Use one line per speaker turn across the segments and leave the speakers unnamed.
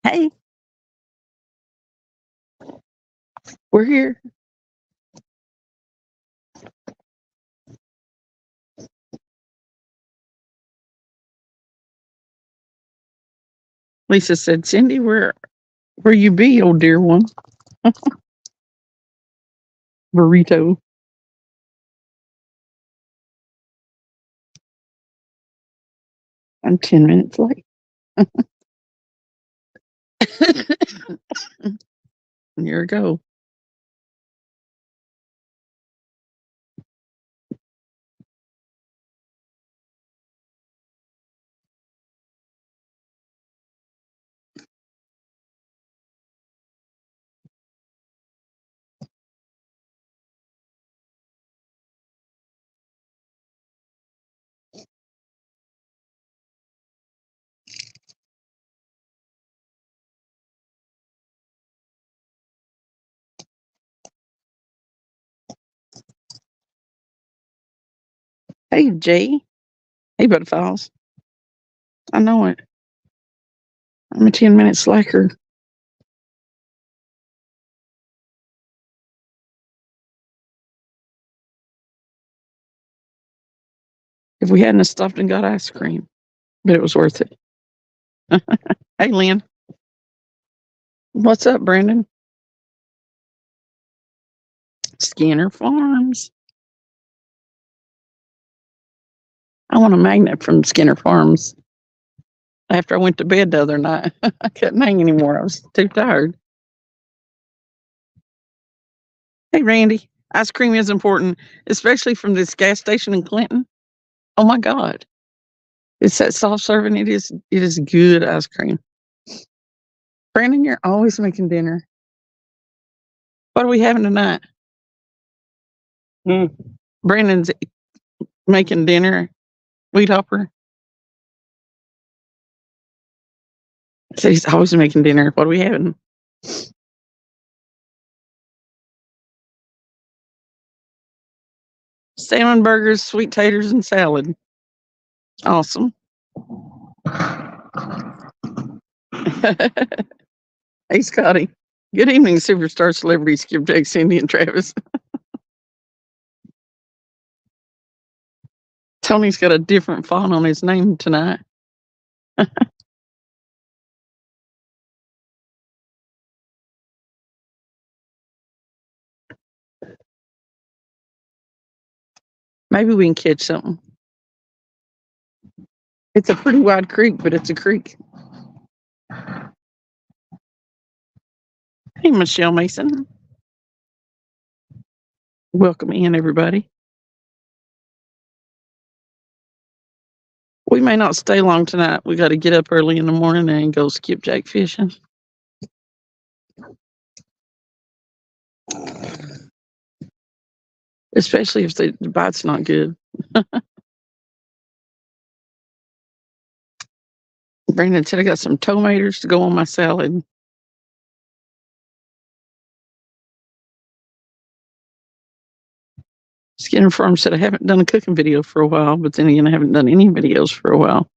Hey, we're here. Lisa said, Cindy, where you be, old dear one? Burrito. I'm 10 minutes late. Here we go. Hey, Jay. Hey, Butterfiles. I know it. I'm a 10-minute slacker. If we hadn't stopped and got ice cream, but it was worth it. Hey, Lynn. What's up, Brandon? Skinner Farms. I want a magnet from Skinner Farms. After I went to bed the other night, I couldn't hang anymore. I was too tired. Hey, Randy. Ice cream is important, especially from this gas station in Clinton. Oh my God. It's that soft serving. It is good ice cream. Brandon, you're always making dinner. What are we having tonight? Brandon's making dinner. Wheat hopper. So he's always making dinner. What are we having? Salmon burgers, sweet taters, and salad. Awesome. Hey, Scotty. Good evening, superstar celebrities. Skip, Jake, Cindy, and Travis. Tony's got a different font on his name tonight. Maybe we can catch something. It's a pretty wide creek, but it's a creek. Hey, Michelle Mason. Welcome in, everybody. We may not stay long tonight. We got to get up early in the morning and go skipjack fishing. Especially if the bite's not good. Brandon said I got some tomatoes to go on my salad. Skinner Farm said I haven't done a cooking video for a while, but then again, I haven't done any videos for a while.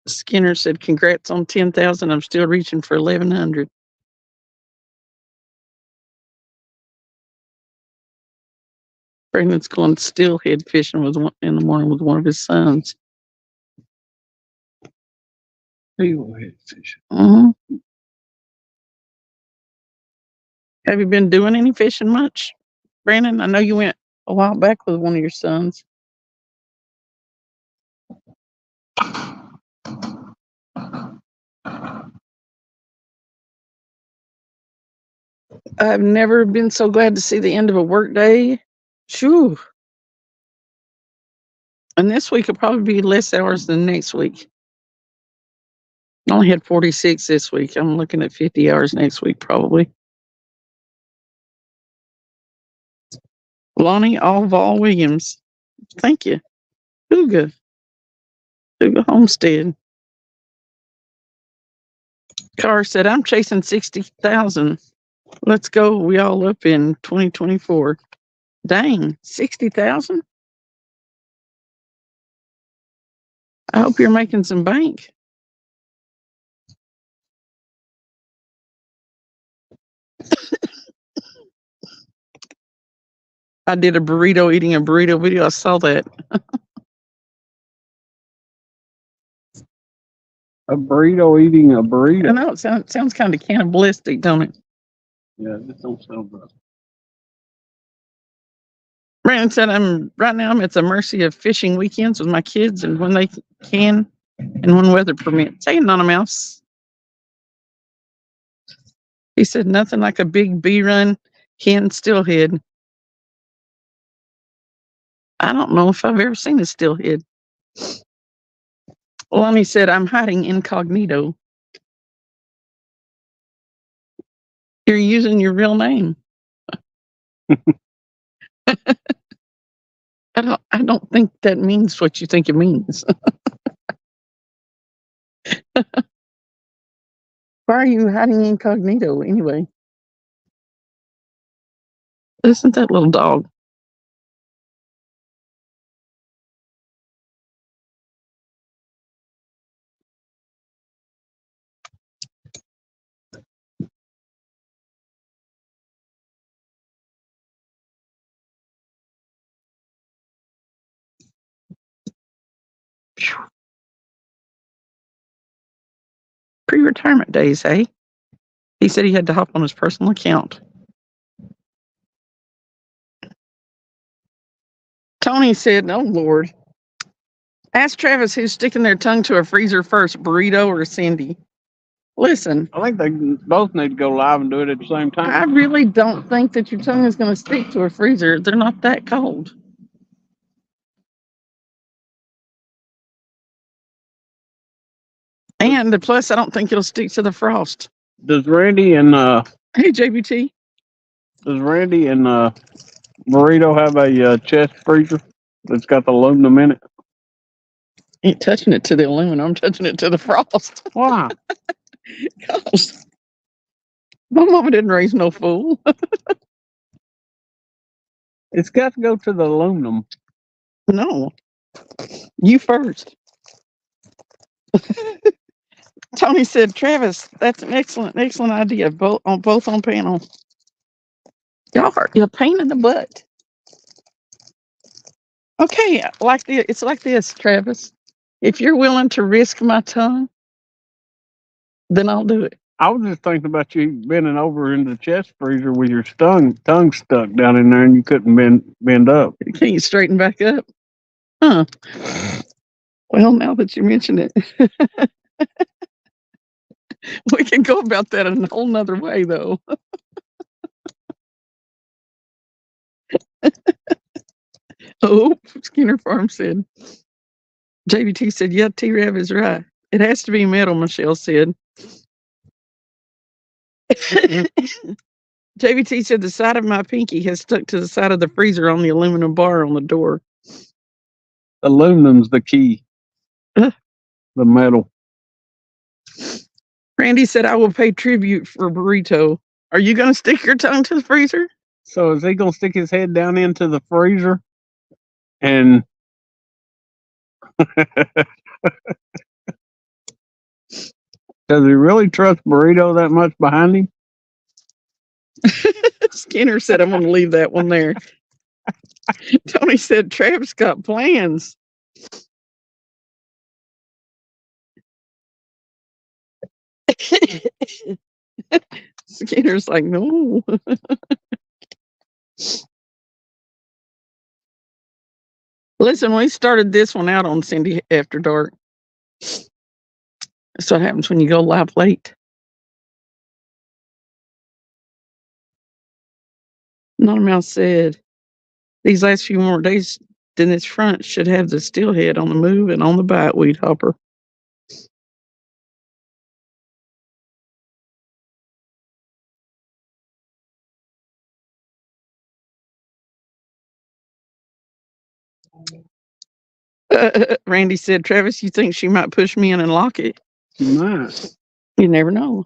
Skinner said, congrats on 10,000. I'm still reaching for 1,100. Brandon's going steelhead fishing in the morning with one of his sons. Steelhead fishing. Have you been doing any fishing much, Brandon? I know you went a while back with one of your sons. I've never been so glad to see the end of a work day. Shoo. And this week will probably be less hours than next week. I only had 46 this week. I'm looking at 50 hours next week, probably. Lonnie Allval Williams. Thank you. Huga Homestead. Carr said, I'm chasing 60,000. Let's go. We all up in 2024. Dang, 60,000? I hope you're making some bank. I did a burrito eating a burrito video. I saw that.
A burrito eating a burrito.
I know it sounds kind of cannibalistic, don't it?
Yeah, this don't sound right.
Brandon said, right now I'm at the mercy of fishing weekends with my kids and when they can and when weather permits. Hey, Anonymous. He said, nothing like a big bee run hen steelhead. I don't know if I've ever seen a steelhead. Lonnie said, I'm hiding incognito. You're using your real name. I don't think that means what you think it means. Why are you hiding incognito anyway? Isn't that little dog? Pre-retirement days, hey? He said he had to hop on his personal account. Tony said, oh, Lord. Ask Travis who's sticking their tongue to a freezer first, burrito or Cindy. Listen.
I think they both need to go live and do it at the same time.
I really don't think that your tongue is going to stick to a freezer. They're not that cold. And plus, I don't think it'll stick to the frost.
Does Randy and
Hey, JBT.
Does Randy and Burrito have a chest freezer that's got the aluminum in it?
Ain't touching it to the aluminum. I'm touching it to the frost.
Why?
Gosh. My mama didn't raise no fool.
It's got to go to the aluminum.
No. You first. Tony said, Travis, that's an excellent idea. Both on panel. Y'all are a pain in the butt. Okay, it's like this, Travis. If you're willing to risk my tongue, then I'll do it.
I was just thinking about you bending over in the chest freezer with your tongue stuck down in there and you couldn't bend up.
Can you straighten back up? Huh. Well, now that you mention it, we can go about that in a whole nother way, though. Oh, Skinner Farm said. JBT said, yeah, T-Rev is right. It has to be metal, Michelle said. JBT said the side of my pinky has stuck to the side of the freezer on the aluminum bar on the door.
Aluminum's the key. The metal.
Randy said, I will pay tribute for burrito. Are you going to stick your tongue to the freezer?
So is he going to stick his head down into the freezer? And does he really trust Burrito that much behind him?
Skinner said, I'm going to leave that one there. Tony said, Travis got plans. Skinner's like, no. Listen, we started this one out on Cindy After Dark. That's what happens when you go live late. Not a mouse said, these last few more days, then its front should have the steelhead on the move and on the bite, weed hopper. Randy said, Travis, you think she might push me in and lock it?
She might.
You never know.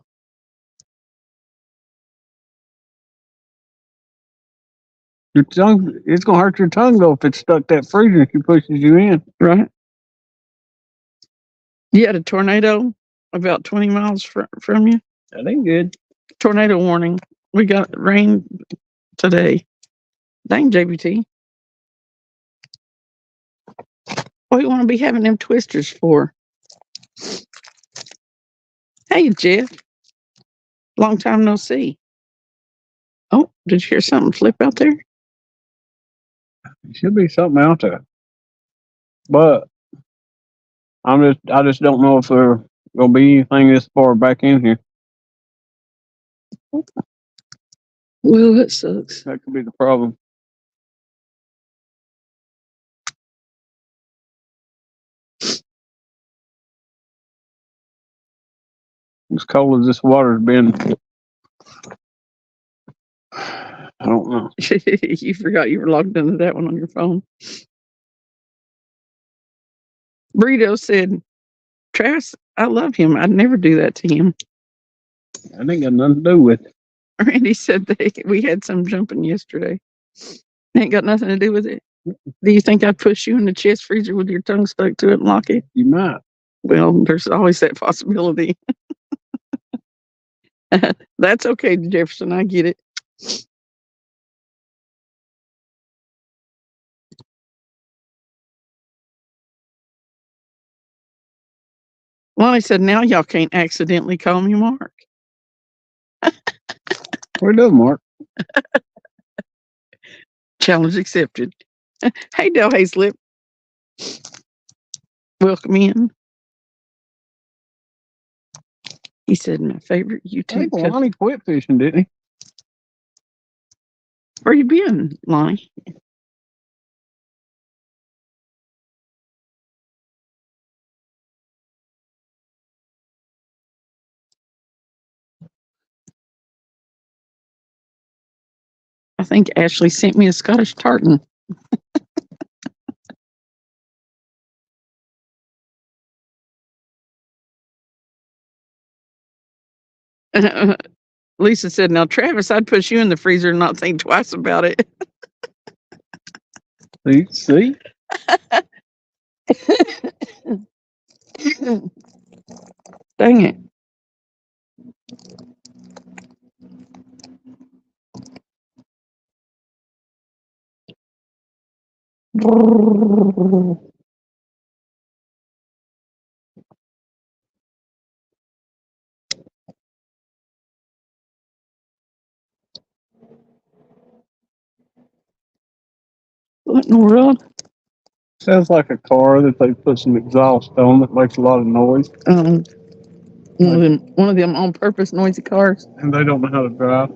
Your tongue, it's going to hurt your tongue, though, if it's stuck that freezer if she pushes you in.
Right. You had a tornado about 20 miles from you.
That ain't good.
Tornado warning. We got rain today. Dang, JBT. What do you want to be having them twisters for? Hey, Jeff. Long time no see. Oh, did you hear something flip out there?
Should be something out there. But I just don't know if there's gonna be anything this far back in here.
Well, that sucks.
That could be the problem. As cold as this water's been, I don't know.
You forgot you were logged into that one on your phone. Burrito said, Travis, I love him. I'd never do that to him.
That ain't got nothing to do with it.
Randy said that we had some jumping yesterday. Ain't got nothing to do with it. Do you think I'd push you in the chest freezer with your tongue stuck to it and lock it?
You might.
Well, there's always that possibility. That's okay, Jefferson. I get it. Lonnie said, now y'all can't accidentally call me Mark.
Where do, Mark?
Challenge accepted. Hey, Del Hayslip. Welcome in. He said, my favorite
I
YouTube.
think Lonnie quit fishing, didn't he?
Where you been, Lonnie? I think Ashley sent me a Scottish tartan. Lisa said, now, Travis, I'd push you in the freezer and not think twice about it.
See?
Dang it. What in the world?
Sounds like a car that they put some exhaust on that makes a lot of noise.
One of them on purpose noisy cars.
And they don't know how to drive.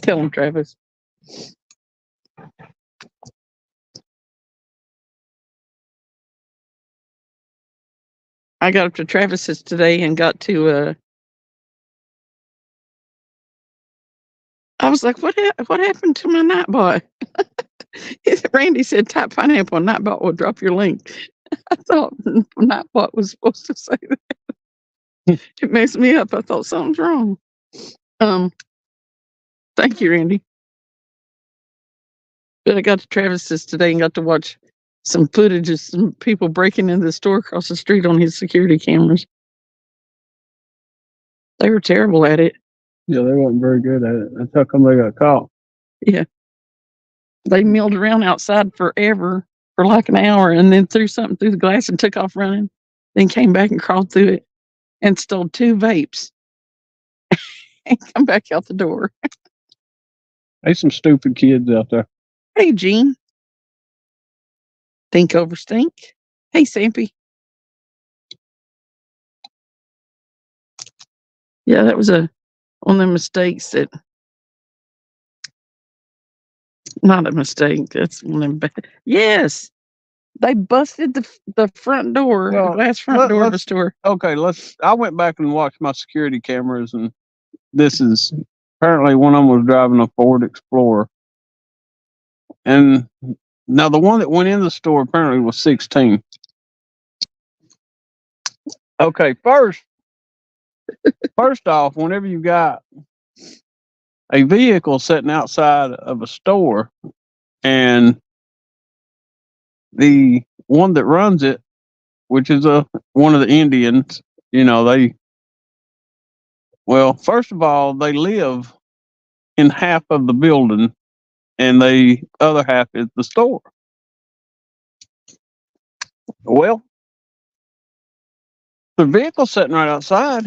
Tell them, Travis. I got up to Travis's today and got to I was like, what happened to my Nightbot? Randy said type pineapple and Nightbot will drop your link. I thought Nightbot was supposed to say that. It messed me up. I thought something's wrong. Thank you, Randy. But I got to Travis's today and got to watch some footage of some people breaking into the store across the street on his security cameras. They were terrible at it.
Yeah, they weren't very good at it. That's how come they got caught.
Yeah. They milled around outside forever for like an hour and then threw something through the glass and took off running. Then came back and crawled through it and stole 2 vapes and come back out the door.
There's some stupid kids out there.
Hey, Gene. Think over stink. Hey, Sampy. Yeah, that was one of the mistakes that. Not a mistake. That's one of them. Yes, they busted the front door,
Well,
the glass front door of the
let's-
store.
Okay, I went back and watched my security cameras, and this is apparently one of them was driving a Ford Explorer. And now the one that went in the store apparently was 16. Okay, first off, whenever you got a vehicle sitting outside of a store and the one that runs it which is one of the Indians. Well, first of all, they live in half of the building, and the other half is the store. Well, the vehicle's sitting right outside,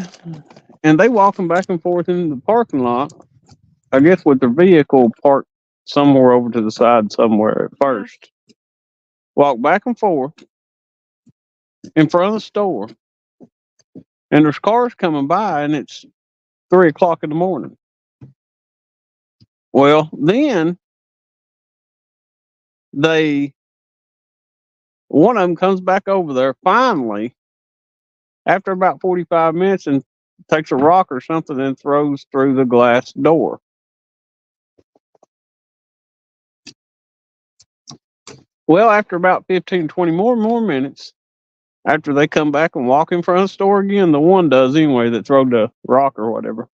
and they walking back and forth in the parking lot. I guess with their vehicle parked somewhere over to the side somewhere at first. Walk back and forth in front of the store, and there's cars coming by, and it's 3 o'clock in the morning. Well, then one of them comes back over there finally after about 45 minutes and takes a rock or something and throws through the glass door. Well, after about 15, 20 more minutes, after they come back and walk in front of the store again, the one does anyway that threw the rock or whatever,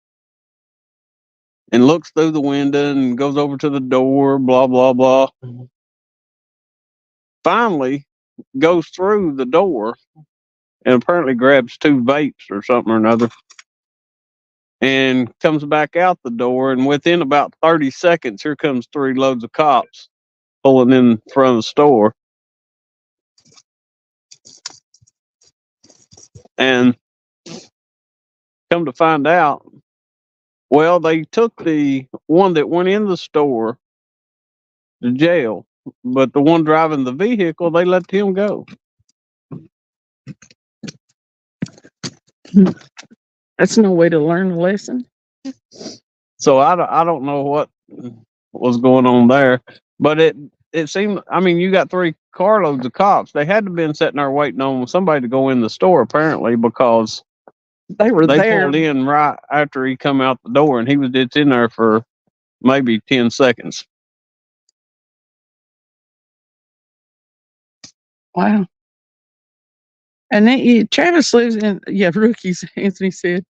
and looks through the window and goes over to the door, blah, blah, blah. Finally goes through the door and apparently grabs 2 vapes or something or another and comes back out the door. And within about 30 seconds, here comes 3 loads of cops pulling in front of the store. And come to find out, well, they took the one that went in the store to jail, but the one driving the vehicle, they let him go.
That's no way to learn a lesson.
So I don't know what was going on there, but it seemed, I mean, you got 3 carloads of cops. They had to have been sitting there waiting on somebody to go in the store apparently, because
They were
they
there.
pulled in right after he come out the door, and he was just in there for maybe 10 seconds.
Wow. And then Travis lives in, rookies, Anthony said.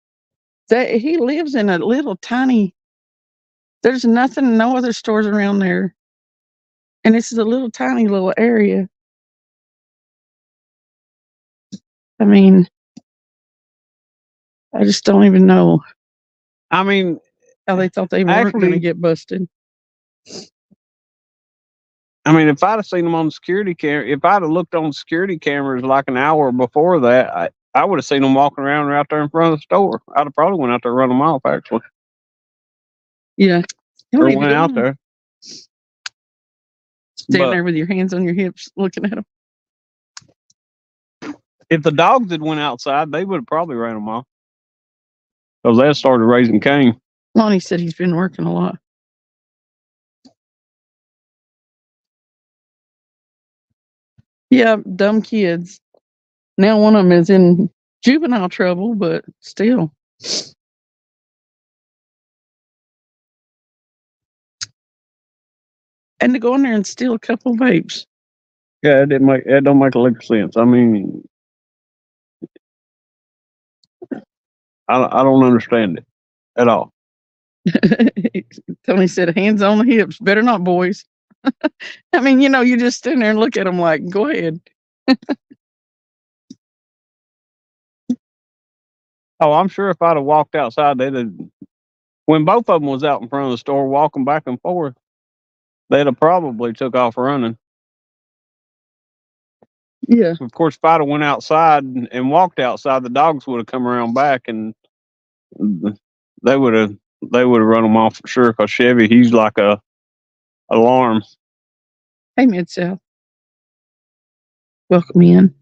That he lives in a little tiny, there's nothing, no other stores around there. And this is a little tiny little area. I mean, I just don't even know
I mean,
how they thought they weren't going to
actually,
get busted.
I mean, if I'd have seen them on the security camera, if I'd have looked on security cameras like an hour before that, I would have seen them walking around right there in front of the store. I'd have probably went out there and run them off, actually.
Yeah.
Or went out there.
Standing there with your hands on your hips looking at them.
If the dogs had went outside, they would have probably ran them off, because they started raising Cain.
Lonnie said he's been working a lot. Yeah, dumb kids. Now one of them is in juvenile trouble, but still. And to go in there and steal a couple of vapes.
Yeah, it don't make a lick of sense. I mean, I don't understand it at all.
Tony said, hands on the hips. Better not, boys. I mean, you just stand there and look at them like, go ahead.
Oh, I'm sure if I'd have walked outside, when both of them was out in front of the store walking back and forth, they'd have probably took off running.
Yeah.
Of course, if I'd have went outside and walked outside, the dogs would have come around back, and they would have run them off for sure. Because Chevy, he's like a alarm.
Hey, Mid-South. Welcome in.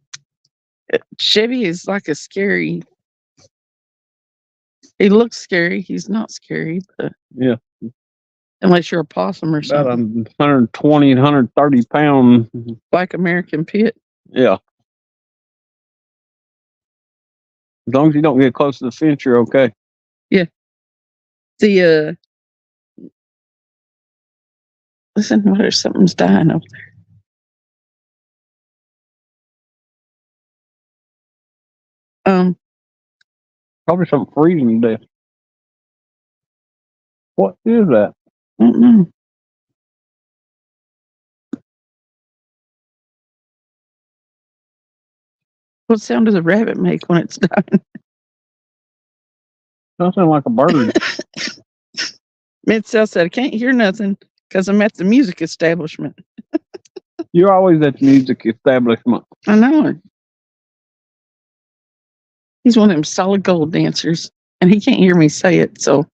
Chevy is like a scary. He looks scary. He's not scary, but
yeah.
Unless you're a possum or something.
About 120, 130 pound.
Black American pit.
Yeah. As long as you don't get close to the fence, you're okay.
Yeah. Listen, there's something's dying over there.
Probably something freezing to death. What is that?
I don't know. What sound does a rabbit make when it's dying?
Something like a bird.
Mid-South said, I can't hear nothing because I'm at the music establishment.
You're always at the music establishment.
I know it. He's one of them solid gold dancers, and he can't hear me say it, so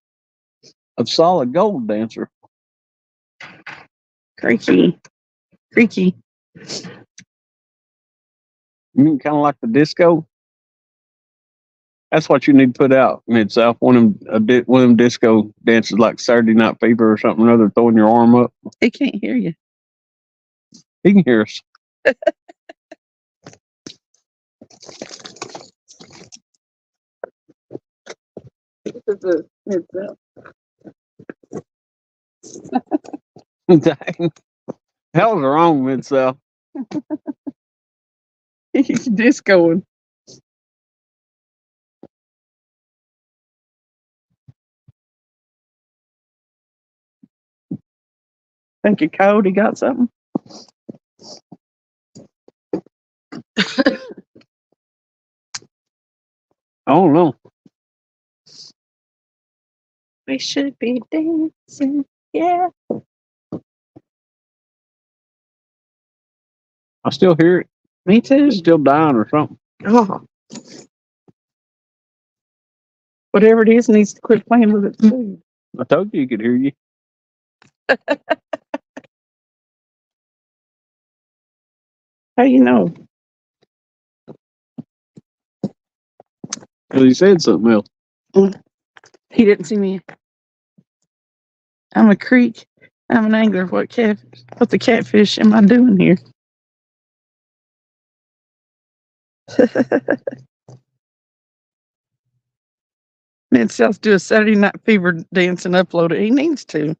A solid gold dancer.
creaky. Creaky.
You mean kind of like the disco? That's what you need to put out, Mid-South. One of them disco dances like Saturday Night Fever or something or other, throwing your arm up.
He can't hear you.
He can hear us. Dang. Hell's wrong, Mid-South.
He's discoing. Think you Cody got something?
I don't know.
We should be dancing, yeah.
I still hear it.
Me too.
It's still dying or something.
Oh. Whatever it is needs to quit playing with its food.
I told you could hear you.
How you know?
Because he said something else.
He didn't see me. I'm a creek. I'm an angler. What the catfish am I doing here? Mid-South do a Saturday Night Fever dance and upload it. He needs to.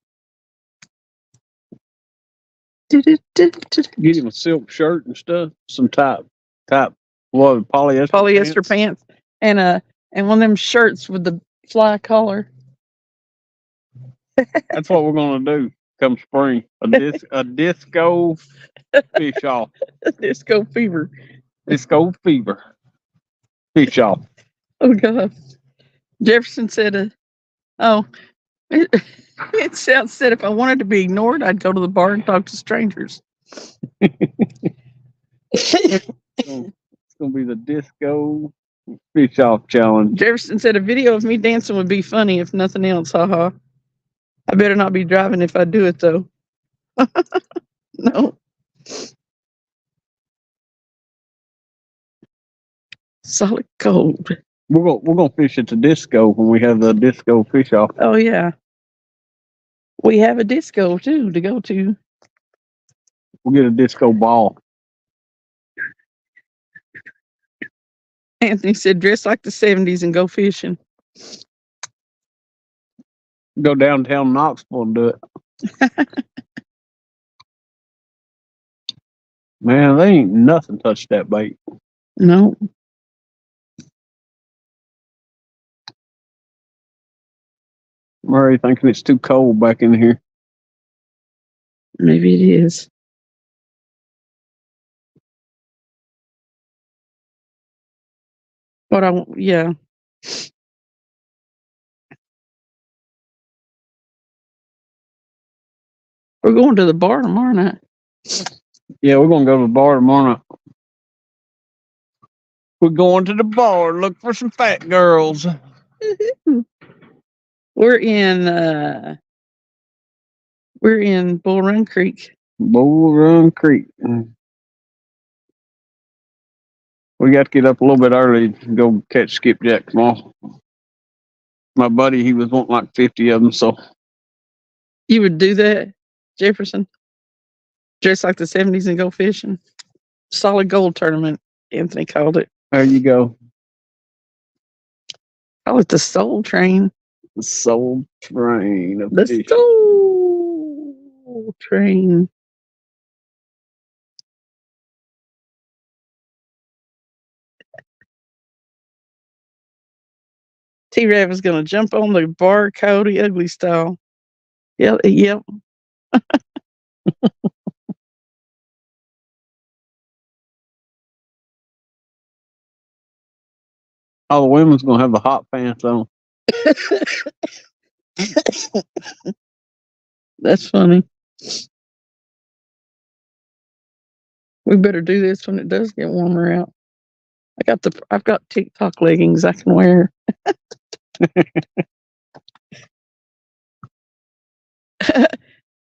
Get him a silk shirt and stuff. Some type what,
Polyester pants and one of them shirts with the fly collar.
That's what we're gonna do come spring. A disco fish off.
Disco fever.
Disco fever. Fish off.
Oh God. Jefferson said, it sounds said if I wanted to be ignored, I'd go to the bar and talk to strangers.
It's gonna be the disco fish off challenge.
Jefferson said a video of me dancing would be funny if nothing else. Haha. I better not be driving if I do it though. No. Solid gold.
We're gonna fish at the disco when we have the disco fish off.
Oh yeah. We have a disco too to go to.
We'll get a disco ball.
Anthony said dress like the 70s and go fishing.
Go downtown Knoxville and do it. Man, they ain't nothing touched that bait.
No.
Murray thinking it's too cold back in here.
Maybe it is. But yeah. We're going to the bar tomorrow night.
Yeah, we're gonna go to the bar tomorrow night. We're going to the bar, look for some fat girls.
We're in Bull Run Creek.
Bull Run Creek. We got to get up a little bit early to go catch skipjack tomorrow. My buddy, he was wanting like 50 of them, so
You would do that, Jefferson? Dress like the 70s and go fishing? Solid gold tournament, Anthony called it.
there you go.
Call it the Soul Train.
The Soul Train of
The
fish.
Soul Train. T-Rav is going to jump on the bar Cody Ugly style. Yep.
All the women's gonna have the hot pants on.
That's funny. We better do this when it does get warmer out. I've got TikTok leggings I can wear.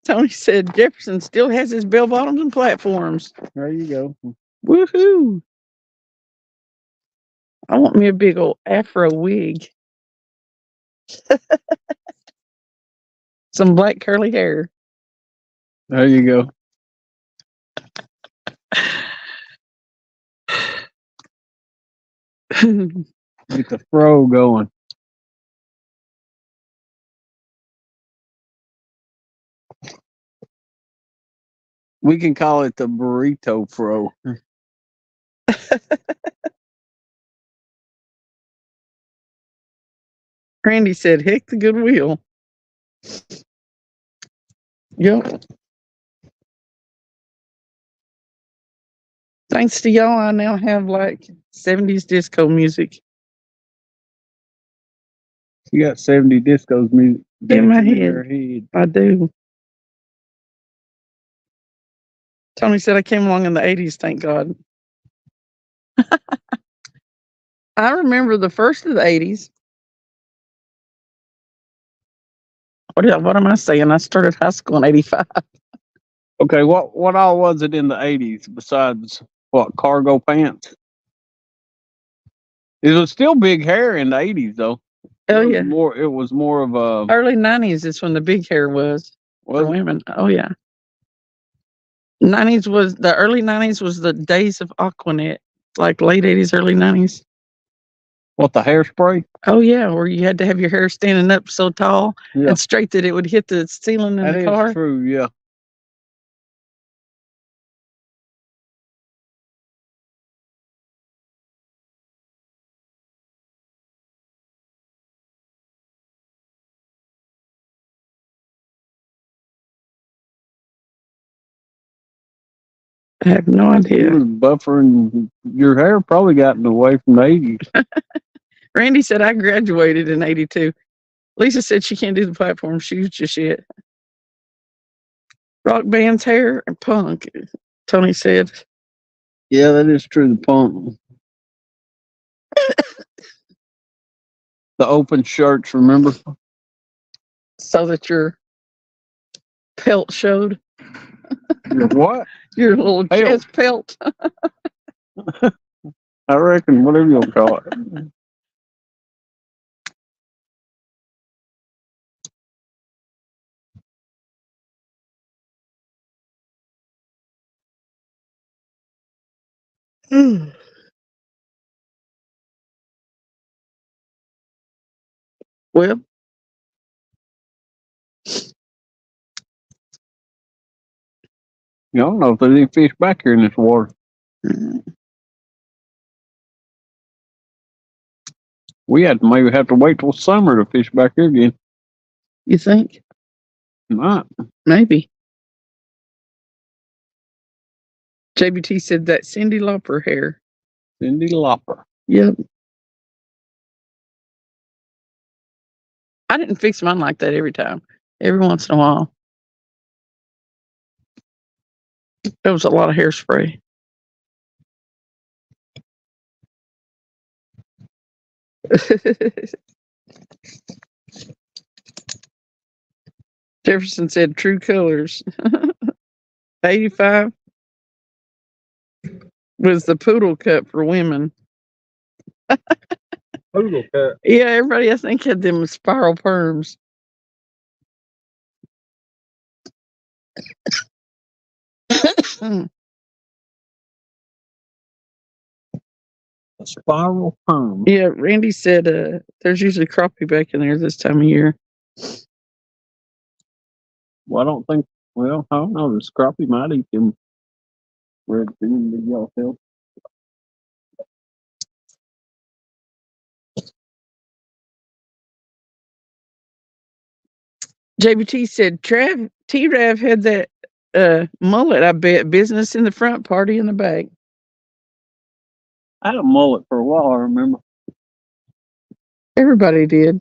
Tony said Jefferson still has his bell bottoms and platforms.
There you go.
Woohoo! I want me a big old afro wig. Some black curly hair.
There you go. Get the fro going. We can call it the burrito fro.
Randy said, heck the goodwill. Yep. Thanks to y'all, I now have like 70s disco music
You got 70 discos music
in my
dancing in
head.
your head.
I do. Tony said I came along in the 80s, thank God. I remember the first of the 80s. What am I saying? I started high school in 85.
Okay, what all was it in the 80s besides what, cargo pants? It was still big hair in the 80s though.
Oh,
It
yeah.
was more of a
Early 90s is when the big hair was for
was it?
women. Oh, yeah. The early 90s was the days of Aquanet, like late 80s, early 90s.
What, the hairspray?
Oh, yeah, where you had to have your hair standing up so tall
Yeah,
and straight that it would hit the ceiling in
that
the
is
car.
true. Yeah.
I have no
You
idea.
was buffering. Your hair probably gotten away from the 80s.
Randy said I graduated in 82. Lisa said she can't do the platform. She was just shit. Rock band's hair and punk, Tony said.
Yeah, that is true. The punk. The open shirts, remember?
So that your pelt showed.
What?
Your little
Pelt.
chest pelt.
I reckon, whatever you'll call it.
Well,
I don't know if there's any fish back here in this water. We maybe have to wait till summer to fish back here again.
you think?
Might.
Maybe. JBT said that Cyndi Lauper hair.
Cyndi Lauper.
Yep. I didn't fix mine like that every time. Every once in a while. There was a lot of hairspray. Jefferson said true colors. 85 was the poodle cut for women.
Poodle cut.
Yeah, everybody I think had them spiral perms.
A spiral perm.
Yeah, Randy said there's usually crappie back in there this time of year.
Well, I don't think. Well, I don't know. The crappie might eat them red fin, the yellow tail.
JBT said T-Rav had that mullet, I bet. Business in the front, party in the back.
I had a mullet for a while. I remember.
Everybody did.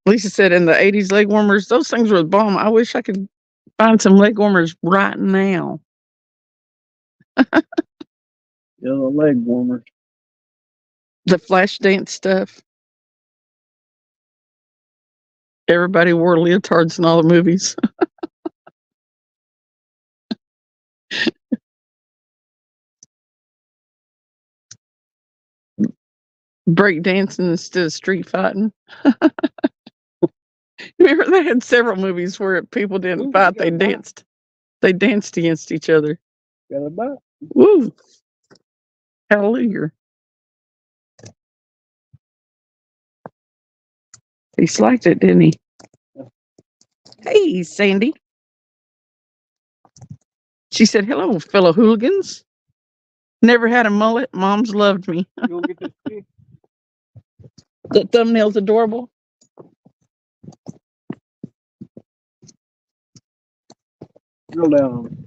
Lisa said in the 80s, leg warmers, those things were the bomb. I wish I could find some leg warmers right now.
Yeah, the leg warmers.
The flash dance stuff. Everybody wore leotards in all the movies. Break dancing instead of street fighting. Remember, they had several movies where people didn't fight; they danced. They danced against each other.
Got a bite.
Woo! Hallelujah! He liked it, didn't he? Hey, Sandy. She said, "Hello, fellow hooligans. Never had a mullet. Mom's loved me."
You gonna get this fish?
That thumbnail's adorable.
Drill down on it.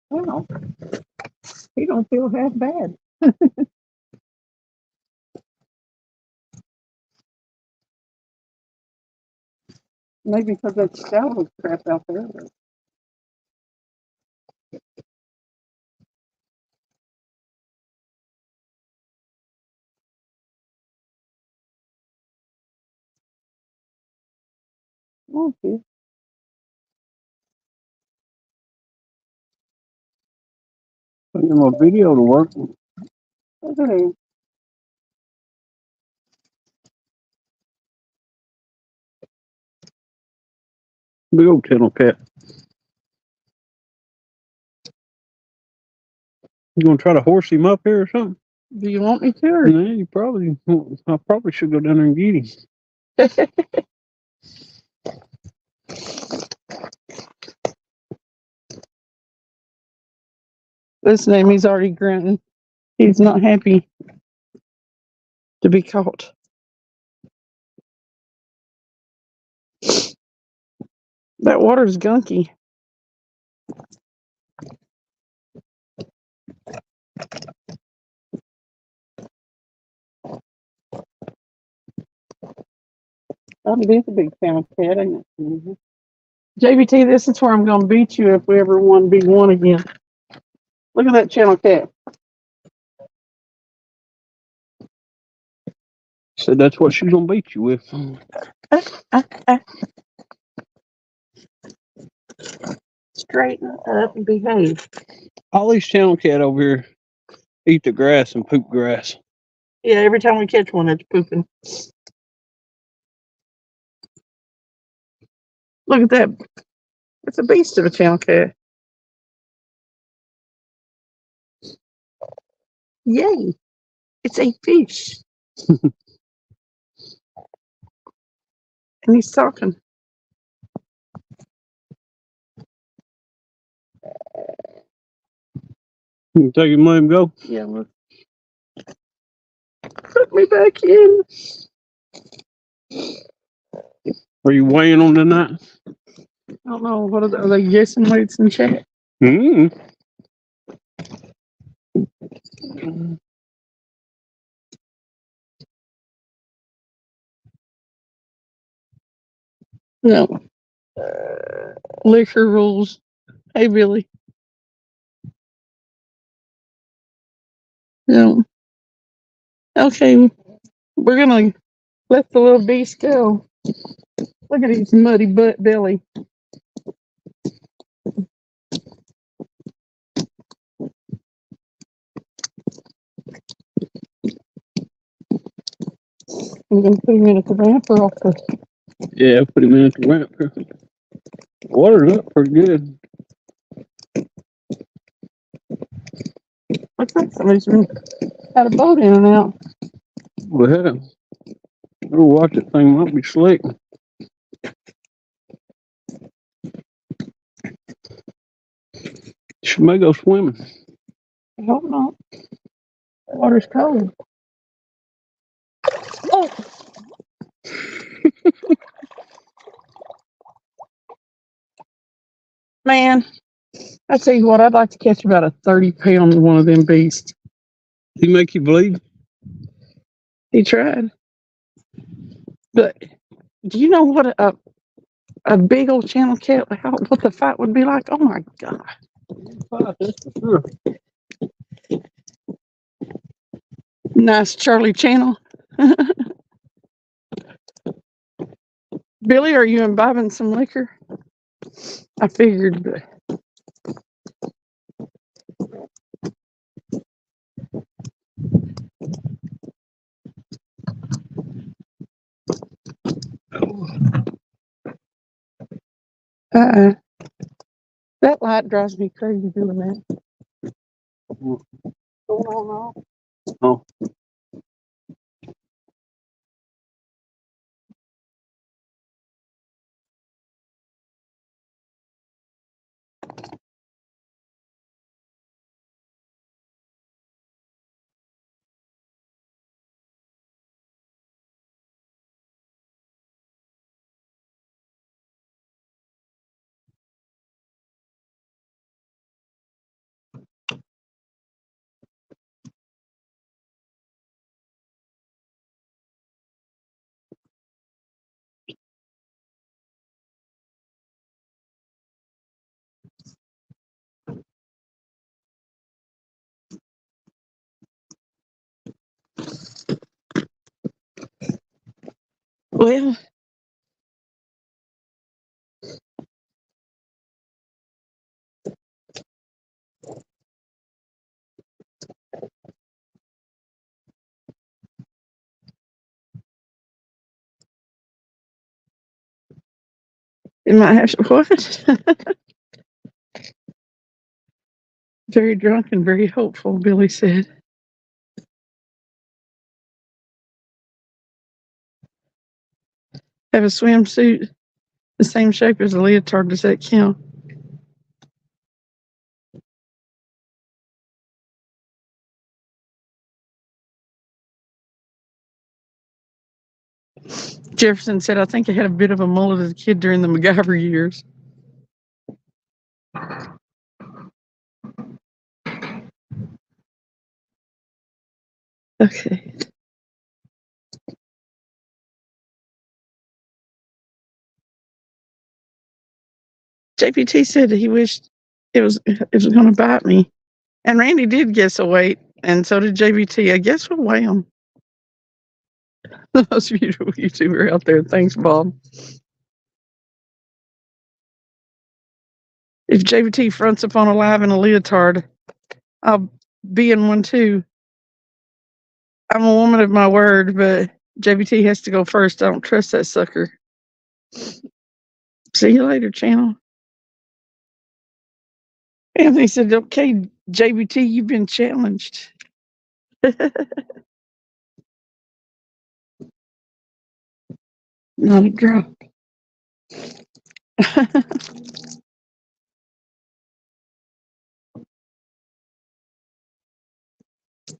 Well, he don't feel half bad. Maybe because that shallow crap out there. Okay.
Put in my video to work.
Okay.
Big old kennel cat. You gonna try to horse him up here or something?
Do you want me to? Or?
No, you probably. I probably should go down there and get him.
Listen to him, he's already grunting. He's not happy to be caught. That water's gunky. That is a big fan cat, ain't it? Mm-hmm. JBT, this is where I'm going to beat you if we ever want to be one again. Look at that channel cat.
So that's what she's gonna beat you with.
Straighten up and behave.
All these channel cat over here eat the grass and poop grass.
Yeah, every time we catch one, it's pooping. Look at that. It's a beast of a channel cat. Yay. It's a fish. And he's talking.
You take him, let him go.
Yeah, look. Put me back in.
Are you weighing on tonight?
I don't know. What are they guessing weights in chat?
Mm-hmm.
No. Liquor rules. Hey, Billy. No. Okay. We're going to let the little beast go. Look at his muddy butt belly. I'm going to put him in at the ramper office.
Yeah, put him in at the ramp. Water's up pretty good.
Looks like somebody's had a boat in and out.
Go ahead. We'll watch that thing. Might be slick. She may go swimming.
I hope not. The water's cold. Oh. Man, I tell you what, I'd like to catch about a 30-pound one of them beasts.
He make you bleed?
He tried. But do you know what a big old channel cat, what the fight would be like? Oh my God.
That's for sure.
Nice Charlie Channel. Billy, are you imbibing some liquor? I figured, but that light drives me crazy doing that.
Going
on now?
Oh.
Well, it might have what? Very drunk and very hopeful, Billy said. Have a swimsuit the same shape as a leotard. Does that count? Jefferson said, I think I had a bit of a mullet as a kid during the MacGyver years. Okay. JPT said he wished it was going to bite me. And Randy did guess a weight, and so did JBT. I guess we'll weigh them. The most beautiful YouTuber out there. Thanks, Bob. If JBT fronts up on a live in a leotard, I'll be in one too. I'm a woman of my word, but JBT has to go first. I don't trust that sucker. See you later, channel. Anthony said, okay, JBT, you've been challenged. Not a drop.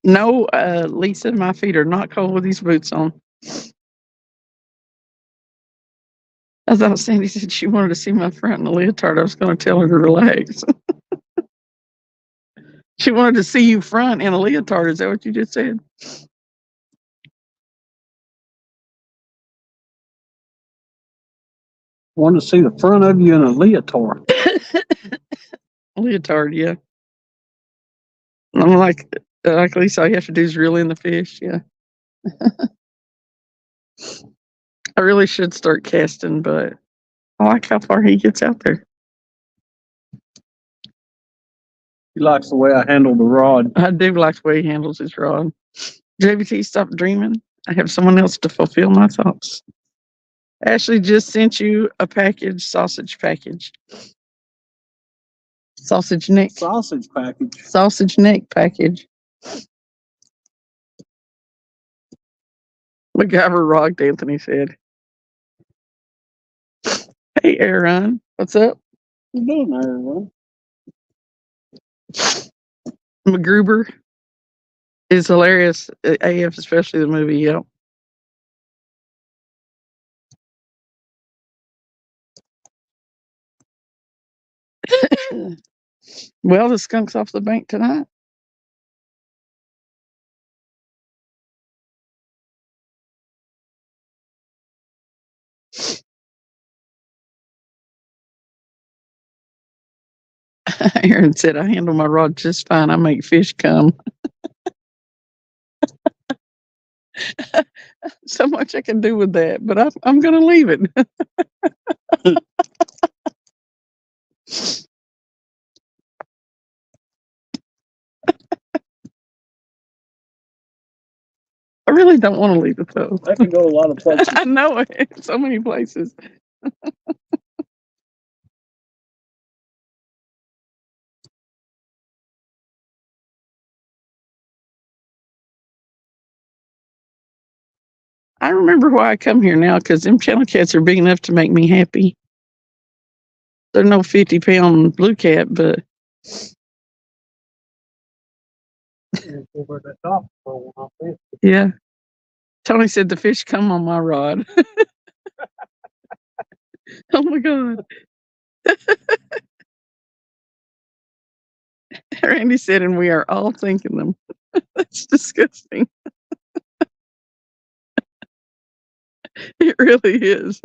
No, Lisa, my feet are not cold with these boots on. I thought Sandy said she wanted to see my front in a leotard. I was going to tell her to relax. She wanted to see you front in a leotard. Is that what you just said?
Want to see the front of you in a leotard.
Leotard, yeah. I'm like at least all you have to do is reel in the fish, yeah. I really should start casting, but I like how far he gets out there.
He likes the way I handle the rod.
I do like the way he handles his rod. JBT, stop dreaming. I have someone else to fulfill my thoughts. Ashley just sent you a package, sausage package. Sausage neck.
Sausage package.
Sausage neck package. MacGyver rocked, Anthony said. Hey, Aaron. What's up?
What you doing, Aaron?
MacGruber is hilarious. AF, especially the movie, yep. Well, the skunk's off the bank tonight. Aaron said, I handle my rod just fine. I make fish come. So much I can do with that, but I'm going to leave it. I really don't want to leave it though.
I can go a lot of places.
I know it. So many places. I remember why I come here now, because them channel cats are big enough to make me happy. They're no 50-pound blue cat, but yeah. Tony said the fish come on my rod. Oh my God. Randy said, and we are all thinking them. That's disgusting. It really is.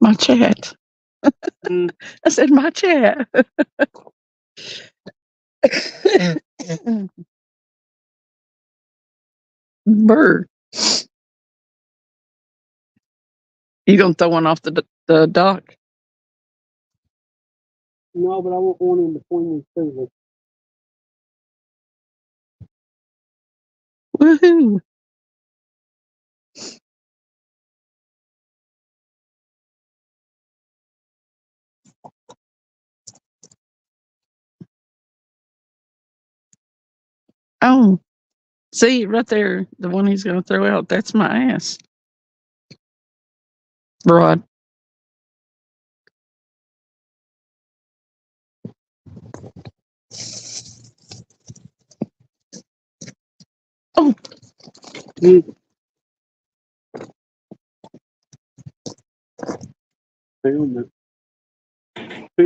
My chat. I said, my chat. Bird. You gonna throw one off the dock?
No, but I want one in between these two.
Woohoo. Oh, see right there, the one he's gonna throw out, that's my ass. Rod. Oh.
Pick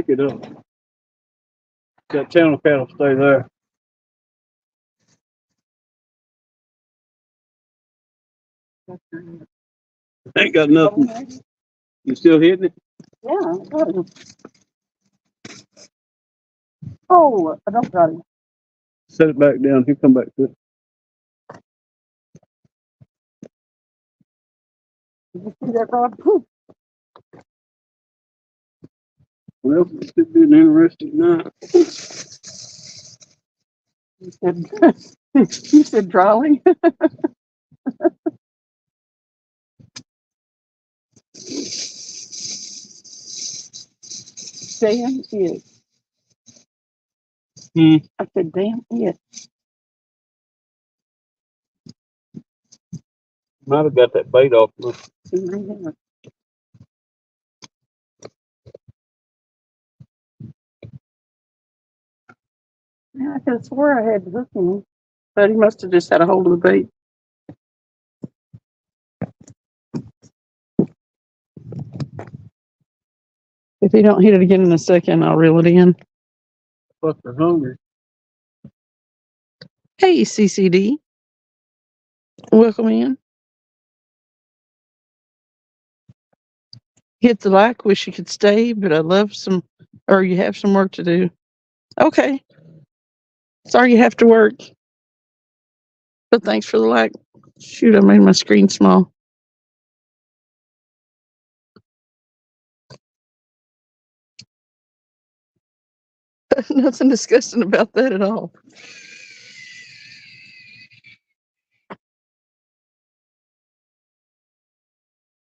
it up. That channel cat will stay there. Ain't got nothing. You still hitting it?
Yeah. Oh, I don't got him.
Set it back down. He'll come back to it.
Did you see that, Rod?
Well, it should be an interesting night.
You said, you said drawing. Damn it. I said, damn it.
Might have got that bait off.
Yeah, I could have swore I had the hook in him, but he must have just had a hold of the bait. If he don't hit it again in a second, I'll reel it in.
Plus, they're hungry.
Hey, CCD. Welcome in. Hit the like. Wish you could stay, but I love some, or you have some work to do. Okay. Sorry you have to work. But thanks for the like. Shoot, I made my screen small. Nothing disgusting about that at all.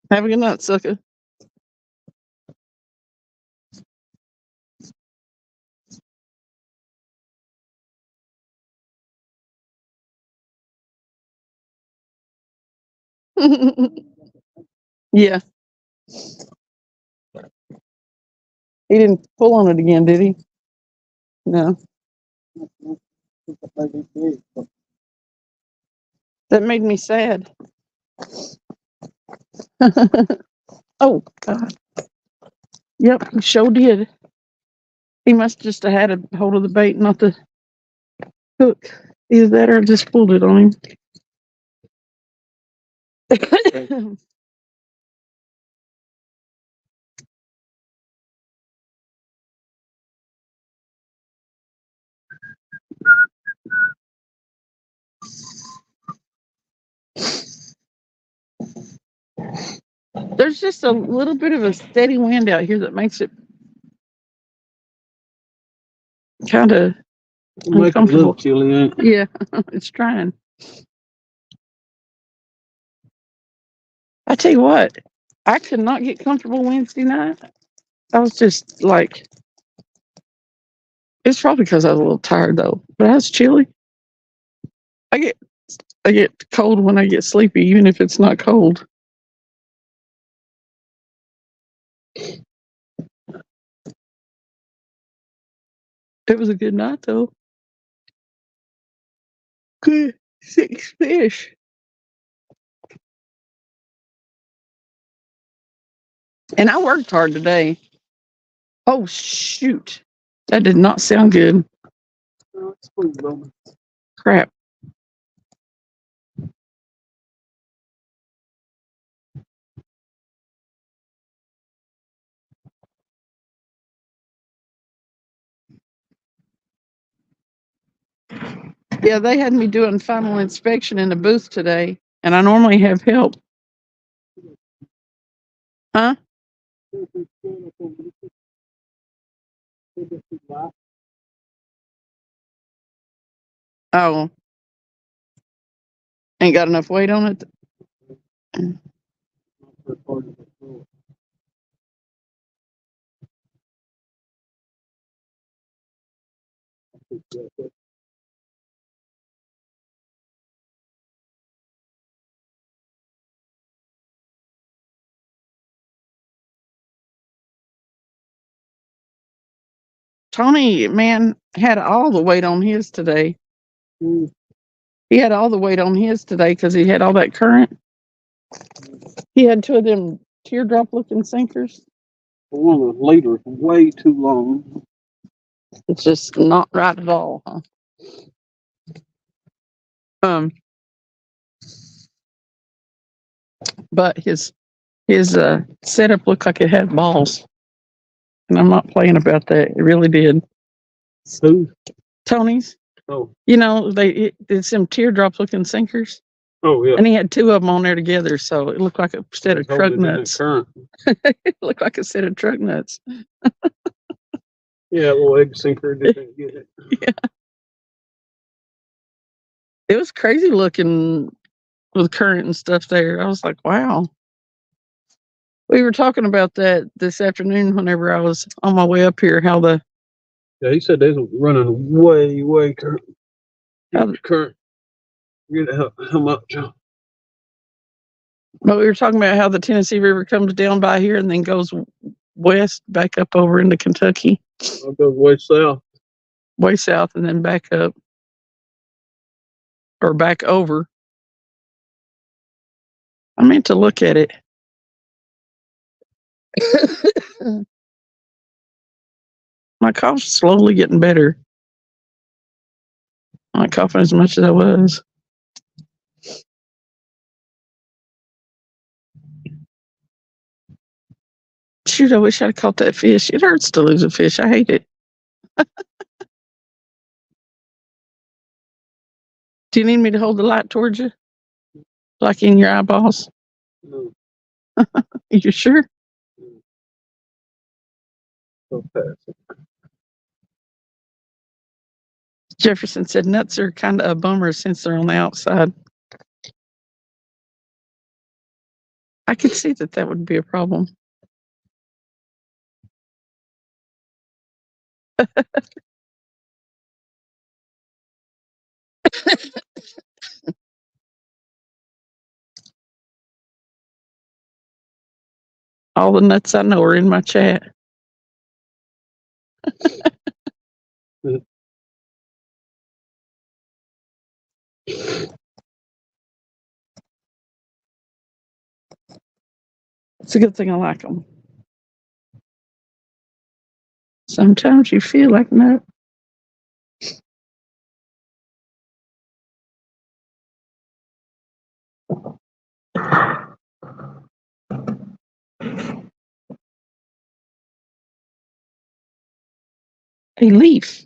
Have a good night, sucker. Yeah. He didn't pull on it again, did he? No. That made me sad. Oh, God. Yep, he sure did. He must just have had a hold of the bait, not the hook. Either that or just pulled it on him. There's just a little bit of a steady wind out here that makes it kind of
Make it a little
uncomfortable.
chilly, ain't it?
Yeah, it's trying. I tell you what, I could not get comfortable Wednesday night. I was just like, it's probably because I was a little tired though, but I was chilly. I get cold when I get sleepy, even if it's not cold. It was a good night though. Good 6 fish. And I worked hard today. Oh shoot. That did not sound good.
Oh, it's pretty low.
Crap. Yeah, they had me doing final inspection in the booth today, and I normally have help. Huh? Oh, ain't got enough weight on it. Tony, man, had all the weight on his today.
Mm.
He had all the weight on his today because he had all that current. He had 2 of them teardrop looking sinkers.
One of the leaders way too long.
It's just not right at all, huh? But his setup looked like it had balls, and I'm not playing about that. It really did.
Who?
Tony's.
Oh.
You know, it's some teardrop looking sinkers.
Oh yeah.
And he had 2 of them on there together, so it looked like a set of truck nuts. It looked like a set of truck nuts.
Yeah, a little egg sinker didn't get it.
Yeah. It was crazy looking with current and stuff there. I was like, wow. We were talking about that this afternoon whenever I was on my way up here, how
Yeah, he said they was running way current. Current. You know how much?
but we were talking about how the Tennessee River comes down by here and then goes west back up over into Kentucky.
I'll go way south.
Way south and then back up. Or back over. I meant to look at it. My cough's slowly getting better. I'm not coughing as much as I was. Shoot, I wish I'd caught that fish. It hurts to lose a fish. I hate it. Do you need me to hold the light towards you? Like in your eyeballs?
No.
You sure?
So fast.
Jefferson said nuts are kind of a bummer since they're on the outside. I could see that would be a problem. All the nuts I know are in my chat. It's a good thing I like them. Sometimes you feel like no. A leaf.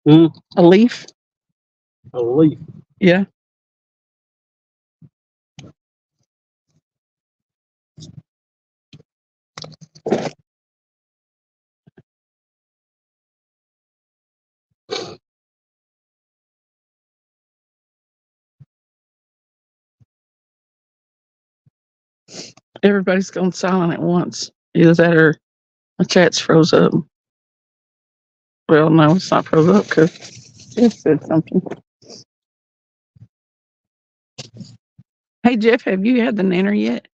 Hmm?
A leaf.
A leaf.
Yeah. Everybody's gone silent at once. Either that or my chat's froze up. Well, no, it's not froze up because Jeff said something. Hey, Jeff, have you had the nanner yet?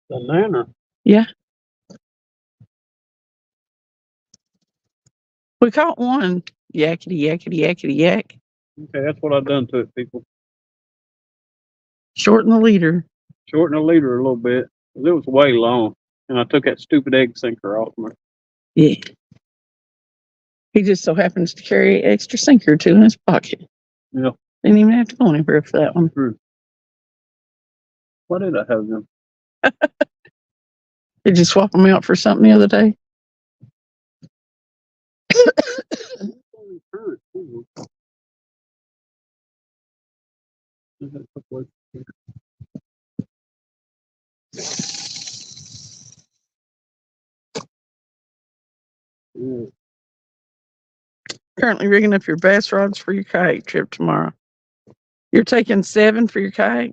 The nanner.
Yeah. We caught one. Yakety, yakety, yakety, yak.
Okay, that's what I've done to it, people.
Shorten the leader.
Shorten the leader a little bit. 'Cause it was way long. And I took that stupid egg sinker off me.
Yeah. He just so happens to carry an extra sinker or two in his pocket.
Yeah.
Didn't even have to go anywhere for that one.
Why did I have them?
Did you swap them out for something the other day? Currently rigging up your bass rods for your kayak trip tomorrow. You're taking 7 for your kayak?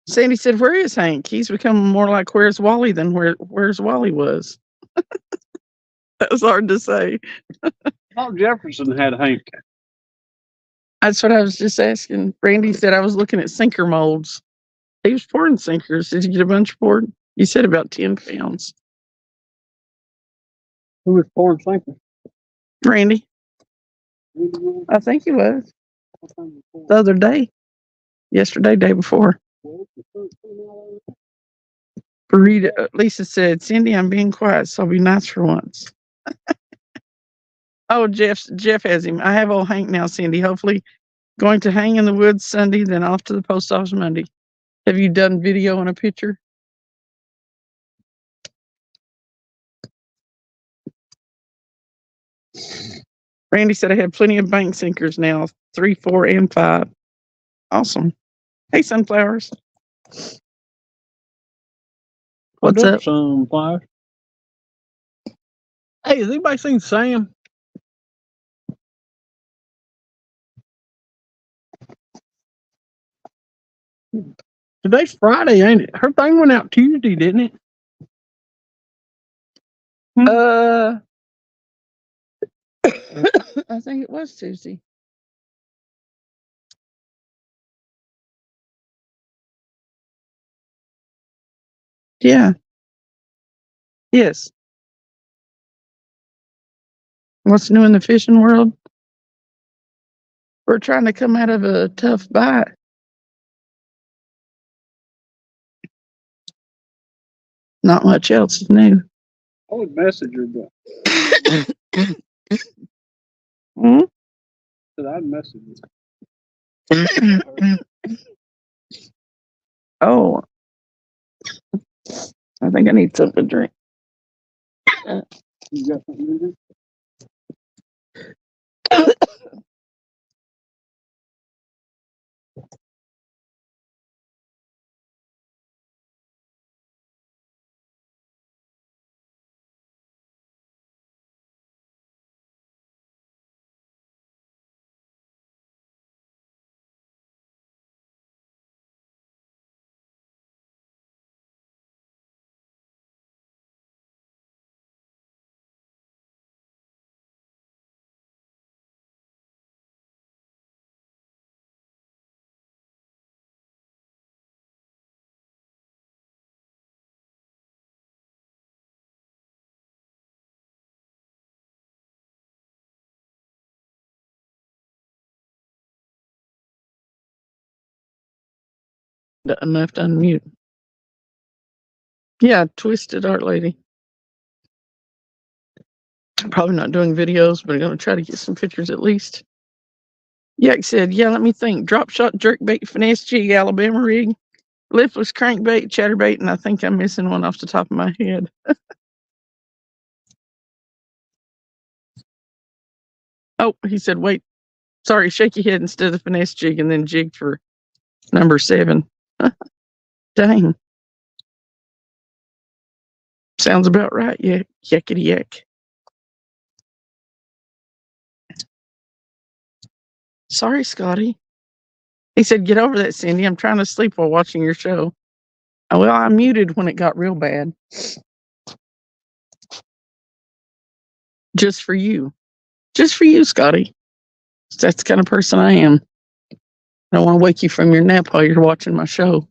Sandy said, "Where is Hank? He's becoming more like Where's Wally than Where's Wally was." That was hard to say.
Oh, Jefferson had Hank.
That's what I was just asking. Randy said I was looking at sinker molds. He was pouring sinkers. Did you get a bunch poured? You said about 10 pounds.
Who was pouring sinker?
Randy, I think he was. The other day. Yesterday, day before. Burrito. Lisa said, "Cindy, I'm being quiet, so I'll be nice for once." Oh, Jeff has him. I have old Hank now, Cindy. Hopefully going to hang in the woods Sunday, then off to the post office Monday. Have you done video and a picture? Randy said I have plenty of bank sinkers now, 3, 4, and 5. Awesome. Hey, sunflowers. What's up?
Sunflowers. Hey, has anybody seen Sam? Today's Friday, ain't it? Her thing went out Tuesday, didn't it?
I think it was Tuesday. Yeah. Yes. What's new in the fishing world? We're trying to come out of a tough bite. Not much else is new.
I would message her, but
Hmm?
I'd message
Oh, I think I need something to drink.
her. You got something to do?
enough to unmute. Yeah, Twisted Art Lady. I'm probably not doing videos, but I'm going to try to get some pictures at least. Yak said, yeah, let me think. Drop shot, jerkbait, finesse jig, Alabama rig, liftless crankbait, chatterbait, and I think I'm missing one off the top of my head. Oh, he said, wait. Sorry, shake your head instead of finesse jig and then jig for number 7. Dang. Sounds about right. Yeah, yakety yak. Sorry, Scotty. He said, get over that, Cindy. I'm trying to sleep while watching your show. Well, I muted when it got real bad. Just for you. Just for you, Scotty. That's the kind of person I am. I don't want to wake you from your nap while you're watching my show.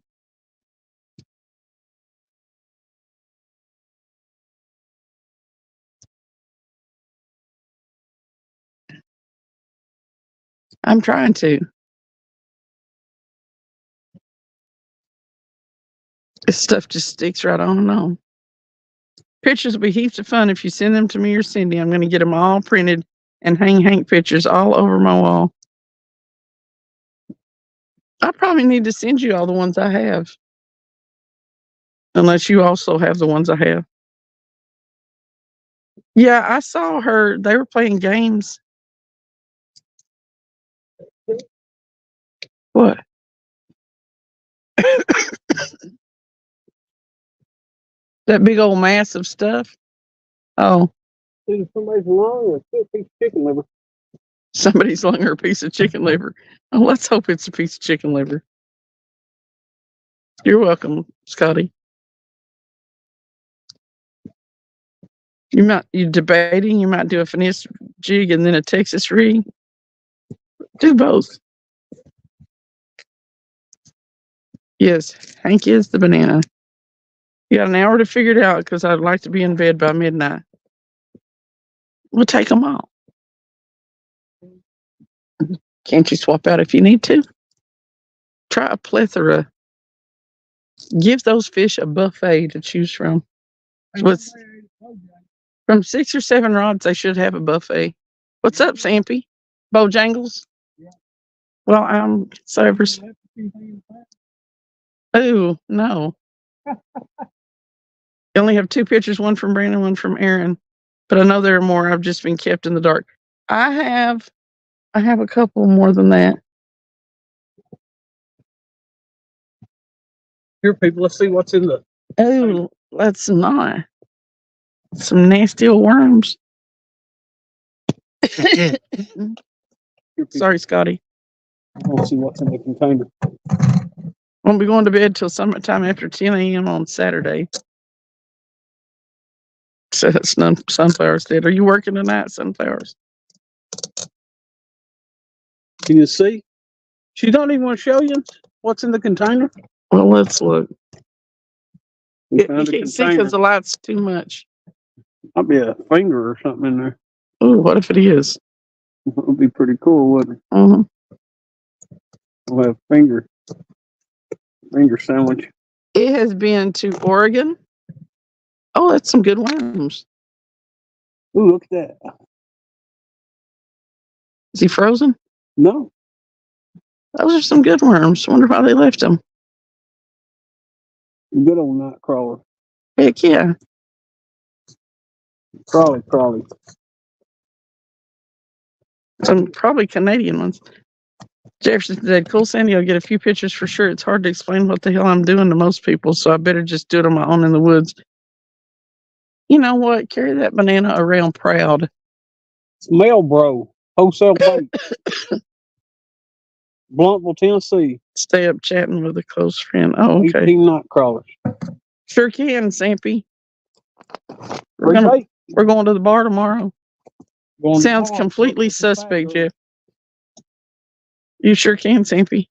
I'm trying to. This stuff just sticks right on and on. Pictures will be heaps of fun if you send them to me or Cindy. I'm going to get them all printed and hang Hank pictures all over my wall. I probably need to send you all the ones I have. Unless you also have the ones I have. Yeah, I saw her. They were playing games. What? That big old mass of stuff? Oh.
Somebody's lung or a piece of chicken liver.
Somebody's lung or a piece of chicken liver. Oh, let's hope it's a piece of chicken liver. You're welcome, Scotty. You're debating, you might do a finesse jig and then a Texas rig. Do both. Yes, Hank is the banana. You got an hour to figure it out because I'd like to be in bed by midnight. We'll take them all. Can't you swap out if you need to? Try a plethora. Give those fish a buffet to choose from. From 6 or 7 rods, they should have a buffet. What's up, Sampy? Bojangles? Yeah. Well, I'm so. Oh, no. You only have 2 pictures, one from Brandon, one from Aaron. But I know there are more. I've just been kept in the dark. I have a couple more than that.
Here, people, let's see what's in the.
Oh, let's not. Some nasty old worms. Sorry, Scotty.
Let's see what's in the container.
Won't be going to bed till sometime after 10 a.m. on Saturday. So that's sunflowers dead. Are you working tonight, sunflowers?
Can you see? She don't even want to show you what's in the container.
Well, let's look. You
Found a
can't see
container.
because the light's too much.
Might be a finger or something in there.
Oh, what if it is?
It would be pretty cool, wouldn't it?
Mm-hmm.
We'll have finger sandwich.
It has been to Oregon. Oh, that's some good worms.
Ooh, look at that.
Is he frozen?
No.
Those are some good worms. Wonder why they left them.
Good old night crawler.
Heck yeah.
Crawly.
Some probably Canadian ones. Jefferson said, cool, Sandy, I'll get a few pictures for sure. It's hard to explain what the hell I'm doing to most people, so I better just do it on my own in the woods. You know what? Carry that banana around proud.
It's Melbro Wholesale Bait. Bluntville, Tennessee.
Stay up chatting with a close friend. Oh, okay.
18 night crawlers.
Sure can, Sampy. We're going to the bar tomorrow. Sounds completely suspect, Jeff. You sure can, Sampy.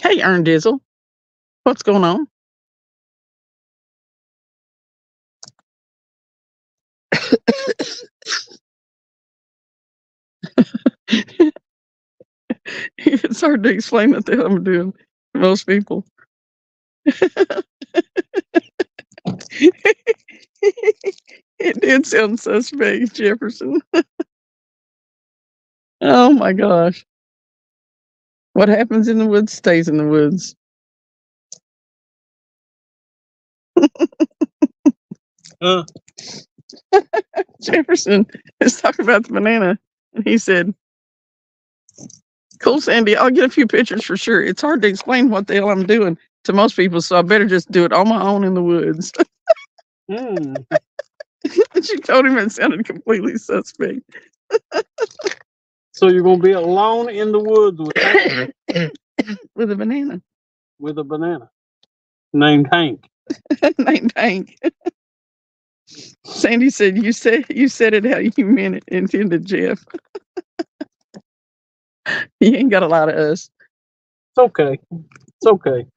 Hey, Earn Dizzle. What's going on? It's hard to explain what the hell I'm doing to most people. It did sound suspect, Jefferson. Oh my gosh. What happens in the woods stays in the woods. Jefferson is talking about the banana, and he said, "Cool, Sandy. I'll get a few pictures for sure. It's hard to explain what the hell I'm doing to most people, so I better just do it on my own in the woods."
Mm.
And she told him it sounded completely suspect.
So you're gonna be alone in the woods with
With a banana
with a banana named Hank.
named Hank. Sandy said, "You said it how you meant it, intended, Jeff. You ain't got a lot of us."
It's okay. It's okay.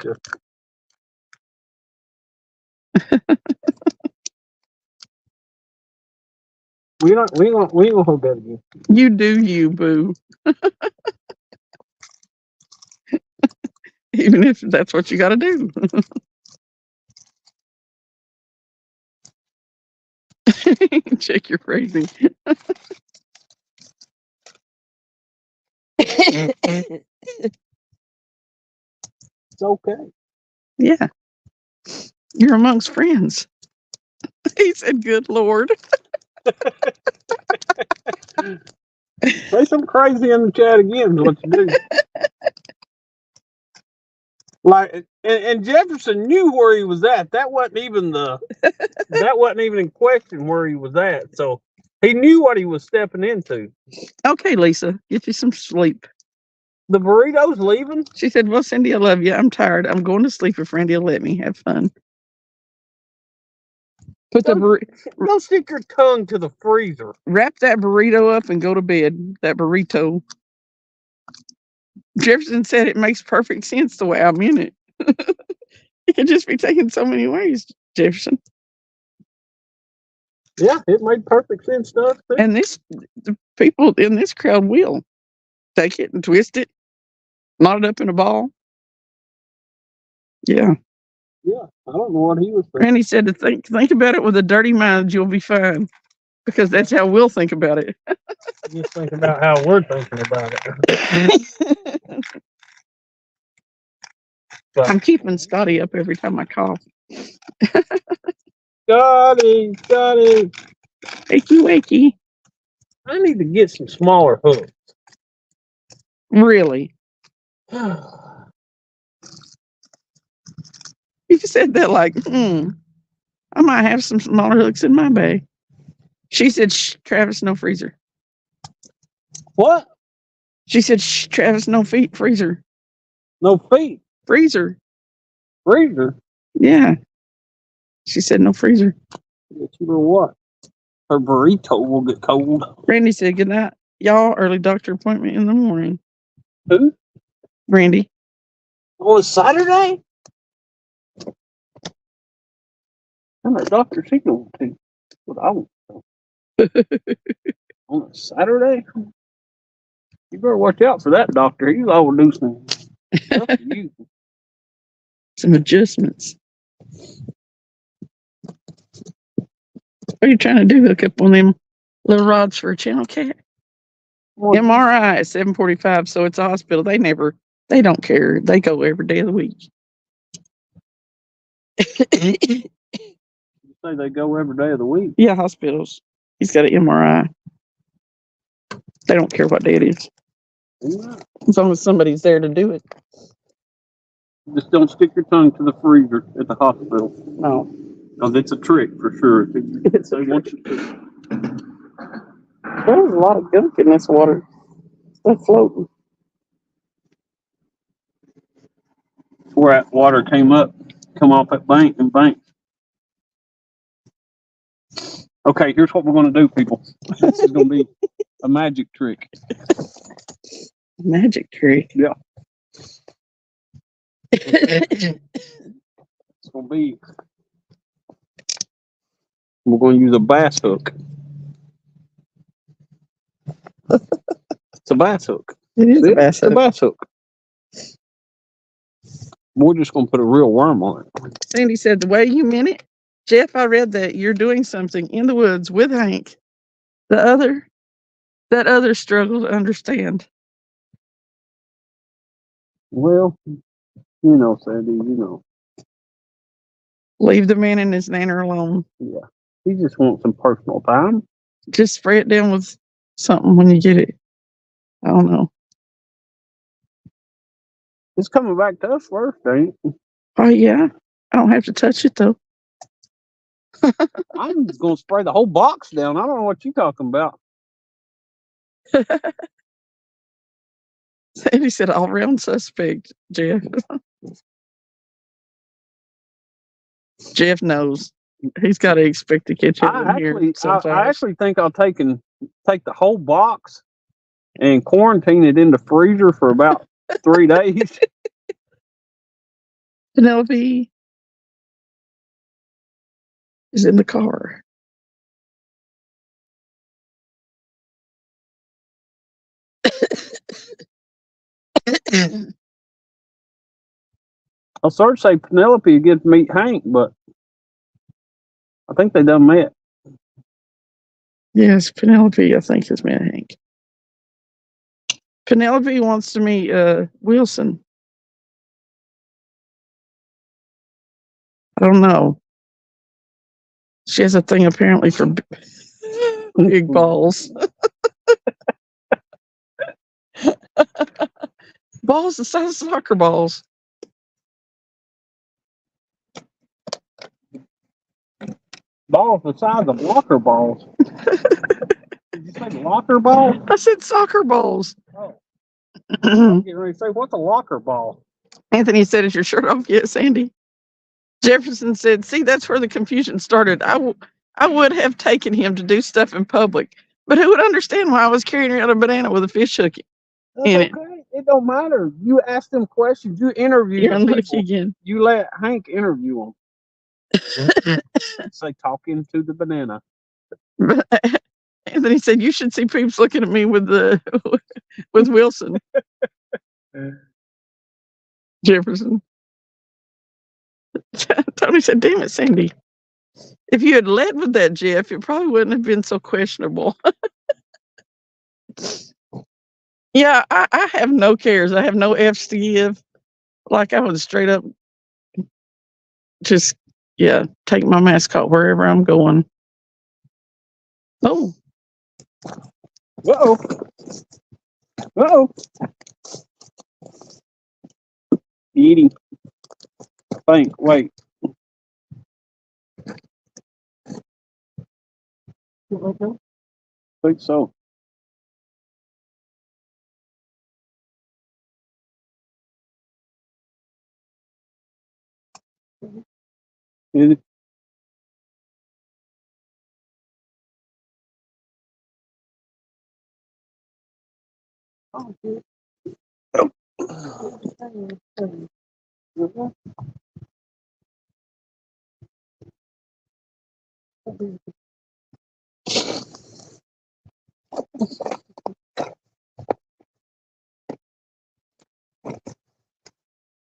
We ain't gonna hold that again.
You do you, boo. Even if that's what you got to do. Check your phrasing.
It's okay.
Yeah, you're amongst friends. He said, "Good Lord."
Say something crazy in the chat again is what you do. Like and Jefferson knew where he was at. That wasn't even in question where he was at. So he knew what he was stepping into.
Okay, Lisa, get you some sleep.
The burrito's leaving.
She said, "Well, Cindy, I love you. I'm tired. I'm going to sleep if Randy will let me. Have fun." Put the
Go stick your tongue to the freezer.
wrap that burrito up and go to bed. That burrito. Jefferson said it makes perfect sense the way I meant it. It could just be taken so many ways, Jefferson.
Yeah, it made perfect sense to us too.
And the people in this crowd will take it and twist it, knot it up in a ball. Yeah.
Yeah, I don't know what he was saying.
Randy said to think about it with a dirty mind, you'll be fine. Because that's how we'll think about it.
Just think about how we're thinking about it.
I'm keeping Scotty up every time I cough.
Scotty.
Wakey, wakey.
I need to get some smaller hooks.
Really? You said that like, I might have some smaller hooks in my bag. She said, "Shh, Travis, no freezer."
What?
She said, "Shh, Travis, no freezer."
No feet.
Freezer.
Freezer?
Yeah. She said, "No freezer."
You know what? Her burrito will get cold.
Randy said, "Good night, y'all. Early doctor appointment in the morning."
Who?
Randy.
On Saturday? I'm a doctor. She going to. What I want to know. On a Saturday? You better watch out for that doctor. He's always do something.
Some adjustments. What are you trying to do? Hook up on them little rods for a channel cat? MRI at 7:45, so it's a hospital. They don't care. They go every day of the week.
You say they go every day of the week?
Yeah, hospitals. He's got an MRI. They don't care what day it is.
Yeah.
As long as somebody's there to do it.
Just don't stick your tongue to the freezer at the hospital.
No.
Because it's a trick for sure. They want you to.
There's a lot of gunk in this water. Stuff floating.
Where that water come off that bank and bank. Okay, here's what we're going to do, people. This is going to be a magic trick.
Magic trick.
Yeah. It's going to be. We're going to use a bass hook. It's a bass hook.
It is a bass
It's a
hook.
bass hook. We're just gonna put a real worm on it.
Sandy said, the way you meant it, Jeff, I read that you're doing something in the woods with Hank. That other struggle to understand.
Well, you know, Sandy, you know.
Leave the man and his nanner alone.
Yeah. He just wants some personal time.
Just spray it down with something when you get it. I don't know.
It's coming back to us first, ain't it?
Oh, yeah. I don't have to touch it, though.
I'm gonna spray the whole box down. I don't know what you're talking about.
Sandy said, all round suspect, Jeff. Jeff knows. He's got to expect to catch it in here
I
sometimes.
actually think I'll take the whole box and quarantine it in the freezer for about 3 days.
Penelope is in the car.
I'll sort of say Penelope gets to meet Hank, but I think they done met.
Yes, Penelope, I think, has met Hank. Penelope wants to meet Wilson. I don't know. She has a thing apparently for big balls. Balls the size of soccer balls.
Balls the size of locker balls. Did you say locker balls?
I said soccer balls.
Oh. I'm getting ready to say, what's a locker ball?
Anthony said, is your shirt off yet, Sandy? Jefferson said, see, that's where the confusion started. I would have taken him to do stuff in public, but who would understand why I was carrying around a banana with a fish hook in it?
Okay. It don't matter. You ask them questions. You interview
You're
the
unlucky
people.
again.
You let Hank interview them. Say, talking to the banana.
But Anthony said, you should see peeps looking at me with Wilson. Jefferson. Tony said, damn it, Sandy. If you had led with that, Jeff, it probably wouldn't have been so questionable. Yeah, I have no cares. I have no F's to give. Like I would straight up just, take my mascot wherever I'm going. Oh.
Uh-oh. Uh-oh. Eating. Wait. Think so. Is it?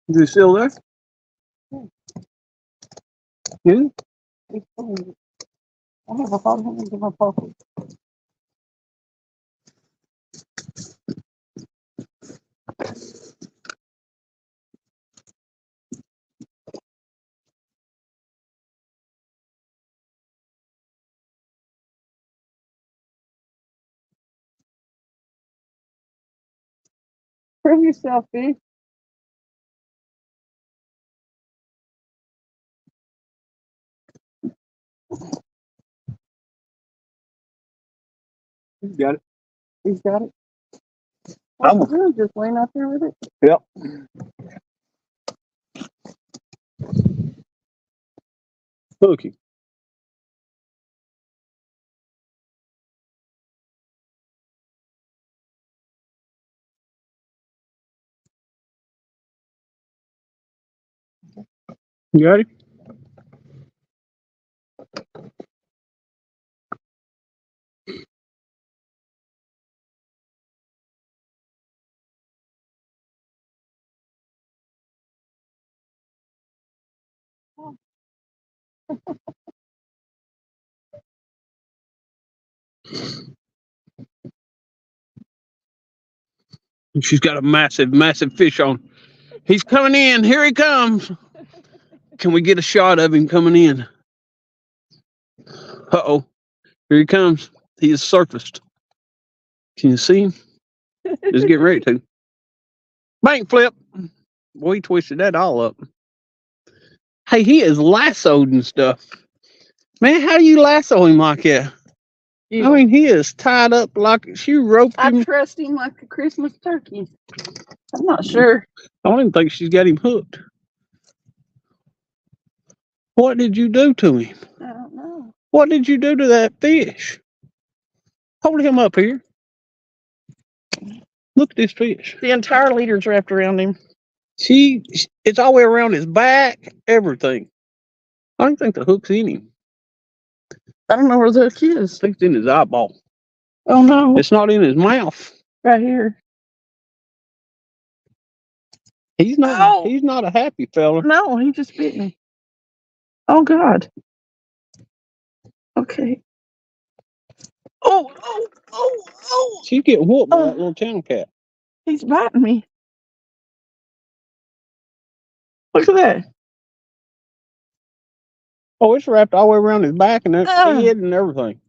Is it still there? Yeah.
Prove yourself, B.
He's got it.
He's got it.
I'm
Just laying out there with it.
Yep. Hooky. You got it? She's got a massive, massive fish on. He's coming in. Here he comes. Can we get a shot of him coming in? Uh-oh. Here he comes. He has surfaced. Can you see him? He's getting ready to. Bank flip. Boy, he twisted that all up. Hey, he is lassoed and stuff. Man, how do you lasso him like that? I mean, he is tied up like she roped
I
him.
trust him like a Christmas turkey. I'm not sure.
I don't even think she's got him hooked. What did you do to him?
I don't know.
What did you do to that fish? Hold him up here. Look at this fish.
The entire leader's wrapped around him.
It's all the way around his back, everything. I don't think the hook's in him.
I don't know where the hook is.
I think it's in his eyeball.
Oh no.
It's not in his mouth.
Right here.
He's not.
Oh.
He's not a happy fella.
No, he just bit me. Oh God. Okay. Oh.
She's getting whooped by
Oh.
that little channel cat.
He's biting me. Look at that.
Oh, it's wrapped all the way around his back and his head and everything.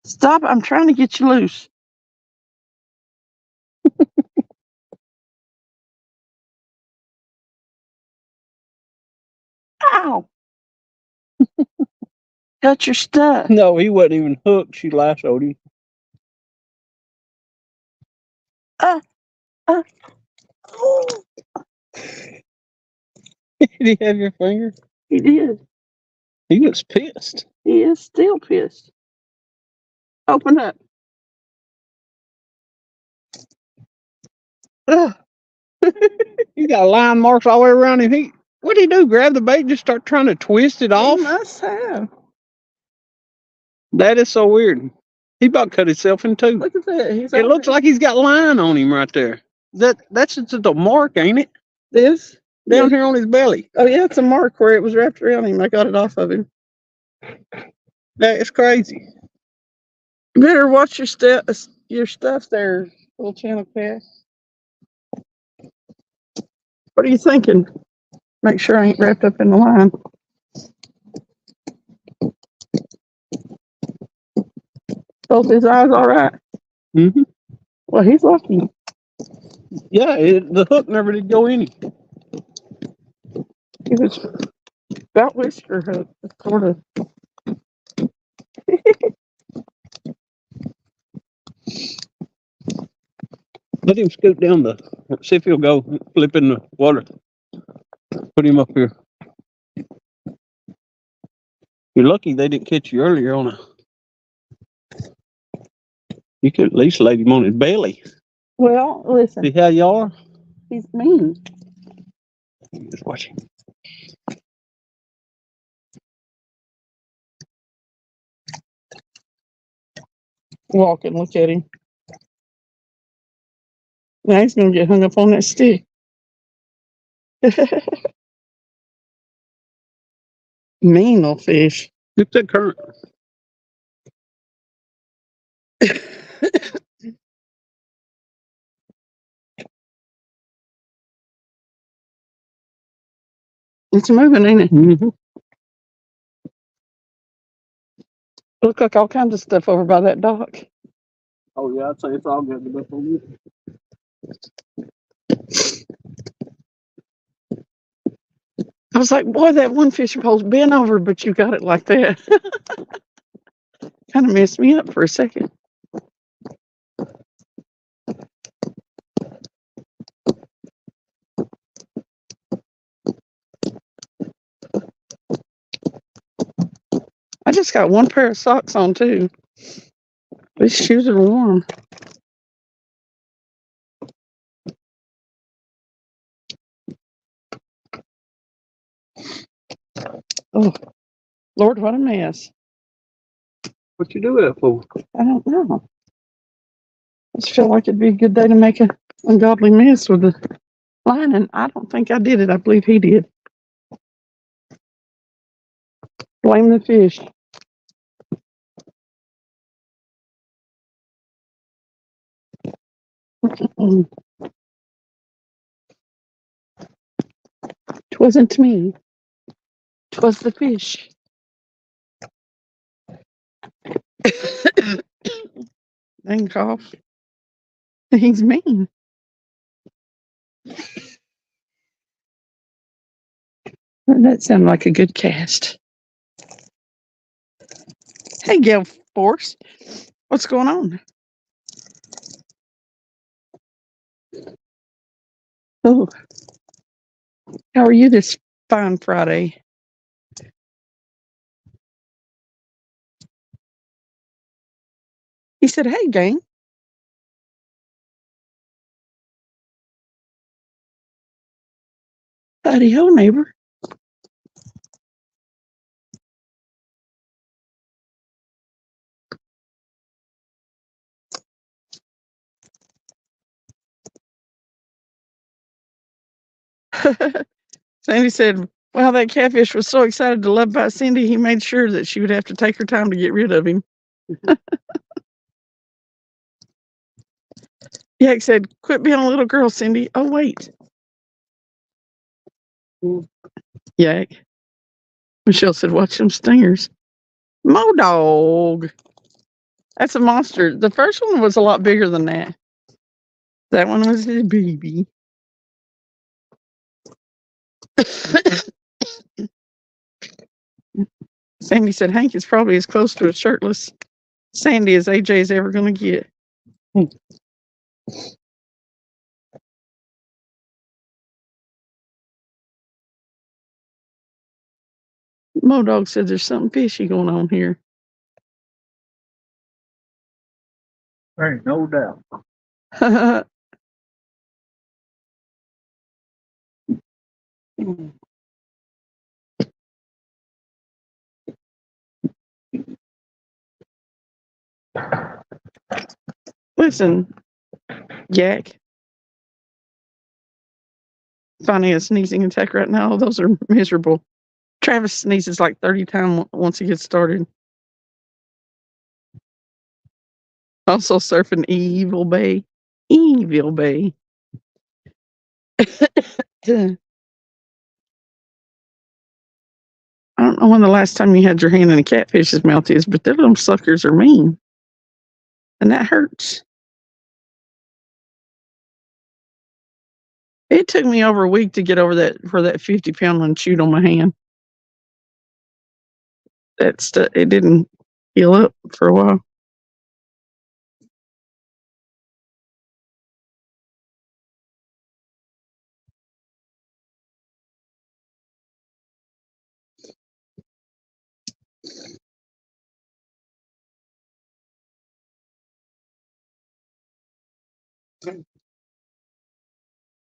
Stop. I'm trying to get you loose. Ow. Got your stuff.
No, he wasn't even hooked. She lassoed him.
Oh,
Did he have your finger?
he did.
He looks pissed.
He is still pissed. Open up. Ugh.
He got line marks all the way around him. What did he do? Grab the bait and just start trying to twist it off?
He must have.
That is so weird. He about cut himself in two.
Look at that.
It looks like he's got line on him right there. That's just a mark, ain't it?
this
Down here on his belly.
Oh yeah, it's a mark where it was wrapped around him. I got it off of him.
That is crazy.
You better watch your stuff there, little channel cat. What are you thinking? Make sure I ain't wrapped up in the line. Both his eyes all right?
Mm-hmm.
Well, he's lucky.
Yeah, the hook never did go in him.
He was about whisker hook, sort of.
Let him scoot down see if he'll go flip in the water. Put him up here. You're lucky they didn't catch you earlier on You could at least lay him on his belly.
Well, listen,
See how y'all are?
he's mean.
Just watch him.
Walk and look at him. Now he's gonna get hung up on that stick. Mean little fish.
Get that current.
It's moving, ain't it?
Mm-hmm.
Look like all kinds of stuff over by that dock.
Oh yeah, I'd say it's all good up on you.
I was like, boy, that one fishing pole's bent over, but you got it like that. Kind of messed me up for a second. I just got one pair of socks on too. These shoes are warm. Oh, Lord, what a mess.
What you do that for?
I don't know. I just feel like it'd be a good day to make an ungodly mess with the line, and I don't think I did it. I believe he did. Blame the fish. Mm. 'Twasn't me. 'Twas the fish. Dang cough. He's mean. That sounded like a good cast. Hey, Gail Force. What's going on? Oh, how are you this fine Friday? He said, hey, gang. Howdy ho, neighbor. Sandy said, well, that catfish was so excited to love by Cindy, he made sure that she would have to take her time to get rid of him. Yak said, quit being a little girl, Cindy. Oh, wait. Yak. Michelle said, watch them stingers. Mo dog. That's a monster. The first one was a lot bigger than that. That one was a baby. Sandy said, Hank is probably as close to a shirtless Sandy as AJ is ever going to get. Mo Dog said there's something fishy going on here.
There ain't no doubt.
Listen, Yak. Finding a sneezing attack right now. Those are miserable. Travis sneezes like 30 times once he gets started. Also surfing Evil Bay. Evil Bay. I don't know when the last time you had your hand in a catfish's mouth is, but them little suckers are mean. And that hurts. It took me over a week to get over that for that 50-pound one chewed on my hand. It didn't heal up for a while.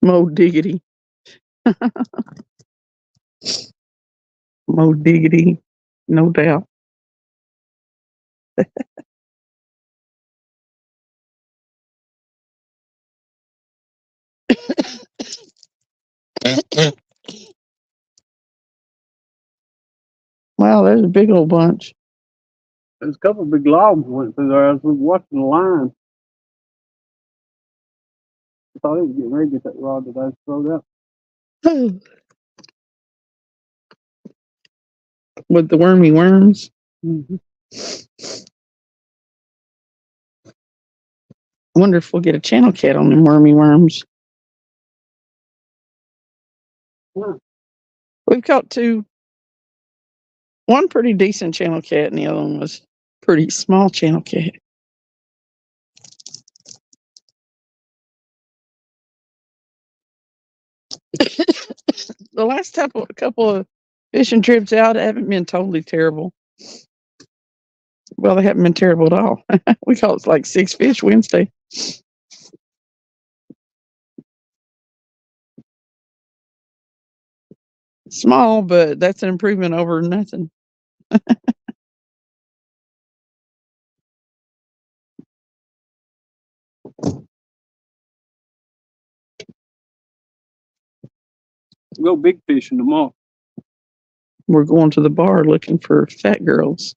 Mo diggity. Mo diggity. No doubt. Wow, there's a big old bunch.
There's a couple of big logs went through there. I was watching the line. I thought he was getting ready to get that rod that I throwed out.
With the wormy worms.
Mm-hmm.
I wonder if we'll get a channel cat on them wormy worms.
Yeah.
We've caught two. One pretty decent channel cat, and the other one was pretty small channel cat. The last couple of fishing trips out haven't been totally terrible. Well, they haven't been terrible at all. We caught like 6 fish Wednesday. Small, but that's an improvement over nothing.
Go big fishing tomorrow.
we're going to the bar looking for fat girls.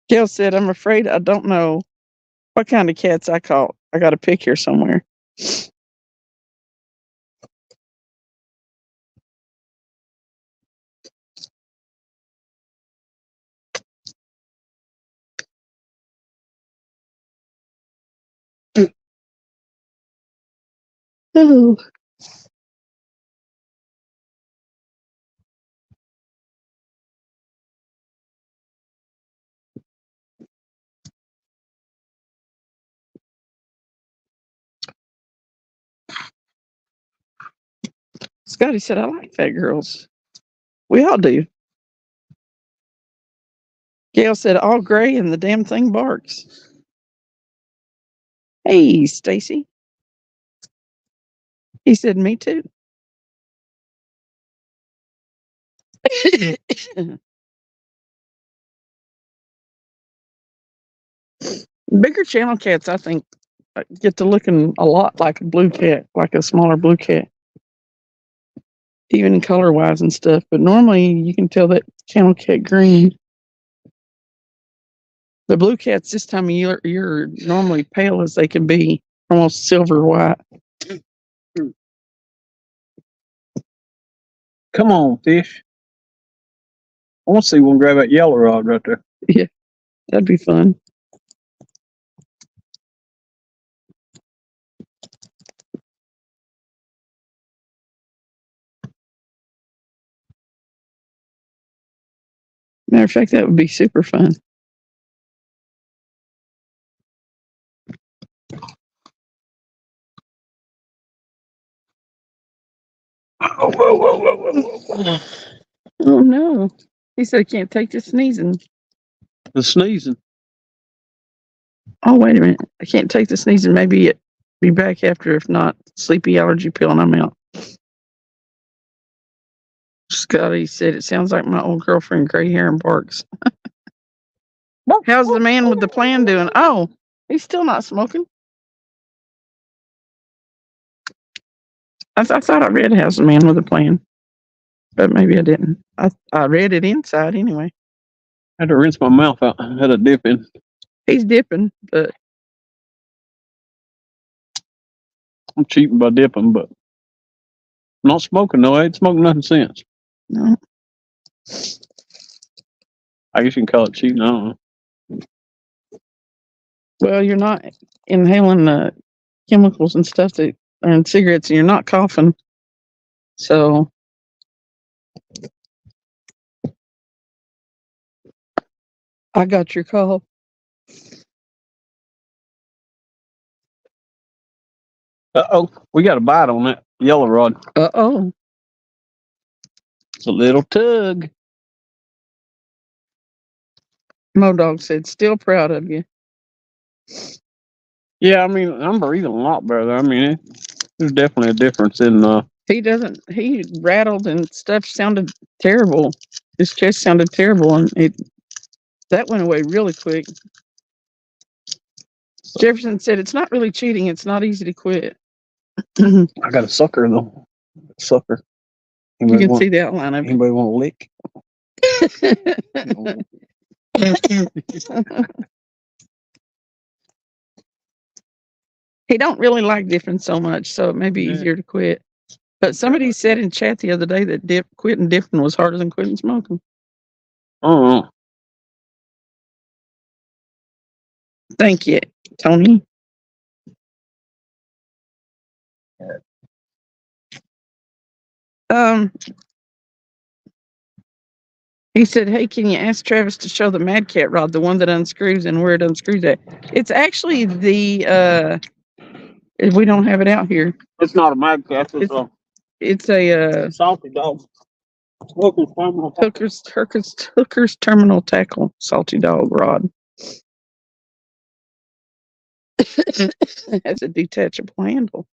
Gail said, I'm afraid I don't know what kind of cats I caught. I got a pic here somewhere. Oh. Scotty said, I like fat girls. We all do. Gail said, all gray and the damn thing barks. Hey, Stacy. He said, me too. Bigger channel cats, I think, get to looking a lot like a blue cat, like a smaller blue cat, even color wise and stuff. But normally you can tell that channel cat green. The blue cats this time of year, you're normally pale as they can be, almost silver white.
Come on, fish. I want to see one grab that yellow rod right there.
Yeah, that'd be fun. Matter of fact, that would be super fun.
Oh, whoa, whoa, whoa, whoa, whoa.
Oh no. He said, I can't take the sneezing.
The sneezing.
Oh, wait a minute. I can't take the sneezing. Maybe it be back after, if not, sleepy allergy pill and I'm out. Scotty said, it sounds like my old girlfriend, gray hair and barks. How's the man with the plan doing? Oh, he's still not smoking. I thought I read How's the Man with a Plan, but maybe I didn't. I read it inside anyway.
I had to rinse my mouth out. I had a dip in.
He's dipping, but
I'm cheating by dipping, but not smoking. No, I ain't smoked nothing since.
no.
I guess you can call it cheating. I don't know.
Well, you're not inhaling the chemicals and stuff that are in cigarettes, and you're not coughing. So I got your call.
Uh-oh. We got a bite on that yellow rod.
Uh-oh.
It's a little tug.
Modog said, still proud of you.
Yeah, I mean, I'm breathing a lot better. I mean, there's definitely a difference in
He rattled and stuff sounded terrible. His chest sounded terrible, and that went away really quick. Jefferson said, it's not really cheating. It's not easy to quit.
I got a sucker, though. Sucker.
You can see the outline of it.
Anybody want to lick?
He don't really like dipping so much, so it may be easier to quit. But somebody said in chat the other day that quitting dipping was harder than quitting smoking.
Oh.
Thank you, Tony. He said, hey, can you ask Travis to show the Mad Cat rod, the one that unscrews and where it unscrews at? It's actually the we don't have it out here.
It's not a Mad Cat.
It's a
Salty Dog.
Hooker's Terminal Tackle Salty Dog rod. It has a detachable handle.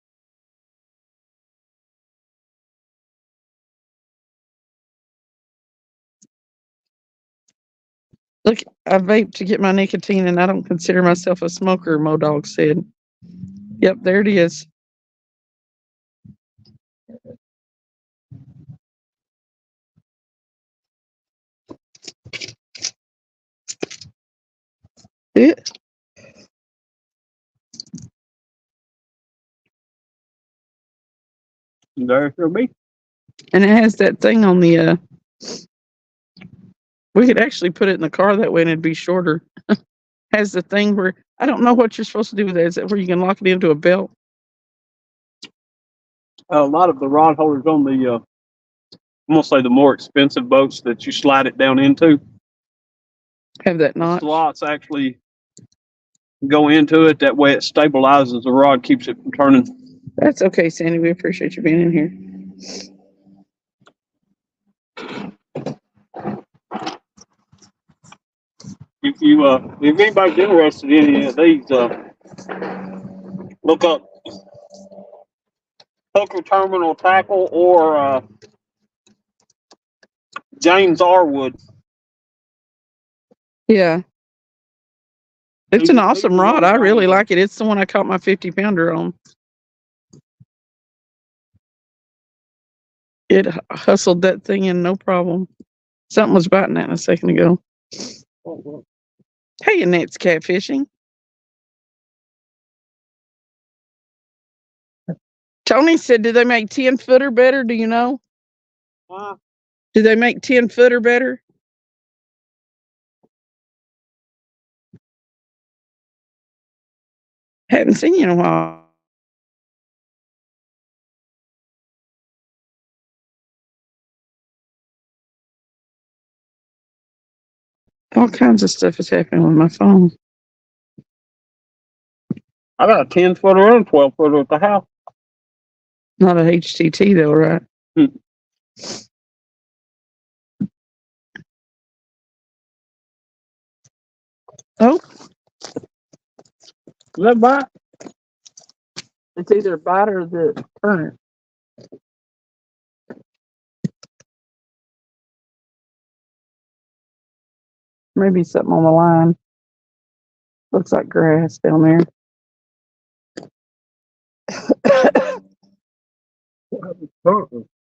Look, I vape to get my nicotine, and I don't consider myself a smoker, Modog said. Yep, there it is. It,
There it will be.
and it has that thing on the we could actually put it in the car that way and it'd be shorter. Has the thing where I don't know what you're supposed to do with it. Is it where you can lock it into a belt?
A lot of the rod holders on the, I'm gonna say the more expensive boats that you slide it down into,
Have that
the
notch?
slots actually go into it. That way it stabilizes the rod, keeps it from turning.
That's okay, Sandy. We appreciate you being in here.
If anybody's interested in any of these, look up Hooker Terminal Tackle or James Arwood.
Yeah. It's
These
an
are
awesome
the
rod.
ones
I really
on-
like it. It's the one I caught my 50-pounder on. It hustled that thing in no problem. Something was biting that a second ago. Hey, Annette's catfishing. Tony said, do they make 10-footer better? Do you know? Do they make 10-footer better? Haven't seen you in a while. All kinds of stuff is happening with my phone.
I got a 10-footer and a 12-footer at the house.
Not a HTT though, right? Oh,
Is that bite?
it's either a bite or the current. Maybe something on the line. Looks like grass down there.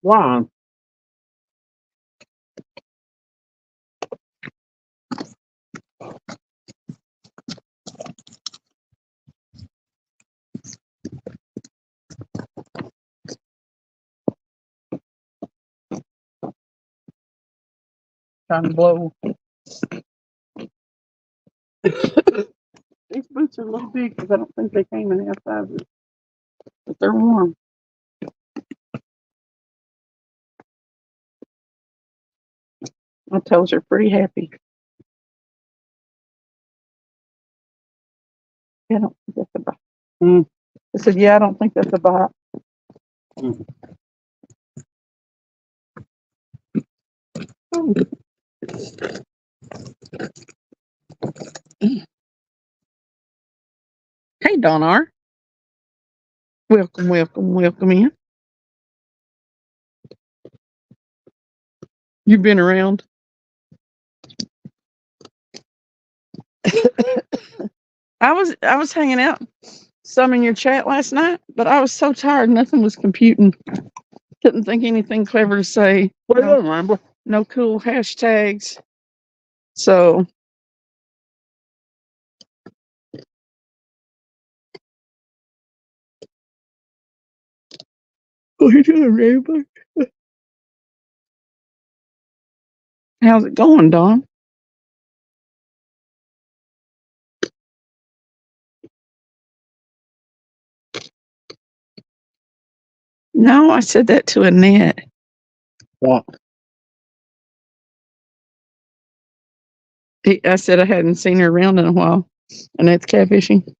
Line.
Trying to blow. These boots are a little big because I don't think they came in half sizes, but they're warm. My toes are pretty happy. I don't think that's a bite. I said, yeah, I don't think that's a bite. Oh. Hey, Don R. Welcome, welcome, welcome in. You've been around. I was hanging out some in your chat last night, but I was so tired, nothing was computing. Couldn't think anything clever to say.
Well, I don't remember.
No cool hashtags. So what are you doing, Rainbow? How's it going, Don? No, I said that to Annette.
What?
I said I hadn't seen her around in a while. Annette's catfishing.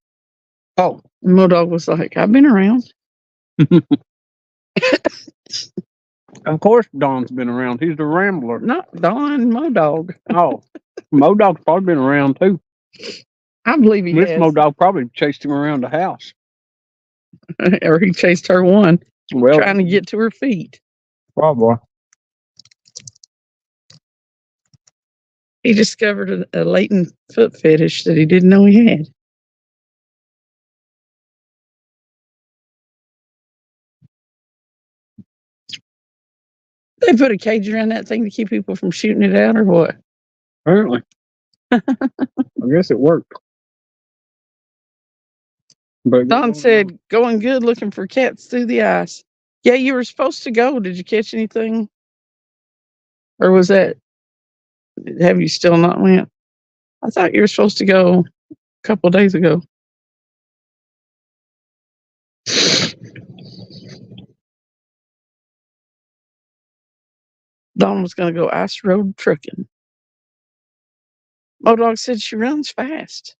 Oh.
And Modog was like, I've been around.
Of course, Don's been around. He's the Rambler.
Not Don, Modog.
Oh, Modog's probably been around too.
I believe he
Miss
has.
Modog probably chased him around the house.
Or he chased her one,
Well,
trying to get to her feet.
probably.
He discovered a latent foot fetish that he didn't know he had. They put a cage around that thing to keep people from shooting it out, or what?
Apparently. I guess it worked. But
Don said, going good looking for cats through the ice. Yeah, you were supposed to go. Did you catch anything? Or was that, have you still not went? I thought you were supposed to go a couple days ago. Dawn was going to go ice road trucking. Modog said she runs fast.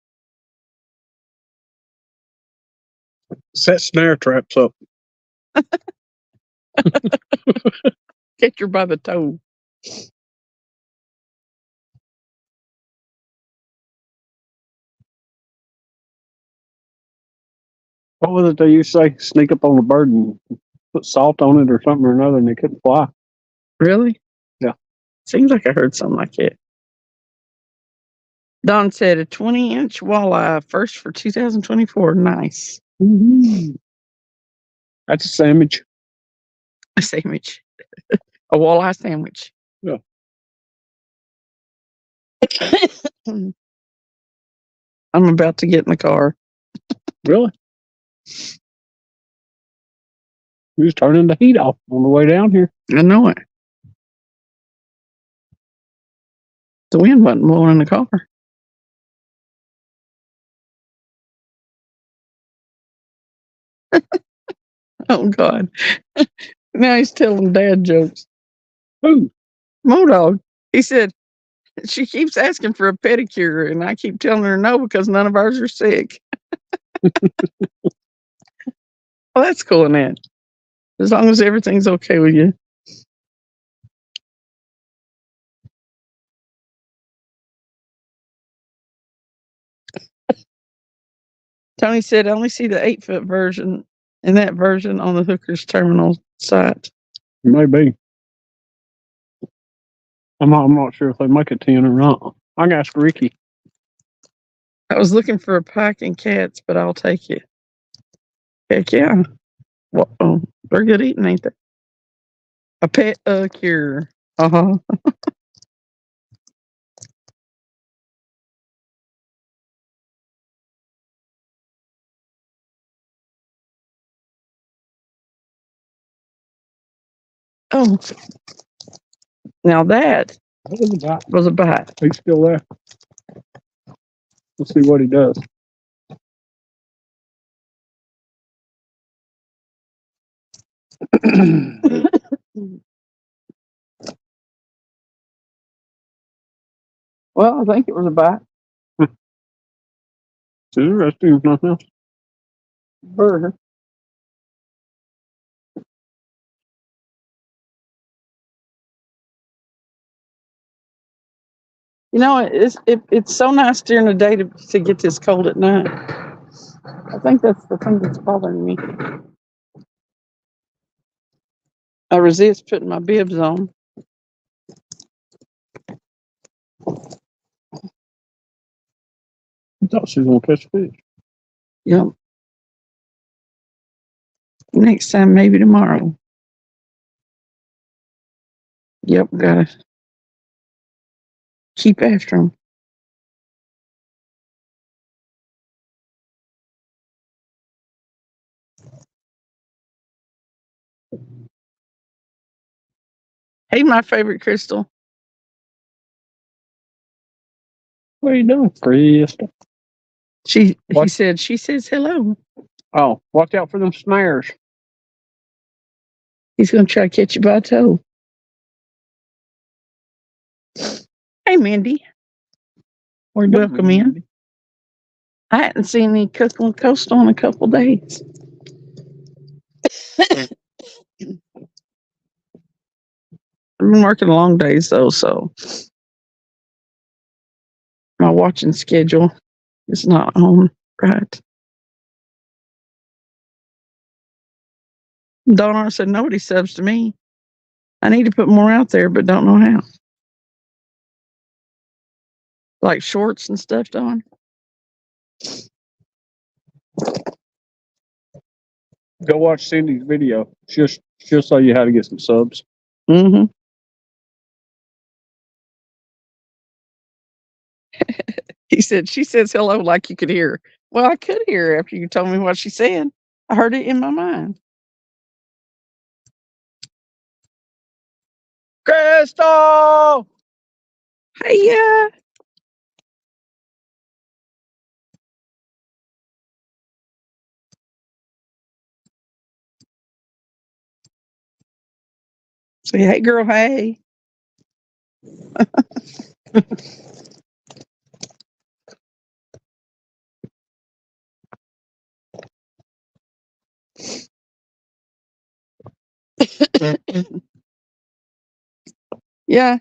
set snare traps up.
Get her by the toe.
What was it they used to say? Sneak up on a bird and put salt on it or something or another, and they couldn't fly.
Really?
Yeah.
Seems like I heard something like that. Don said a 20-inch walleye, first for 2024. Nice.
Mm-hmm. That's a sandwich.
A sandwich. A walleye sandwich.
Yeah.
I'm about to get in the car.
Really? We was turning the heat off on the way down here.
I know it. The wind wasn't blowing in the car. Oh, God. Now he's telling dad jokes.
Who?
Modog. He said, she keeps asking for a pedicure, and I keep telling her no because none of ours are sick. Well, that's cool, Annette. As long as everything's okay with you. Tony said, I only see the 8-foot version and that version on the Hooker's terminal site.
Maybe. I'm not sure if they make a 10 or not. I can ask Ricky.
I was looking for a pike and cats, but I'll take it. Heck yeah. Well, they're good eating, ain't they? A pet cure. Uh-huh. Oh. Now that was a bite.
He's still there. Let's see what he does.
Well, I think it was a bite.
It's interesting, if nothing else.
Burger. You know, it's so nice during the day to get this cold at night. I think that's the thing that's bothering me. I resist putting my bibs on.
I thought she was going to catch fish.
Yep. Next time, maybe tomorrow. Yep, gotta keep after them. Hey, my favorite Crystal.
What are you doing, Crystal?
He said, she says hello.
Oh, watch out for them snares.
He's going to try to catch you by a toe. Hey, Mindy. Welcome in. I hadn't seen any Cookland Coastal in a couple days. I've been working long days, though, so my watching schedule is not on right. Donna said, nobody subs to me. I need to put more out there, but don't know how. Like shorts and stuff, Dawn.
Go watch Cindy's video. She'll show you how to get some subs.
Mm-hmm. she says hello like you could hear her. Well, I could hear her after you told me what she said. I heard it in my mind.
Crystal!
Hey, yeah. Say, hey, girl, hey. Yeah,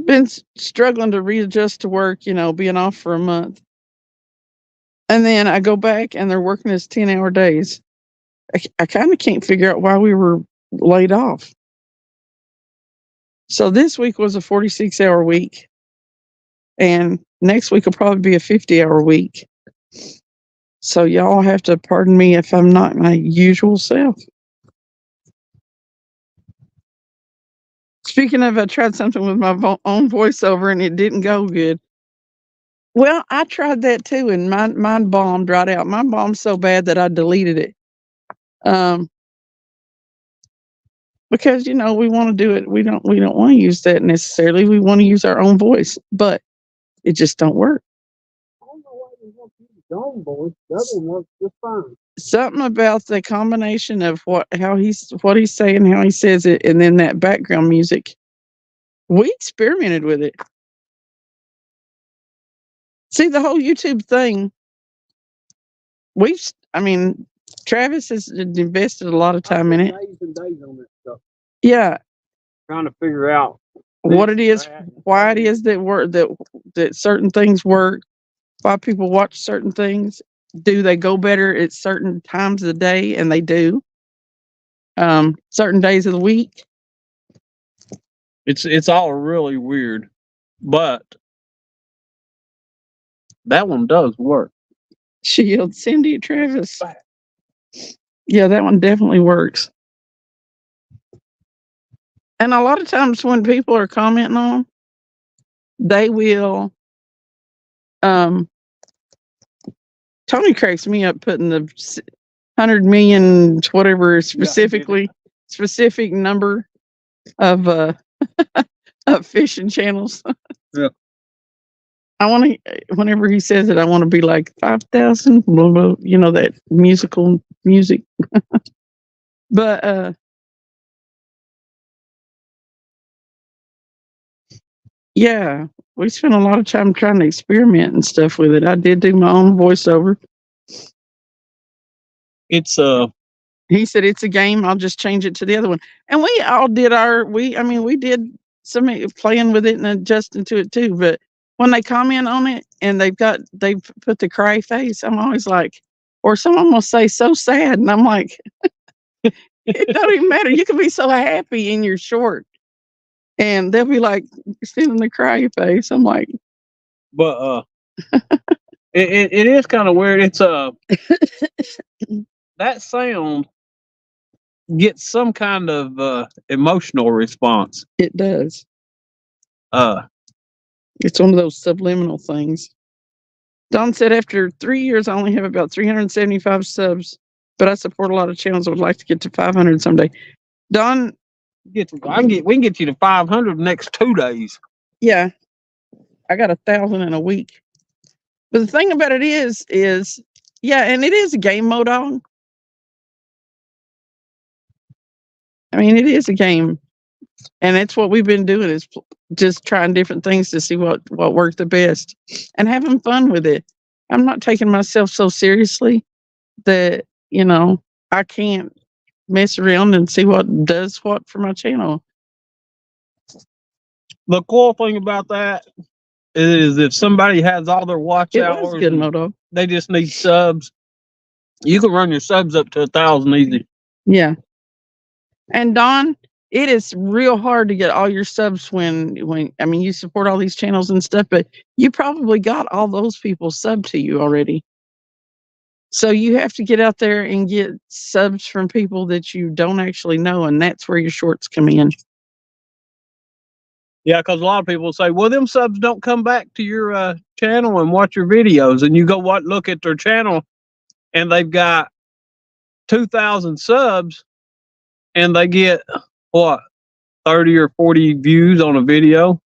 been struggling to readjust to work, being off for a month. And then I go back and they're working as 10-hour days. I kind of can't figure out why we were laid off. So this week was a 46-hour week. And next week will probably be a 50-hour week. So y'all have to pardon me if I'm not my usual self. Speaking of, I tried something with my own voiceover and it didn't go good. Well, I tried that too, and mine bombed right out. Mine bombed so bad that I deleted it. Because we want to do it. We don't want to use that necessarily. We want to use our own voice, but it just don't work.
I don't know why you want to use your own voice. The other one works just fine.
Something about the combination of what he's saying, how he says it, and then that background music. We experimented with it. See, the whole YouTube thing. Travis has invested a lot of time in it.
Days and days on this stuff.
Yeah,
Trying to figure out
what it is, why it is that certain things work, why people watch certain things. Do they go better at certain times of the day? And they do. Certain days of the week.
It's all really weird, but that one does work.
She yelled, Cindy, Travis. Yeah, that one definitely works. And a lot of times when people are commenting on them, they will. Tony cracks me up putting the 100 million, whatever, specific number of of fishing channels.
Yeah.
I want to, whenever he says it, I want to be like 5,000, that music. But, yeah, we spent a lot of time trying to experiment and stuff with it. I did do my own voiceover.
It's
He said it's a game. I'll just change it to the other one. And we all did we did some playing with it and adjusting to it too. But when they comment on it and they've put the cry face, I'm always like, or someone will say so sad. And I'm like, it don't even matter. You can be so happy in your short. And they'll be like, sending the cry face. I'm like,
but it is kind of weird. It's that sound gets some kind of emotional response.
it does. It's one of those subliminal things. Don said after 3 years, I only have about 375 subs, but I support a lot of channels. I would like to get to 500 someday. Don,
we can get you to 500 next 2 days.
Yeah, I got 1,000 in a week. But the thing about it is, yeah, and it is a game mode on. I mean, it is a game, and that's what we've been doing is just trying different things to see what worked the best and having fun with it. I'm not taking myself so seriously that I can't mess around and see what does what for my channel.
The cool thing about that is if somebody has all their watch hours,
good moto.
They just need subs. You can run your subs up to 1,000 easy.
Yeah. And Don, it is real hard to get all your subs when you support all these channels and stuff, but you probably got all those people subbed to you already. So you have to get out there and get subs from people that you don't actually know, and that's where your shorts come in.
Yeah, because a lot of people say, well, them subs don't come back to your channel and watch your videos. And you go look at their channel and they've got 2,000 subs and they get what, 30 or 40 views on a video.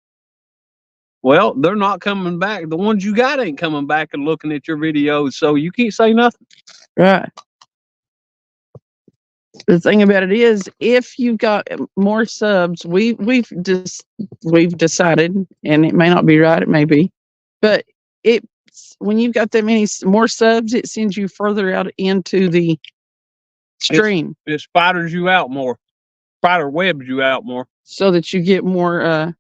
Well, they're not coming back. The ones you got ain't coming back and looking at your videos. So you can't say nothing.
Right. The thing about it is, if you've got more subs, we've decided, and it may not be right, it may be, but when you've got that many more subs, it sends you further out into the stream.
It spiders you out more, spider webs you out more,
so that you get more.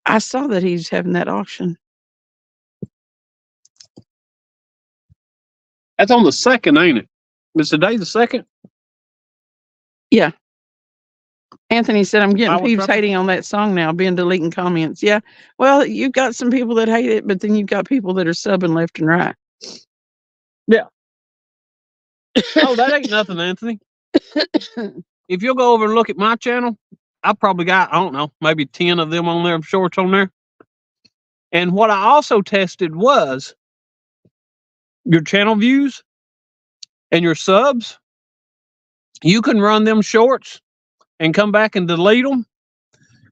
I saw that he's having that auction.
That's on the 2nd, ain't it? Is today the 2nd?
Yeah. Anthony said, I'm getting
Iowa
peeps
Trucker?
hating on that song now, been deleting comments. Yeah. Well, you've got some people that hate it, but then you've got people that are subbing left and right.
Yeah. Oh, that ain't nothing, Anthony. If you'll go over and look at my channel, I probably got, I don't know, maybe 10 of them on there, shorts on there. And what I also tested was your channel views and your subs. You can run them shorts and come back and delete them,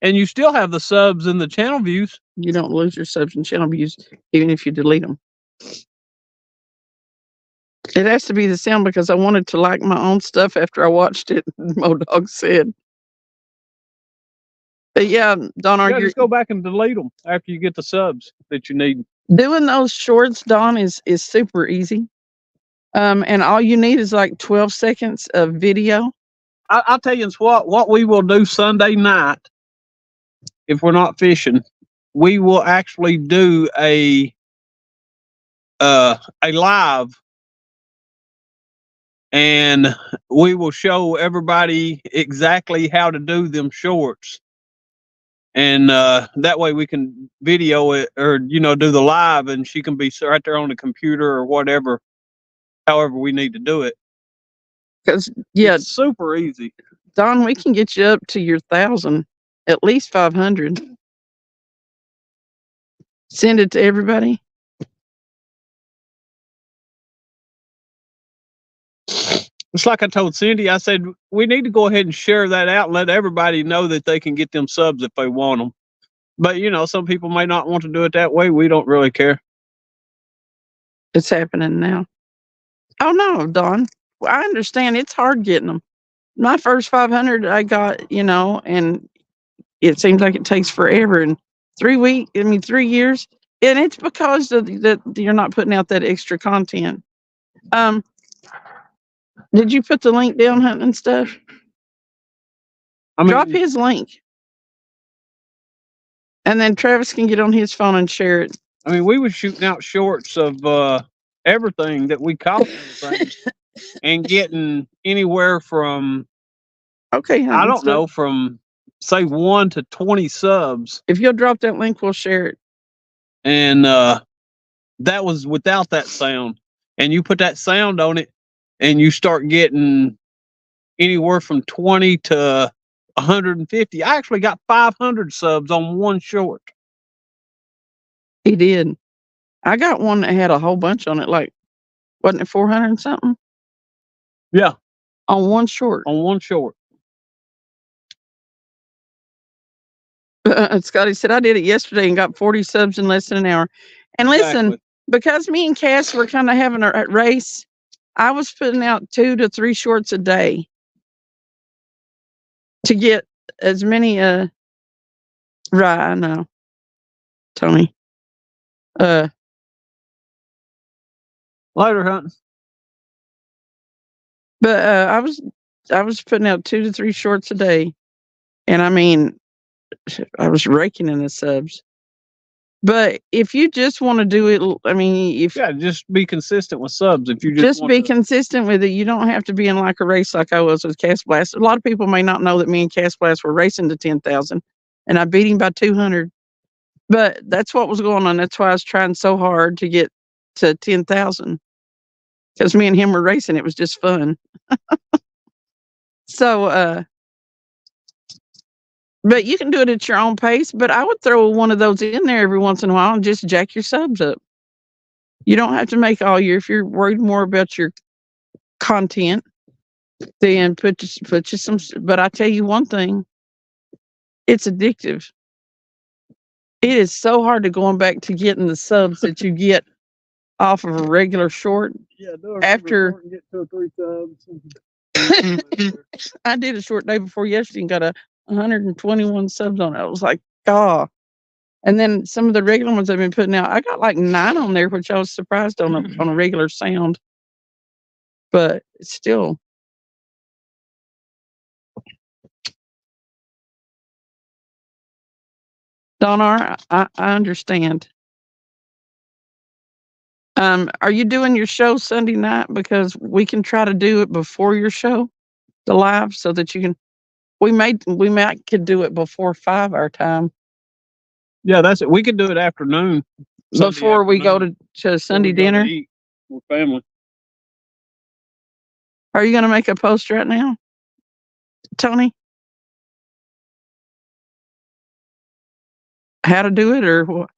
and you still have the subs and the channel views.
You don't lose your subs and channel views even if you delete them. It has to be the sound because I wanted to like my own stuff after I watched it. Modog said. But yeah, Don,
Yeah, just go back and delete them after you get the subs that you need.
Doing those shorts, Don, is super easy. And all you need is like 12 seconds of video.
I'll tell you what we will do Sunday night. If we're not fishing, we will actually do a live, and we will show everybody exactly how to do them shorts. And that way we can video it, or do the live, and she can be right there on the computer or whatever, however we need to do it.
Because it's
super easy.
Don, we can get you up to your 1,000, at least 500. Send it to everybody.
It's like I told Cindy, I said, we need to go ahead and share that out and let everybody know that they can get them subs if they want them. But, some people may not want to do it that way. We don't really care.
It's happening now. Oh, no, Don. I understand. It's hard getting them. My first 500 I got, and it seems like it takes forever. And 3 years. And it's because that you're not putting out that extra content. Did you put the link down, Hunting and stuff? Drop his link. And then Travis can get on his phone and share it.
I mean, we were shooting out shorts of everything that we caught and getting anywhere from, I don't know, from say 1 to 20 subs.
If you'll drop that link, we'll share it.
And that was without that sound. And you put that sound on it, and you start getting anywhere from 20 to 150. I actually got 500 subs on one short.
He did. I got one that had a whole bunch on it, like, wasn't it 400 and something?
Yeah.
On one short.
On one short.
Scotty said, I did it yesterday and got 40 subs in less than an hour. And listen, because me and Cass were kind of having a race, I was putting out 2 to 3 shorts a day to get as many, right, I know, Tony.
Later, Hunting.
But I was putting out 2 to 3 shorts a day, and I mean, I was raking in the subs. But if you just want to do it, I mean,
just be consistent with subs. If you
just be consistent with it, you don't have to be in like a race like I was with Cast Blast. A lot of people may not know that me and Cast Blast were racing to 10,000, and I beat him by 200. But that's what was going on. That's why I was trying so hard to get to 10,000, because me and him were racing. It was just fun. So, But you can do it at your own pace. But I would throw one of those in there every once in a while and just jack your subs up. You don't have to make all year. If you're worried more about your content, then put you some. But I tell you one thing, it's addictive. It is so hard to going back to getting the subs that you get off of a regular short.
Yeah, do a
After-
short and get 2 or 3 subs.
I did a short day before yesterday and got 121 subs on it. I was like, God. And then some of the regular ones I've been putting out, I got like 9 on there, which I was surprised on a regular sound. But it's still. Donar, I understand. Are you doing your show Sunday night? Because we can try to do it before your show, the live, so that you can. We might could do it before 5 our time.
Yeah, that's it. We could do it afternoon. Sunday
Before we go
afternoon,
to Sunday
before we go to
dinner.
eat with family.
Are you going to make a post right now, Tony? How to do it or what?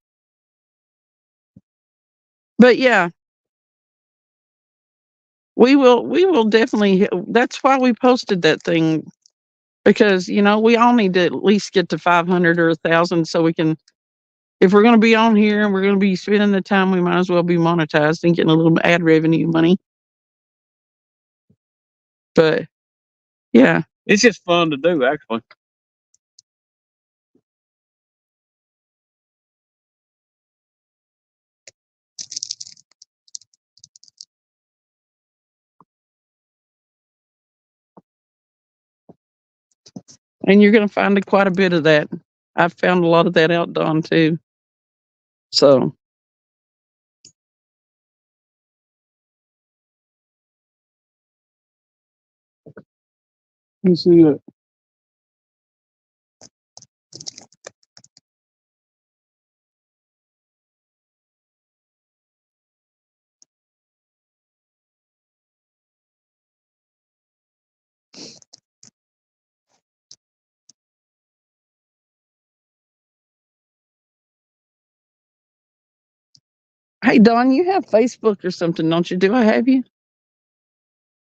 But yeah, we will definitely. That's why we posted that thing, because we all need to at least get to 500 or 1,000 so we can. If we're going to be on here and we're going to be spending the time, we might as well be monetized and getting a little ad revenue money. But yeah,
It's just fun to do, actually.
and you're going to find quite a bit of that. I've found a lot of that out, Don, too. So.
You see it.
Hey, Don, you have Facebook or something, don't you? Do I have you?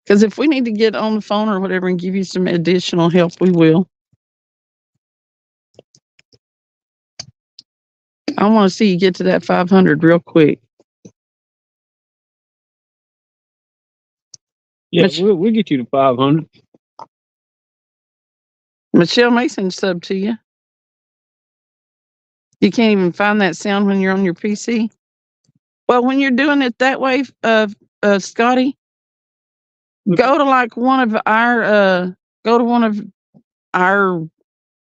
Because if we need to get on the phone or whatever and give you some additional help, we will. I want to see you get to that 500 real quick.
Yeah,
Mich-
we'll get you to 500.
Michelle Mason sub to you. You can't even find that sound when you're on your PC. Well, when you're doing it that way, Scotty, go to like one of our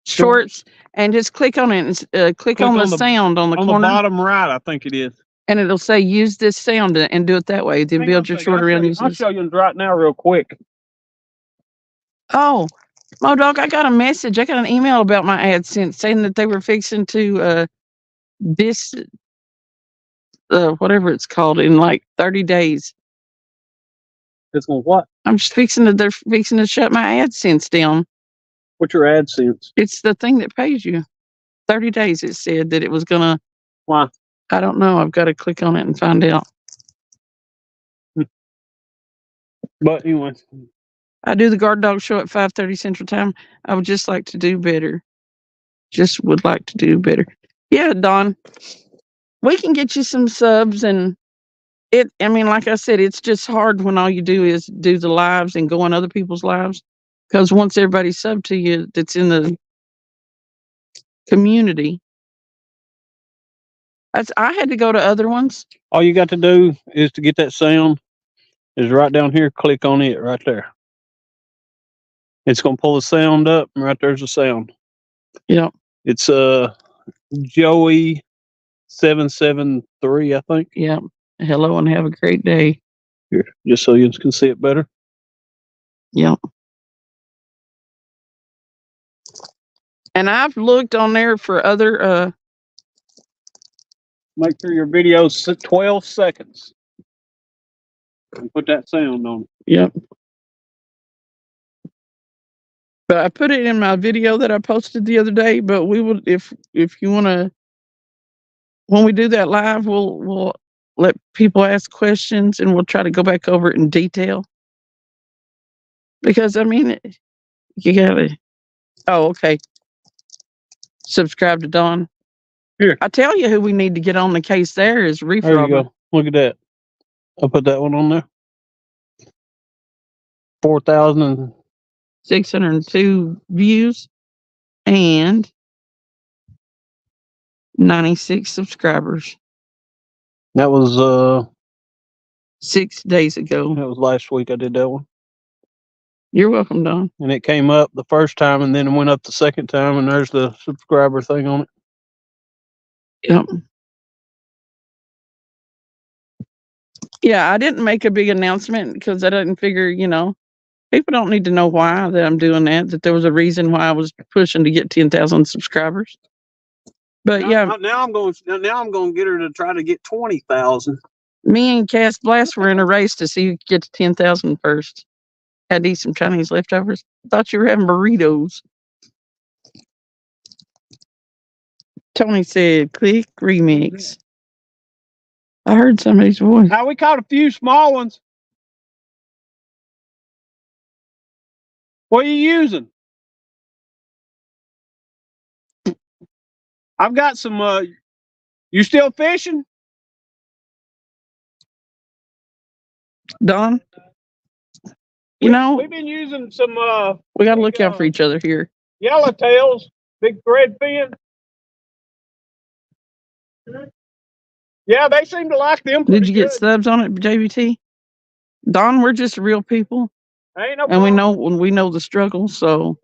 shorts and just click on it and click on the sound on the
On
corner,
the bottom right, I think it is.
and it'll say use this sound and do it that way. Then
Hang
build
on a
your
second,
short around
I'll
using.
show you right now real quick.
Oh, Modog, I got a message. I got an email about my AdSense saying that they were fixing to this whatever it's called in like 30 days.
It's on what?
I'm just they're fixing to shut my AdSense down.
What's your AdSense?
It's the thing that pays you. 30 days it said that it was gonna.
Why?
I don't know. I've got to click on it and find out.
But anyway.
I do the Guard Dog show at 5:30 Central Time. I would just like to do better. Just would like to do better. Yeah, Don. We can get you some subs and I mean, like I said, it's just hard when all you do is do the lives and go on other people's lives. Because once everybody's sub to you that's in the community, I had to go to other ones.
All you got to do is to get that sound is right down here. Click on it right there. It's going to pull the sound up, and right there's the sound.
Yeah.
It's Joey 773, I think.
Yeah. Hello and have a great day.
Here, just so you can see it better.
Yeah. And I've looked on there for other
Make sure your video's 12 seconds. And put that sound on.
Yep. But I put it in my video that I posted the other day. But we will, if you want to, when we do that live, we'll let people ask questions and we'll try to go back over it in detail. Because I mean, you gotta. Oh, okay. Subscribe to Dawn.
Here.
I tell you who we need to get on the case. There is Reef
There you
Robber.
go. Look at that. I'll put that one on there. 4,000.
602 views and 96 subscribers
That was
6 days ago.
that was last week I did that one.
You're welcome, Don.
And it came up the first time and then it went up the second time and there's the subscriber thing on it.
Yep. Yeah, I didn't make a big announcement because I didn't figure, people don't need to know why that I'm doing that there was a reason why I was pushing to get 10,000 subscribers. But yeah,
Now I'm going to get her to try to get 20,000.
me and Cass Blast were in a race to see who could get to 10,000 first. Had to eat some Chinese leftovers. Thought you were having burritos. Tony said, click remix. I heard somebody's voice.
Now we caught a few small ones. What are you using? I've got some, you still fishing?
Don,
We've been using some,
we got to look out for each other here.
yellowtails, big thread fin. Yeah, they seem to like them.
Did you get stubs on it, JBT? Don, we're just real people.
Ain't no
And we
problem.
know the struggle, so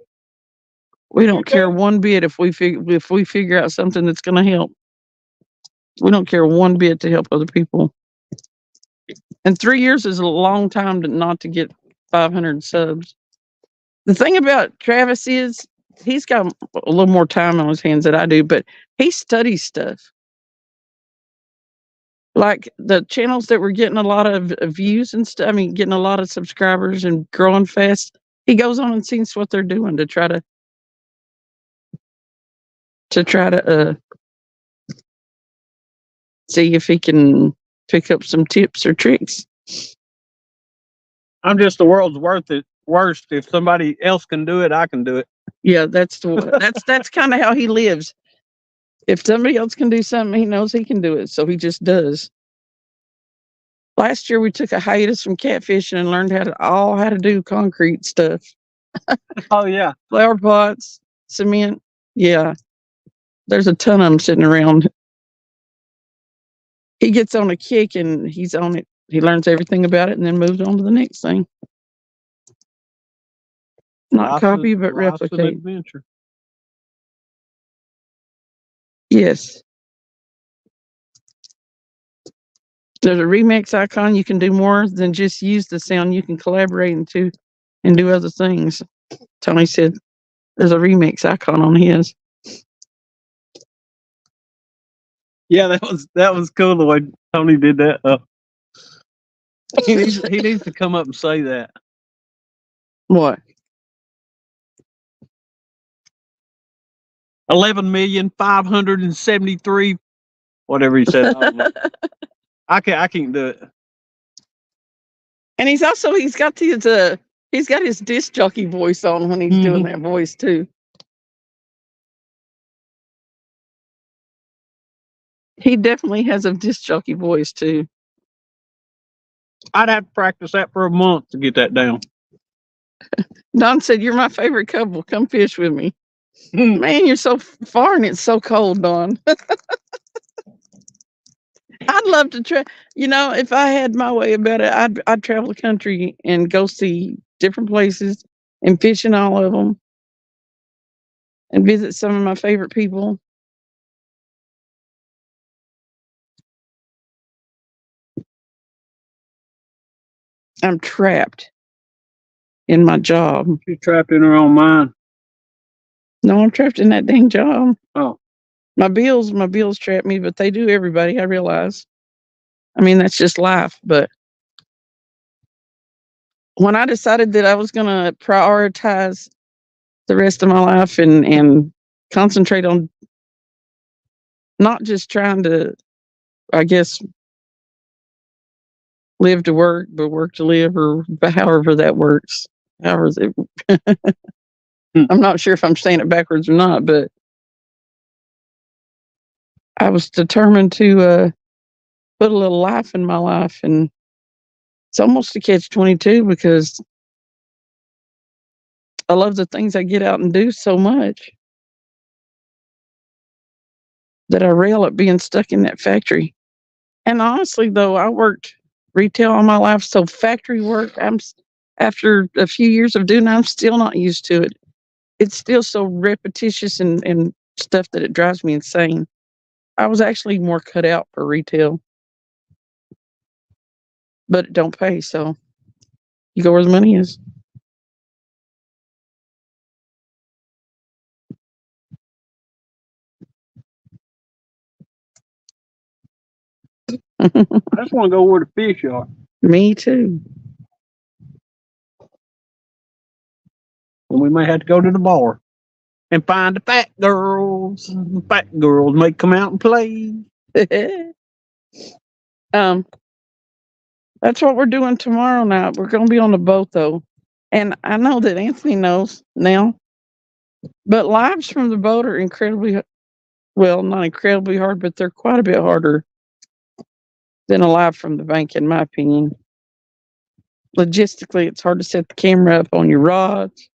we don't care one bit if we figure out something that's going to help. We don't care one bit to help other people. And 3 years is a long time not to get 500 subs. The thing about Travis is he's got a little more time on his hands than I do, but he studies stuff. Like the channels that were getting a lot of views and stuff, getting a lot of subscribers and growing fast, he goes on and sees what they're doing to try to see if he can pick up some tips or tricks.
I'm just the world's worst. If somebody else can do it, I can do it.
Yeah, that's kind of how he lives. If somebody else can do something, he knows he can do it, so he just does. Last year we took a hiatus from catfishing and learned how to do concrete stuff.
Oh yeah,
Flower pots, cement. Yeah, there's a ton of them sitting around. He gets on a kick and he's on it. He learns everything about it and then moves on to the next thing. Not copy, but replicate.
Adventure.
Yes. There's a remix icon. You can do more than just use the sound. You can collaborate and do other things. Tony said there's a remix icon on his.
Yeah, that was cool the way Tony did that. He needs to come up and say that.
What?
11,573,000, whatever he said. I can't do it.
And he's got his disc jockey voice on when he's doing that voice too. He definitely has a disc jockey voice too.
I'd have to practice that for a month to get that down.
Don said, "You're my favorite couple. Come fish with me." Man, you're so far and it's so cold, Don. I'd love to try. If I had my way about it, I'd travel the country and go see different places and fish in all of them and visit some of my favorite people. I'm trapped in my job.
She's trapped in her own mind.
No, I'm trapped in that dang job.
Oh.
My bills trap me, but they do everybody, I realize. That's just life. But when I decided that I was going to prioritize the rest of my life and concentrate on not just trying to, I guess, live to work, but work to live, or however that works. However, I'm not sure if I'm saying it backwards or not, but I was determined to put a little life in my life, and it's almost a catch-22 because I love the things I get out and do so much that I rail at being stuck in that factory. And honestly, though, I worked retail all my life, so factory work, after a few years of doing it, I'm still not used to it. It's still so repetitious and stuff that it drives me insane. I was actually more cut out for retail, but it don't pay, so you go where the money is.
I just want to go where the fish are.
Me too.
And we may have to go to the bar and find the fat girls. The fat girls may come out and play.
That's what we're doing tomorrow night. We're going to be on the boat though, and I know that Anthony knows now. But lives from the boat are incredibly, well, not incredibly hard, but they're quite a bit harder than a live from the bank, in my opinion. Logistically, it's hard to set the camera up on your rods.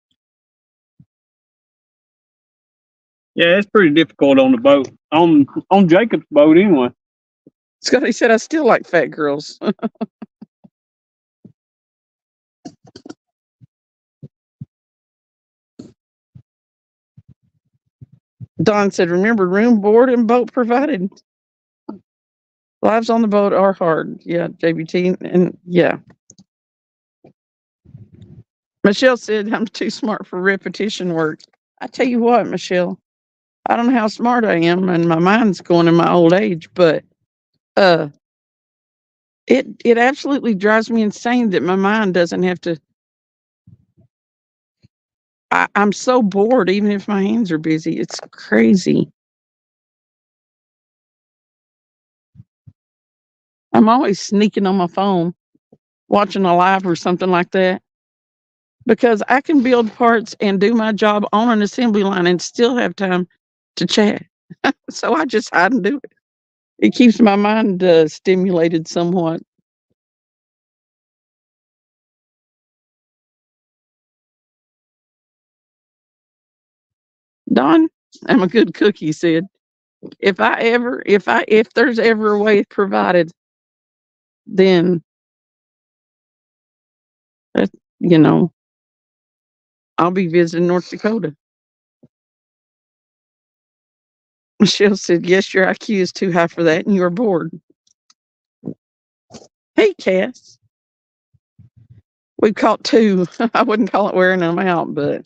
Yeah, it's pretty difficult on the boat. On Jacob's boat anyway.
Scotty said, I still like fat girls. Don said, remember, room, board, and boat provided. Lives on the boat are hard. Yeah, JBT. And yeah. Michelle said, I'm too smart for repetition work. I tell you what, Michelle, I don't know how smart I am, and my mind's going in my old age, but it absolutely drives me insane that my mind doesn't have to. I'm so bored, even if my hands are busy. It's crazy. I'm always sneaking on my phone, watching a live or something like that, because I can build parts and do my job on an assembly line and still have time to chat. So I just hide and do it. It keeps my mind stimulated somewhat. Don, I'm a good cook, he said. If there's ever a way provided, then that, you know, I'll be visiting North Dakota. Michelle said, yes, your IQ is too high for that and you're bored. Hey, Cass. We caught two. I wouldn't call it wearing them out, but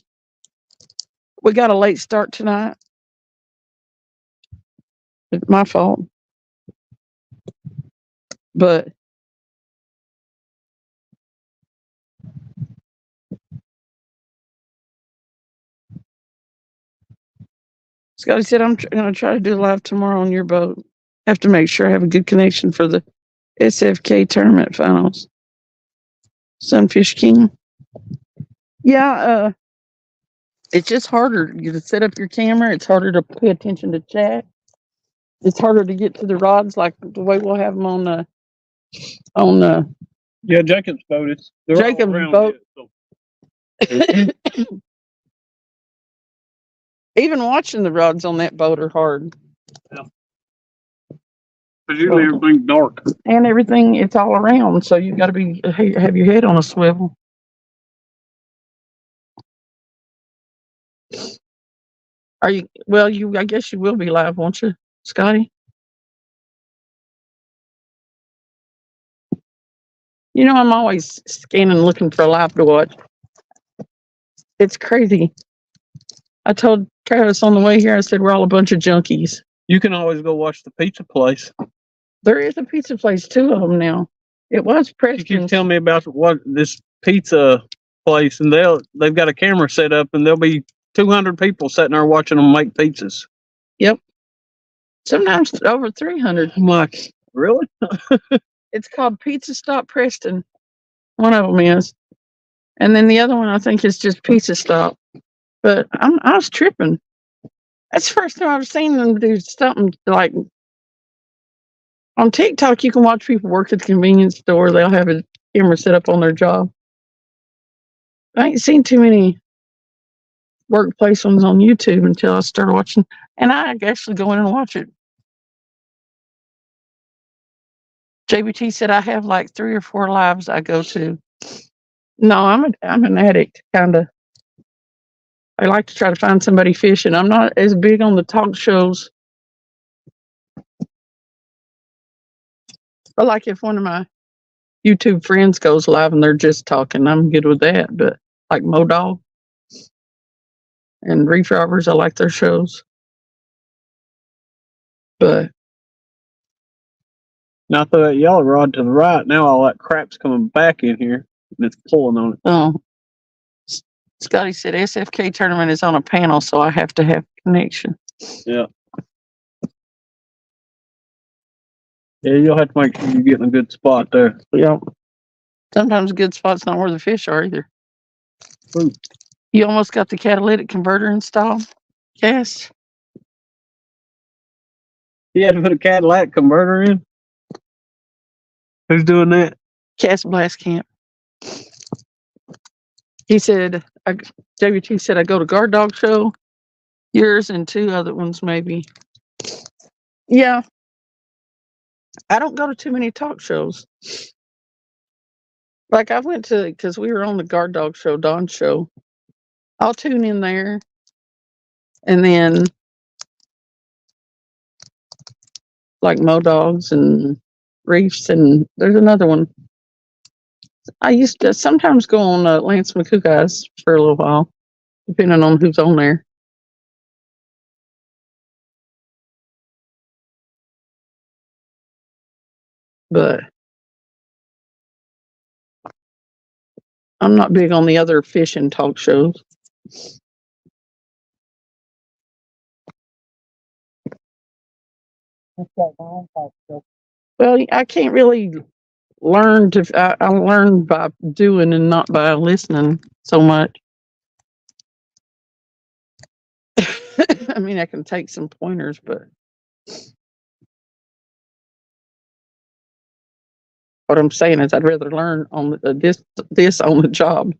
we got a late start tonight. It's my fault. But Scotty said, I'm going to try to do live tomorrow on your boat. Have to make sure I have a good connection for the SFK tournament finals. Sunfish King. Yeah, it's just harder to set up your camera. It's harder to pay attention to chat. It's harder to get to the rods like the way we'll have them on
Yeah, Jacob's boat.
Jacob's boat. Even watching the rods on that boat are hard.
Yeah. Because usually everything's dark.
And everything, it's all around. So you got to have your head on a swivel. Are you, well, I guess you will be live, won't you, Scotty? You know, I'm always scanning, looking for a live to watch. It's crazy. I told Travis on the way here, I said, we're all a bunch of junkies.
You can always go watch the pizza place.
There is a pizza place, two of them now. It was Preston's.
You can tell me about what this pizza place, and they've got a camera set up, and they'll be 200 people sitting there watching them make pizzas.
Sometimes over 300.
I'm like, really?
It's called Pizza Stop Preston. One of them is. And then the other one, I think, is just Pizza Stop. But I was tripping. That's the first time I've seen them do something like on TikTok. You can watch people work at the convenience store. They'll have a camera set up on their job. I ain't seen too many workplace ones on YouTube until I started watching. And I actually go in and watch it. JBT said I have like 3 or 4 lives I go to. No, I'm an addict, kind of. I like to try to find somebody fishing. I'm not as big on the talk shows. I like if one of my YouTube friends goes live and they're just talking, I'm good with that. But like Modog and Reef Robbers, I like their shows. But
Now throw that yellow rod to the right. Now all that crap's coming back in here and it's pulling on it.
Scotty said SFK tournament is on a panel, so I have to have connection.
Yeah. Yeah, you'll have to make sure you're getting a good spot there.
Yeah. Sometimes a good spot's not where the fish are either.
Ooh.
You almost got the catalytic converter installed, Cass?
You had to put a Cadillac converter in? Who's doing that?
Cass Blastcamp. He said, WT said I go to Guard Dog Show, yours and 2 other ones maybe. Yeah. I don't go to too many talk shows. Like I went to, because we were on the Guard Dog Show, Dawn Show. I'll tune in there. And then like Modogs and Reefs, and there's another one. I used to sometimes go on Lance McCoo guys for a little while, depending on who's on there. But I'm not big on the other fishing talk shows. Well, I can't really learn to. I learn by doing and not by listening so much. I mean, I can take some pointers, but what I'm saying is, I'd rather learn on this on the job.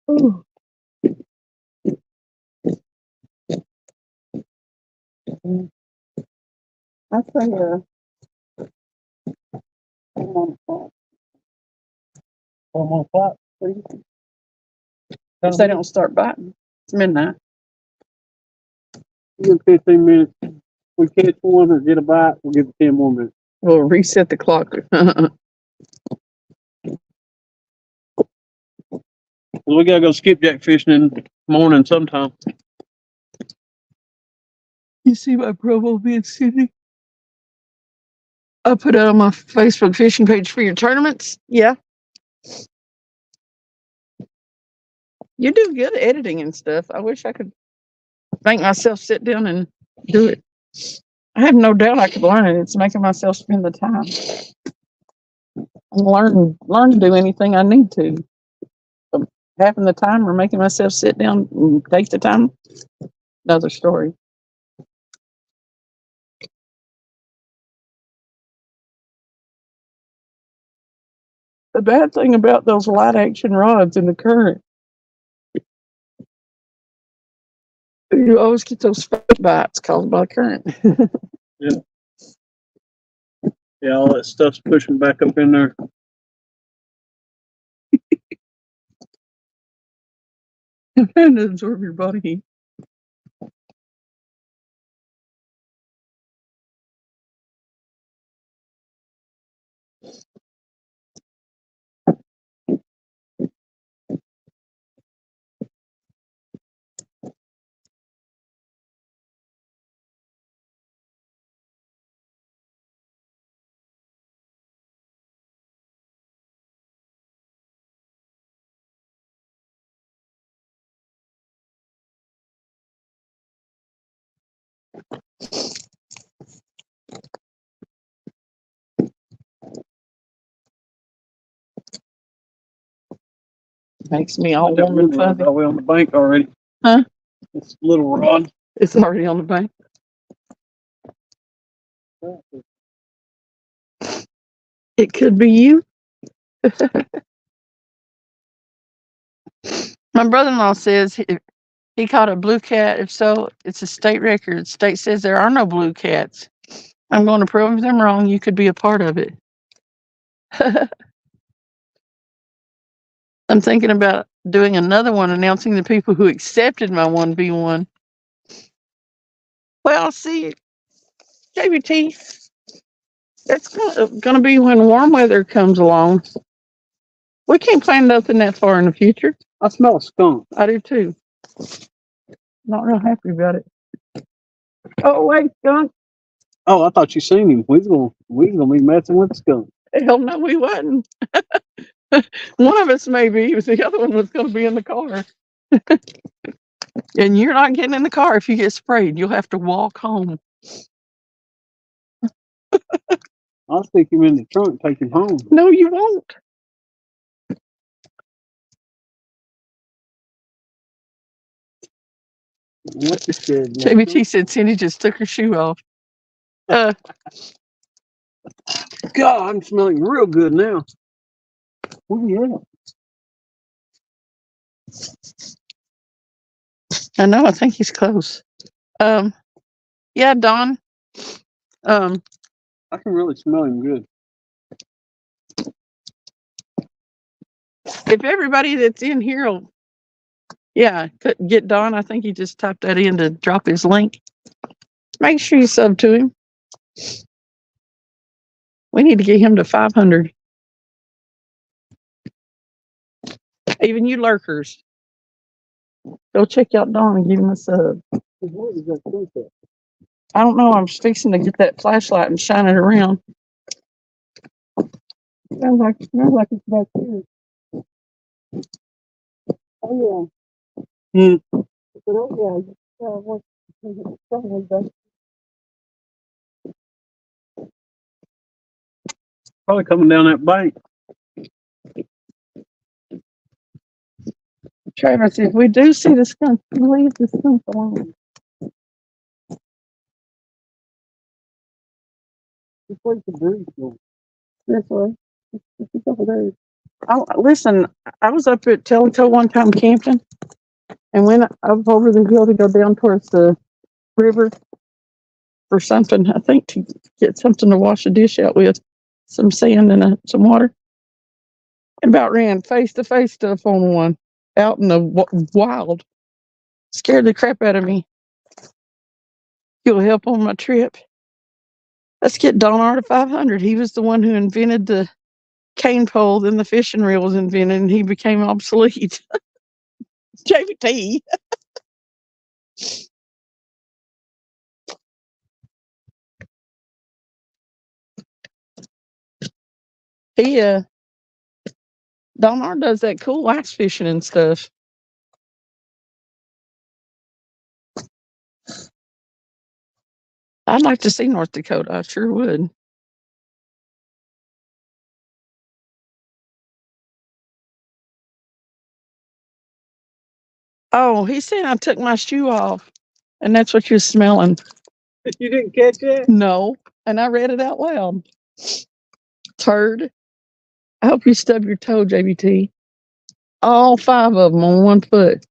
Ooh. I say,
1 o'clock, please.
if they don't start biting, it's midnight.
Give 15 minutes. We catch one or get a bite, we'll give it 10 more minutes.
We'll reset the clock.
We gotta go skipjack fishing in the morning sometime.
You see my promo being Sydney? I put it on my Facebook fishing page for your tournaments. Yeah. You do good at editing and stuff. I wish I could make myself sit down and do it. I have no doubt I could learn it. It's making myself spend the time. I'm learn to do anything I need to. But having the time or making myself sit down and take the time, another story. The bad thing about those light action rods in the current, you always get those fake bites caused by current.
Yeah, all that stuff's pushing back up in there.
And absorb your body heat. Makes me all
That
warm and
wood rod's
fuzzy.
all the way on the bank already.
Huh?
This little rod.
It's already on the bank. It could be you. My brother-in-law says he caught a blue cat. If so, it's a state record. State says there are no blue cats. I'm going to prove them wrong. You could be a part of it. I'm thinking about doing another one announcing the people who accepted my 1v1. Well, see, JBT, that's going to be when warm weather comes along. We can't plan nothing that far in the future.
I smell a skunk.
I do too. Not real happy about it. Oh, wait, skunk.
Oh, I thought you seen him. We was gonna be messing with the skunk.
Hell no, we wasn't. One of us maybe, the other one was going to be in the car. And you're not getting in the car if you get sprayed. You'll have to walk home.
I'll stick him in the trunk, take him home.
No, you won't.
What you said?
JBT said Cindy just took her shoe off.
God, I'm smelling real good now. Where you
I know, I think he's close. Yeah, Don.
at? I can really smell him good.
If everybody that's in here will, couldn't get Don, I think he just typed that in to drop his link. Make sure you sub to him. We need to get him to 500. Even you lurkers. Go check out Don and give him a sub. I don't know. I'm just fixing to get that flashlight and shine it around. Sounds like it's back here. Oh yeah. But oh yeah.
Probably coming down that bank.
Travis, if we do see the skunk, leave the skunk alone.
This way the breeze goes.
This way. It's over there. Oh, listen, I was up at Tellico one time camping and went up over the hill to go down towards the river for something, I think to get something to wash a dish out with, some sand and some water. And about ran face to face stuff on one out in the wild. Scared the crap out of me. You'll help on my trip. Let's get Don R to 500. He was the one who invented the cane pole, then the fishing reel was invented and he became obsolete. JVT. He Don R does that cool ice fishing and stuff. I'd like to see North Dakota. I sure would. Oh, he said I took my shoe off, and that's what you're smelling.
You didn't catch that?
No, and I read it out loud. Turd. I hope you stub your toe, JBT. All 5 of them on 1 foot.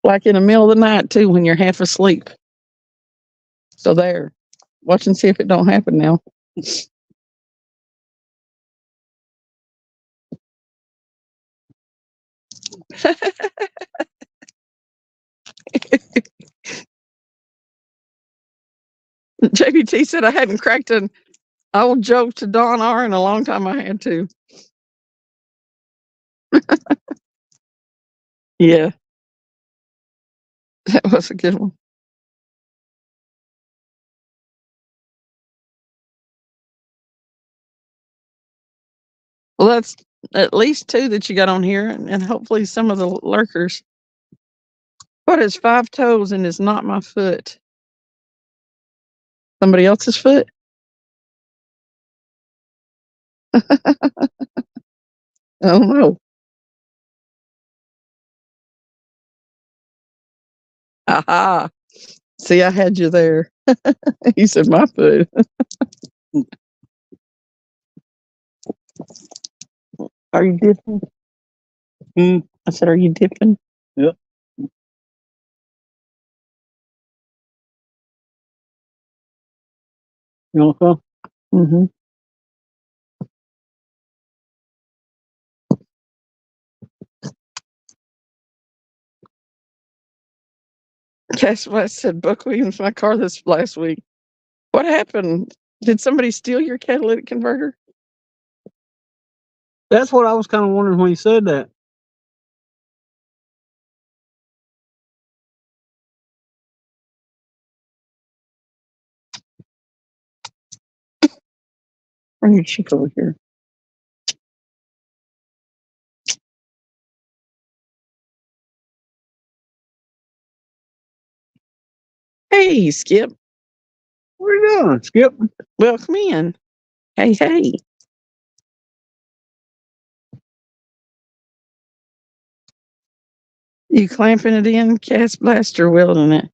Like in the middle of the night, too, when you're half asleep. So there. Watch and see if it don't happen now. JBT said I hadn't cracked an old joke to Don R in a long time. I had to. Yeah. That was a good one. Well, that's at least 2 that you got on here, and hopefully some of the lurkers. What is 5 toes and is not my foot? Somebody else's foot? I don't know. Aha. See, I had you there. He said, my food. Are you dipping? I said, are you dipping?
Yep. You know so?
Mm-hmm. Guess what? I said, Buck Williams, my car this last week. What happened? Did somebody steal your catalytic converter?
That's what I was kind of wondering when you said that.
Bring your cheek over here. Hey, Skip.
What are you doing, Skip?
Welcome in. Hey, hey. You clamping it in, Cast Blaster, welding it?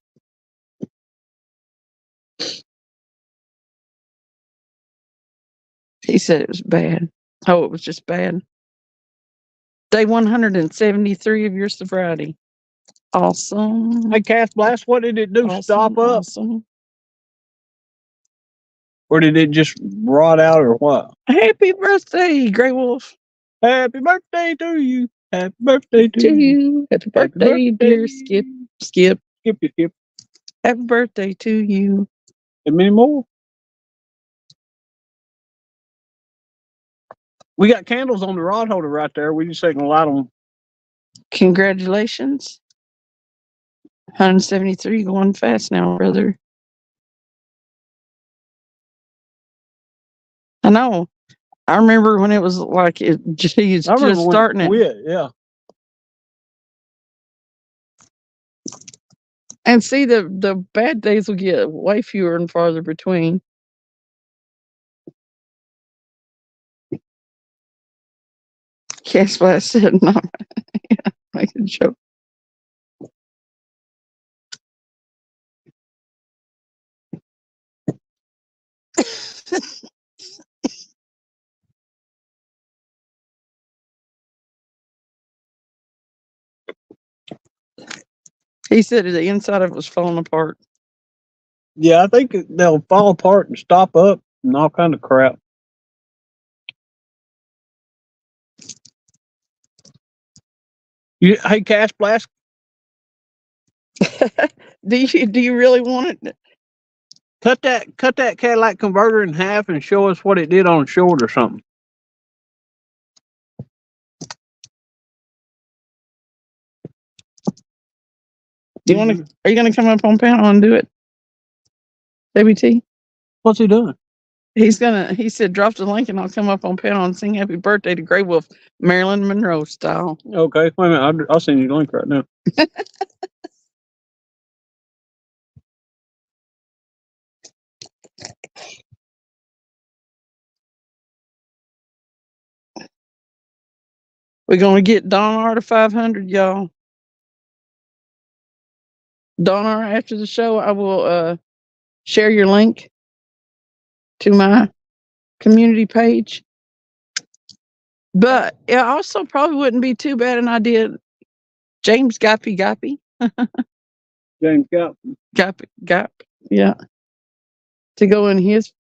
He said it was bad. Oh, it was just bad. Day 173 of your sobriety. Awesome.
Hey, Cast Blast, what did it do?
Awesome,
Stop up?
awesome.
Or did it just rot out or what?
Happy birthday, Grey Wolf.
Happy birthday to you. Happy birthday to
To
you.
you. Happy birthday, dear Skip. Skip.
Skip.
Happy birthday to you.
And many more. We got candles on the rod holder right there. We just ain't gonna light them.
Congratulations. 173 going fast now, brother. I know. I remember when it was like it geez,
I remember
just
when
starting it.
quit, yeah.
And see, the bad days will get way fewer and farther between. Guess what I said? Not make a joke. He said the inside of it was falling apart.
Yeah, I think they'll fall apart and stop up and all kind of crap. Hey, Cash Blast,
Do you really want it?
cut that Cadillac converter in half and show us what it did on short or something.
Do you want to? Are you going to come up on panel and do it? WT?
What's he doing?
He said, drop the link and I'll come up on panel and sing happy birthday to Grey Wolf, Marilyn Monroe style.
Okay, wait a minute. I'll send you the link right now.
We're going to get Don R to 500, y'all. Don R, after the show, I will share your link to my community page. But it also probably wouldn't be too bad an idea. James Gappy.
James Gap.
Gap, yeah. To go in his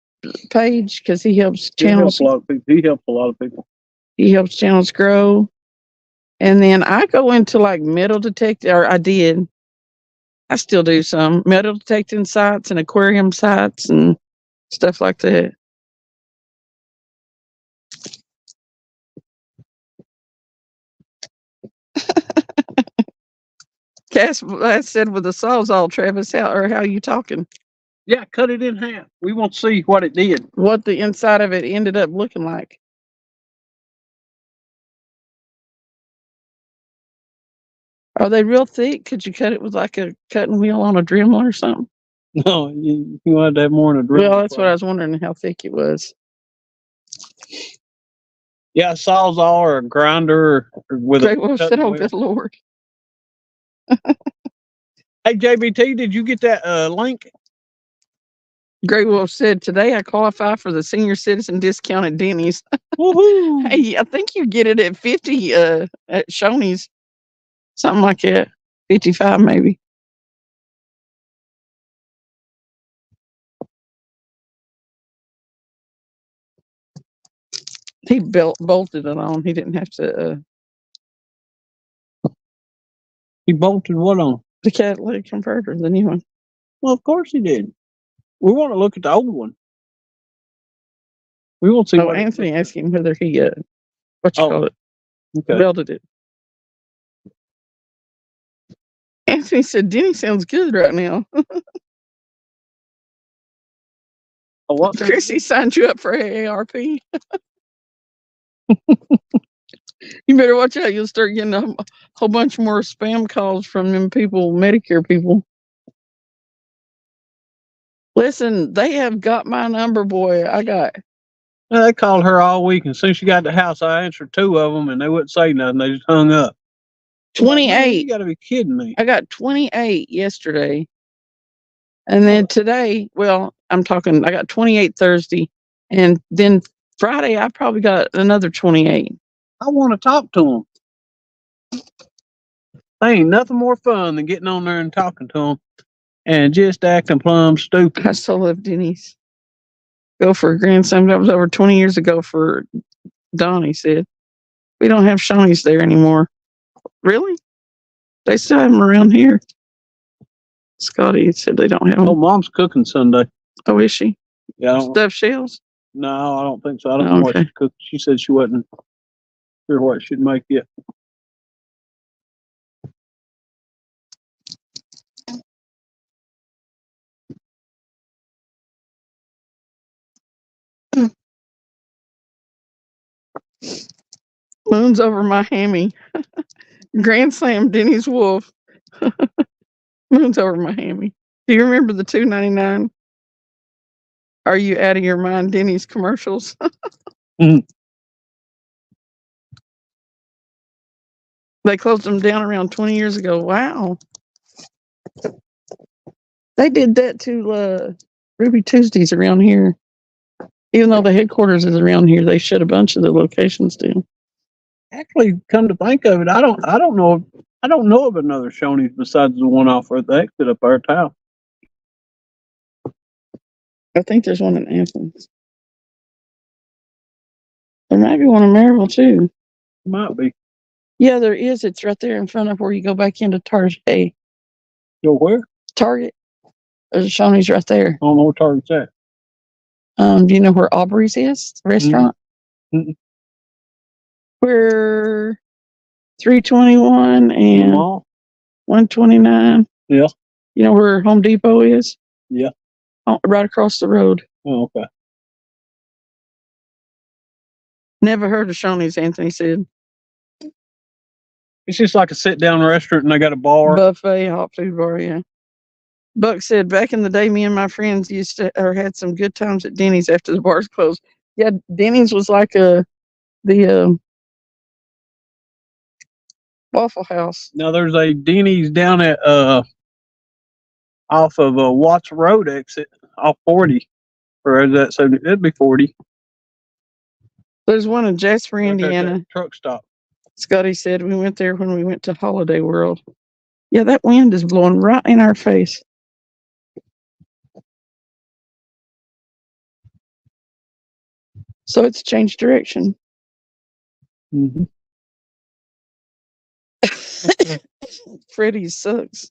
page because he helps channels.
He helps a lot of people.
He helps channels grow. And then I go into like metal detecting, or I did. I still do some metal detecting sites and aquarium sites and stuff like that. Cass, I said with the Sawzall, Travis, how are you talking?
Yeah, cut it in half. We want to see what it did.
What the inside of it ended up looking like. Are they real thick? Could you cut it with like a cutting wheel on a Dremel or something?
No, you wanted to have more in a drill.
Well, that's what I was wondering, how thick it was.
Yeah, Sawzall or a grinder or with
Great Wolf
a
said,
cutting
oh,
wheel.
good Lord.
Hey, JBT, did you get that link?
Grey Wolf said, today I qualify for the senior citizen discount at Denny's.
Woohoo!
Hey, I think you get it at 50 at Shoney's. Something like that. 55 maybe. He bolted it on. He didn't have to
He bolted what on?
the catalytic converter, the new one.
Well, of course he did. We want to look at the old one. We won't see
Oh,
what
Anthony asked him whether he what you
Oh.
call it,
Okay.
belted it. Anthony said, Denny sounds good right now.
Oh, what?
Chrissy signed you up for AARP. You better watch out. You'll start getting a whole bunch more spam calls from them people, Medicare people. Listen, they have got my number, boy. I got
They called her all week, and as soon as she got to the house, I answered 2 of them, and they wouldn't say nothing. They just hung up. I'm like, man,
28.
you got to be kidding me.
I got 28 yesterday. And then today, well, I got 28 Thursday. And then Friday, I probably got another 28.
I want to talk to them. They ain't nothing more fun than getting on there and talking to them and just acting plumb stupid.
I still love Denny's. Go for a grandson. That was over 20 years ago for Donnie said. We don't have Shoney's there anymore. Really? They still have them around here. Scotty said they don't have them.
Oh, Mom's cooking Sunday.
Oh, is she?
Yeah. I don't,
Stuffed shells?
no, I don't think so. I don't know what
Okay.
she cooked. She said she wasn't sure what she'd make yet.
Moon's over my hammy. Grand Slam Denny's Wolf. Moon's over my hammy. Do you remember the $2.99? Are you out of your mind, Denny's commercials? They closed them down around 20 years ago. Wow. They did that to Ruby Tuesdays around here. Even though the headquarters is around here, they shut a bunch of the locations down.
Actually, come to think of it, I don't know of another Shoney's besides the one off at the exit up our town.
I think there's one in Athens. There might be one in Maryville too.
Might be.
Yeah, there is. It's right there in front of where you go back into Target.
Go where?
Target. There's a Shoney's right there.
I don't know where Target's at.
Do you know where Aubrey's is? The restaurant?
Mm-mm.
Where 321 and
Mall?
129.
Yeah.
You know where Home Depot is?
Yeah.
Oh, right across the road.
Oh, okay.
Never heard of Shoney's, Anthony said.
It's just like a sit down restaurant and they got a bar.
Buffet, hot food bar, yeah. Buck said, back in the day, me and my friends used to or had some good times at Denny's after the bars closed. Yeah, Denny's was like the Waffle House.
Now there's a Denny's down at off of Watts Road exit off 40. Or is that 70? It'd be 40.
There's one in Jasper,
Right there at that
Indiana.
truck stop.
Scotty said we went there when we went to Holiday World. Yeah, that wind is blowing right in our face. So it's changed direction.
Mm-hmm.
Freddy's sucks.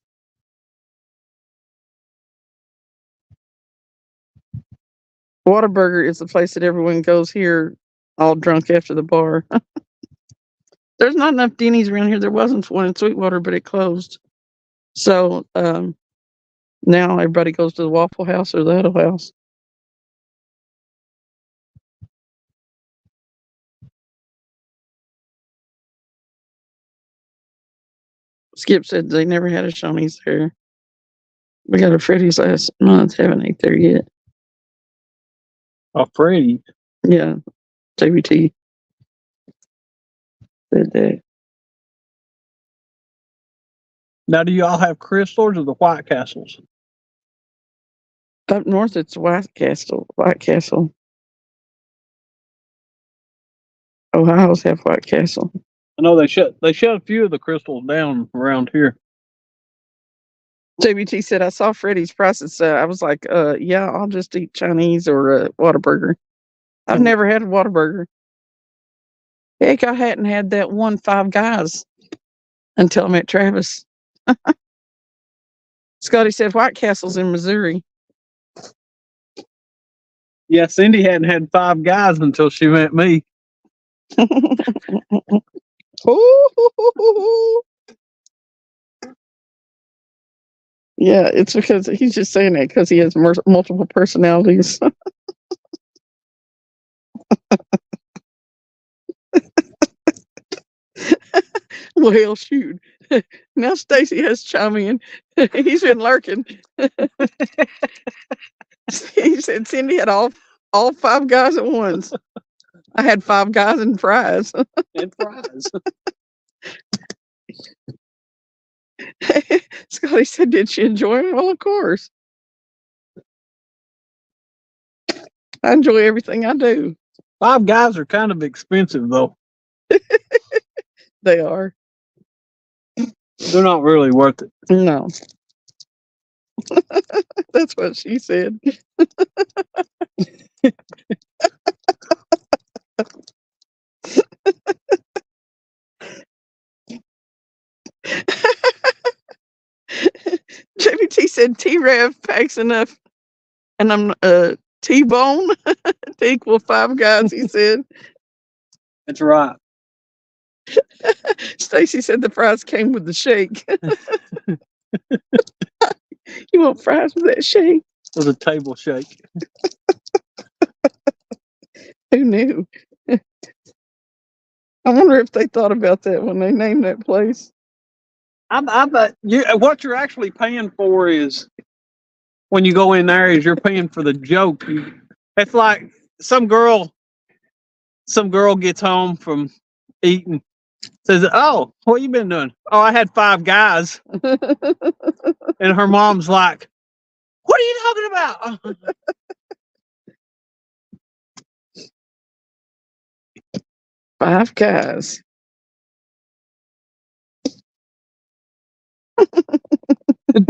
Whataburger is the place that everyone goes here all drunk after the bar. There's not enough Denny's around here. There wasn't one in Sweetwater, but it closed. So now everybody goes to the Waffle House or the Huddle House. Skip said they never had a Shoney's there. We got a Freddy's last month. Haven't ate there yet.
Oh, Freddy's.
Yeah, JBT said that.
Now, do y'all have Crystals or the White Castles?
Up north, it's White Castle. White Castle. Ohio's have White Castle.
I know they shut a few of the Crystals down around here.
JBT said, I saw Freddie's prices. I was like, yeah, I'll just eat Chinese or Whataburger. I've never had a Whataburger. Heck, I hadn't had that one Five Guys until I met Travis. Scotty said White Castle's in Missouri.
Yeah, Cindy hadn't had Five Guys until she met me.
Yeah, it's because he's just saying that because he has multiple personalities. Well, shoot. Now Stacy has chime in. He's been lurking. He said Cindy had all Five Guys at once. I had Five Guys and fries.
And fries.
Scotty said, did she enjoy them? Well, of course. I enjoy everything I do.
Five Guys are kind of expensive, though.
They are.
They're not really worth it.
No. That's what she said. JBT said T-Rev packs enough, and I'm T-Bone to equal Five Guys, he said.
That's right.
Stacy said the fries came with the shake. You want fries with that shake?
It was a table shake.
Who knew? I wonder if they thought about that when they named that place.
I bet what you're actually paying for is when you go in there is you're paying for the joke. It's like some girl gets home from eating, says, "Oh, what you been doing?" "Oh, I had Five Guys." And her mom's like, "What are you talking about?"
Five Guys.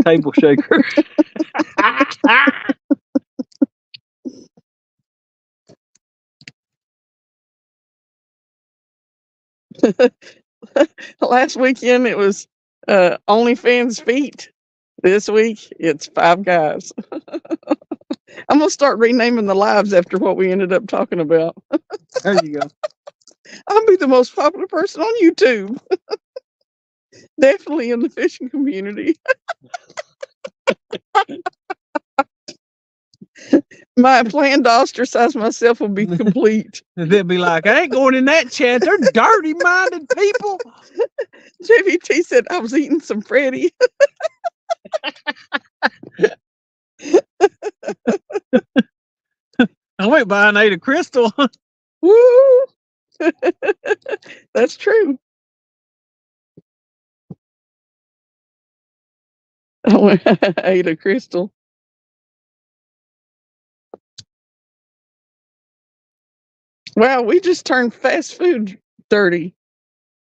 Table shaker.
Last weekend it was OnlyFans feet. This week it's Five Guys. I'm gonna start renaming the lives after what we ended up talking about.
There you go.
I'll be the most popular person on YouTube. Definitely in the fishing community. My plan to ostracize myself will be complete.
They'll be like, "I ain't going in that chat. They're dirty-minded people."
JVT said I was eating some Freddy.
I went by and ate a Crystal.
Woo! That's true. I ate a Crystal. Wow, we just turned fast food dirty.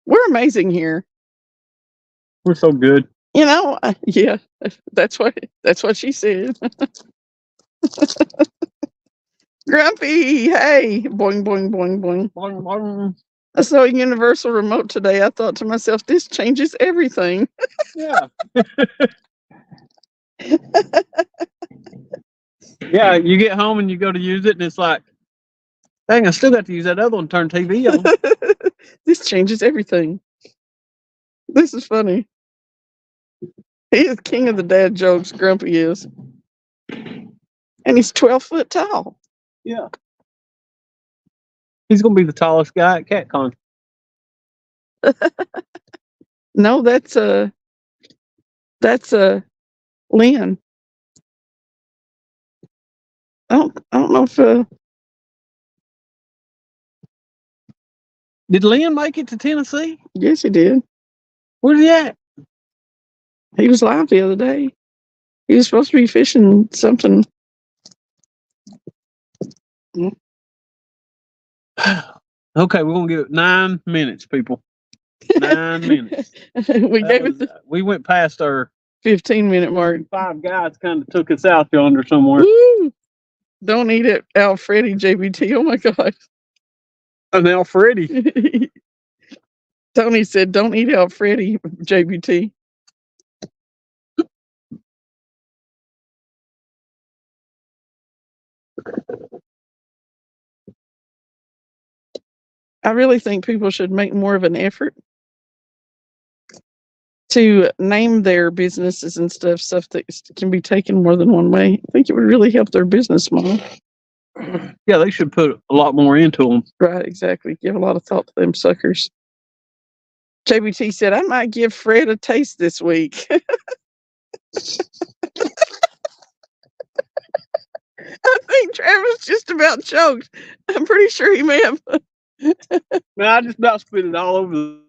We're amazing here.
We're so good.
You know, yeah, that's what she said. Grumpy, hey, boing, boing, boing, boing.
Boing, boing.
I saw a Universal remote today. I thought to myself, this changes everything.
Yeah. Yeah, you get home and you go to use it, and it's like, dang, I still got to use that other one to turn TV on.
This changes everything. This is funny. He is king of the dad jokes, Grumpy is. And he's 12 foot tall.
Yeah. He's going to be the tallest guy at CatCon.
No, that's Lynn. I don't know if
Did Lynn make it to Tennessee?
yes he did.
Where's he at?
He was live the other day. He was supposed to be fishing something.
Okay, we're gonna give it 9 minutes, people. 9 minutes. We went past our
15-minute mark.
5 guys kind of took us out yonder somewhere.
Woo! Don't eat it, Alfredo JBT. Oh my God.
And Alfredo.
Tony said, don't eat Alfredo JBT. I really think people should make more of an effort to name their businesses and stuff that can be taken more than one way. I think it would really help their business model.
Yeah, they should put a lot more into them.
Right, exactly. Give a lot of thought to them suckers. JBT said, I might give Fred a taste this week. I think Travis just about choked. I'm pretty sure he may have.
Man, I just about spit it all over the.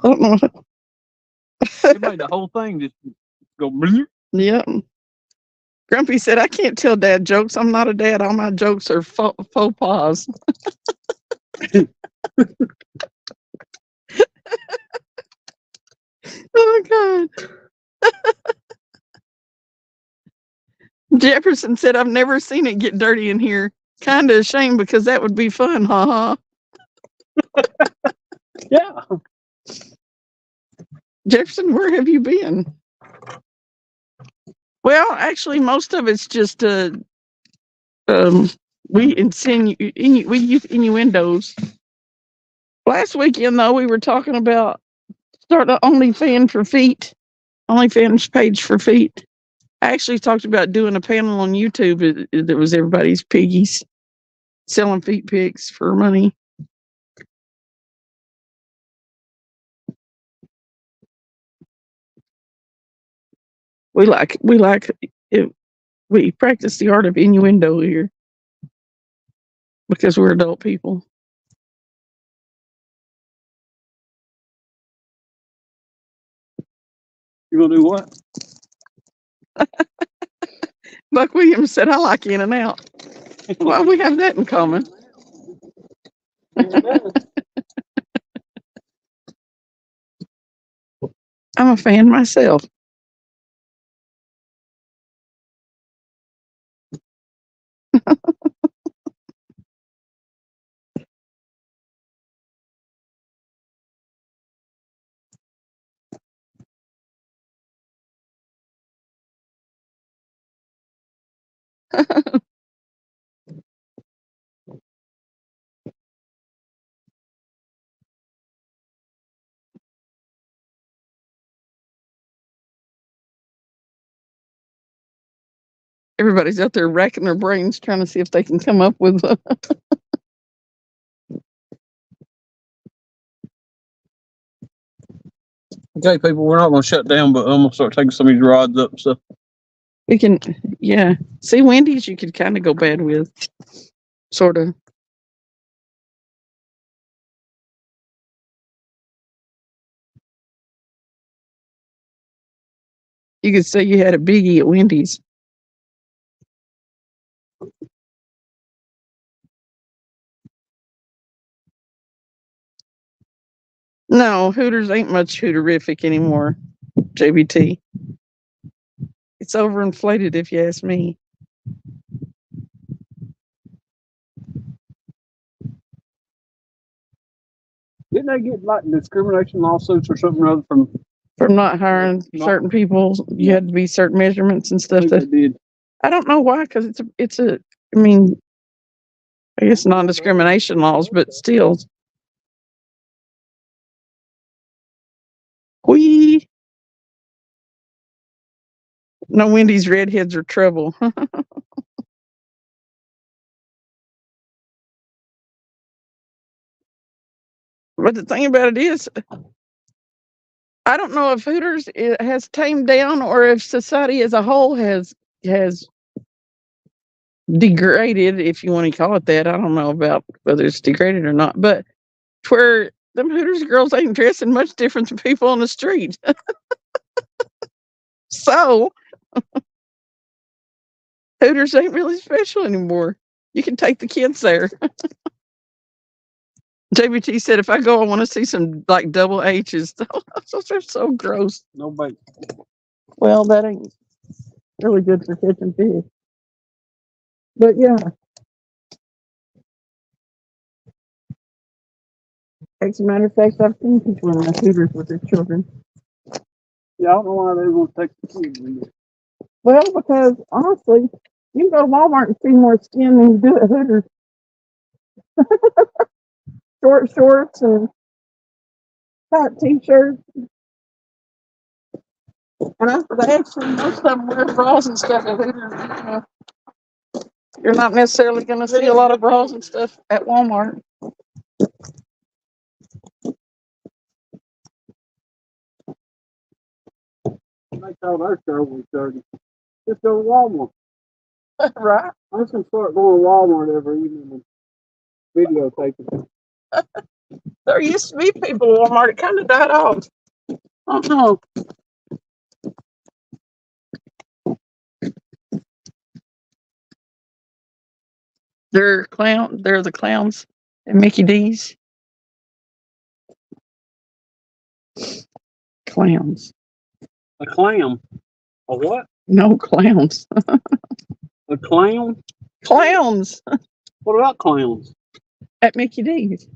I don't know.
It made the whole thing just go. Bleep.
Yep. Grumpy said, I can't tell dad jokes. I'm not a dad. All my jokes are faux pas. Oh, God. Jefferson said, I've never seen it get dirty in here. Kind of ashamed because that would be fun. Ha ha.
Yeah.
Jefferson, where have you been? Well, actually, most of it's just we use innuendos. Last weekend, though, we were talking about starting an OnlyFans page for feet. I actually talked about doing a panel on YouTube that was everybody's piggies, selling feet pics for money. We like it. We practice the art of innuendo here because we're adult people.
You gonna do what?
Buck Williams said, I like In and Out. Well, we have that in common. I'm a fan myself. Everybody's out there racking their brains trying to see if they can come up with
Okay, people, we're not gonna shut down, but I'm gonna start taking some of these rods up and stuff.
we can, yeah. See, Wendy's you could kind of go bad with, sort of. You could say you had a biggie at Wendy's. No, Hooters ain't much Hooterific anymore, JBT. It's overinflated if you ask me.
Didn't they get like discrimination lawsuits or something or other from
not hiring certain people? You had to be certain measurements and stuff.
They did.
I don't know why, because I mean, I guess non-discrimination laws, but still. No, Wendy's redheads are trouble. But the thing about it is, I don't know if Hooters has tamed down or if society as a whole has degraded, if you want to call it that. I don't know about whether it's degraded or not, but where them Hooters girls ain't dressing much different than people on the street. So Hooters ain't really special anymore. You can take the kids there. JBT said, if I go, I want to see some like double H's. Those are so gross.
No bait.
Well, that ain't really good for catching fish. But yeah. As a matter of fact, I've seen people in the Hooters with their children.
Yeah, I don't know why they won't take the kids in there.
Well, because honestly, you can go to Walmart and see more skin than you do at Hooters. Short shorts and tight t-shirts. And actually, most of them wear bras and stuff at Hooters. You know, you're not necessarily going to see a lot of bras and stuff at Walmart.
Make all their shoulders dirty. Just go to Walmart.
Right?
I should start going to Walmart every evening and videotaping.
There used to be people at Walmart. It kind of died off. I don't know. They're the clowns at Mickey D's. Clowns.
A clam. A what?
No, clowns.
A clown?
Clowns
What about clowns?
at Mickey D's.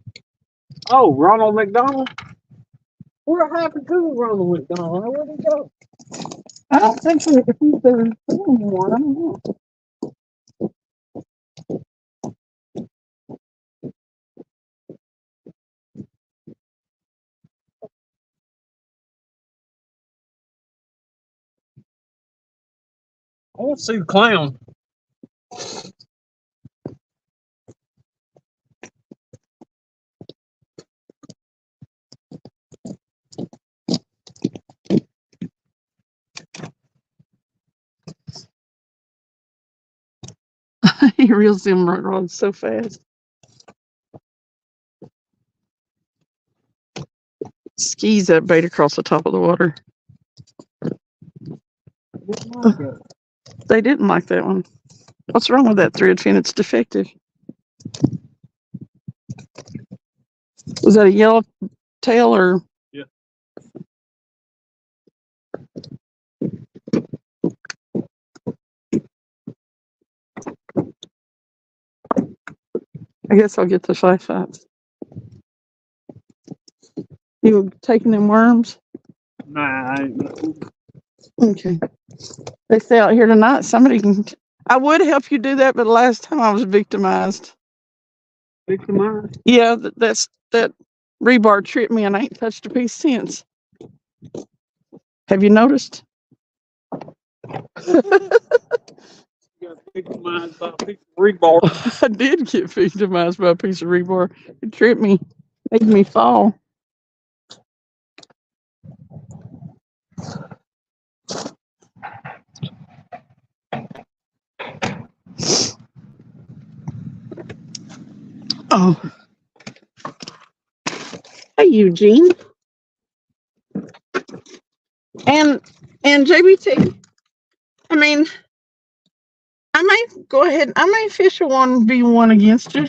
Oh, Ronald McDonald? What happened to Ronald McDonald? Where'd he go?
I don't think he's there anymore. I don't know.
I want to see the clown.
He reels them rods so fast. Skis that bait across the top of the water. They didn't like that one. What's wrong with that thread fin? It's defective. Was that a yellow tail or?
Yeah.
I guess I'll get the flashlights. You taking them worms?
Nah, I ain't.
Okay. They say out here tonight somebody can. I would help you do that, but last time I was victimized.
Victimized?
Yeah, that rebar tripped me and I ain't touched a piece since. Have you noticed?
Got victimized by a piece of rebar.
I did get victimized by a piece of rebar. It tripped me, made me fall. Oh. Hey, Eugene. And JBT. I mean, I may go ahead. I may fish a 1v1 against you.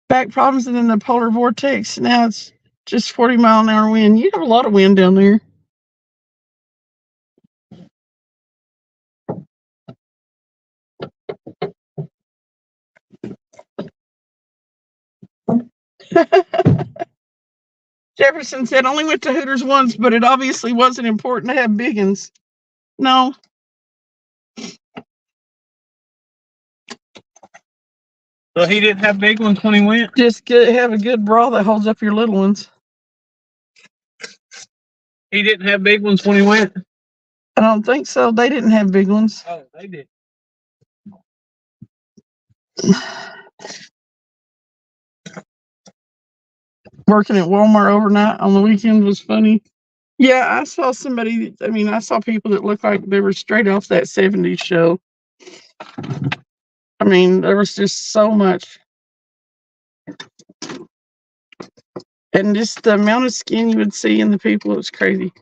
Back problems and in the polar vortex. Now it's just 40-mile-an-hour wind. You have a lot of wind down there. Jefferson said, only went to Hooters once, but it obviously wasn't important to have big ones. No.
So he didn't have big ones when he went?
Just have a good bra that holds up your little ones.
He didn't have big ones when he went?
I don't think so. They didn't have big ones.
Oh, they did.
Working at Walmart overnight on the weekend was funny. Yeah, I saw somebody. I mean, I saw people that looked like they were straight off that '70s show. I mean, there was just so much, and just the amount of skin you would see in the people, it was crazy.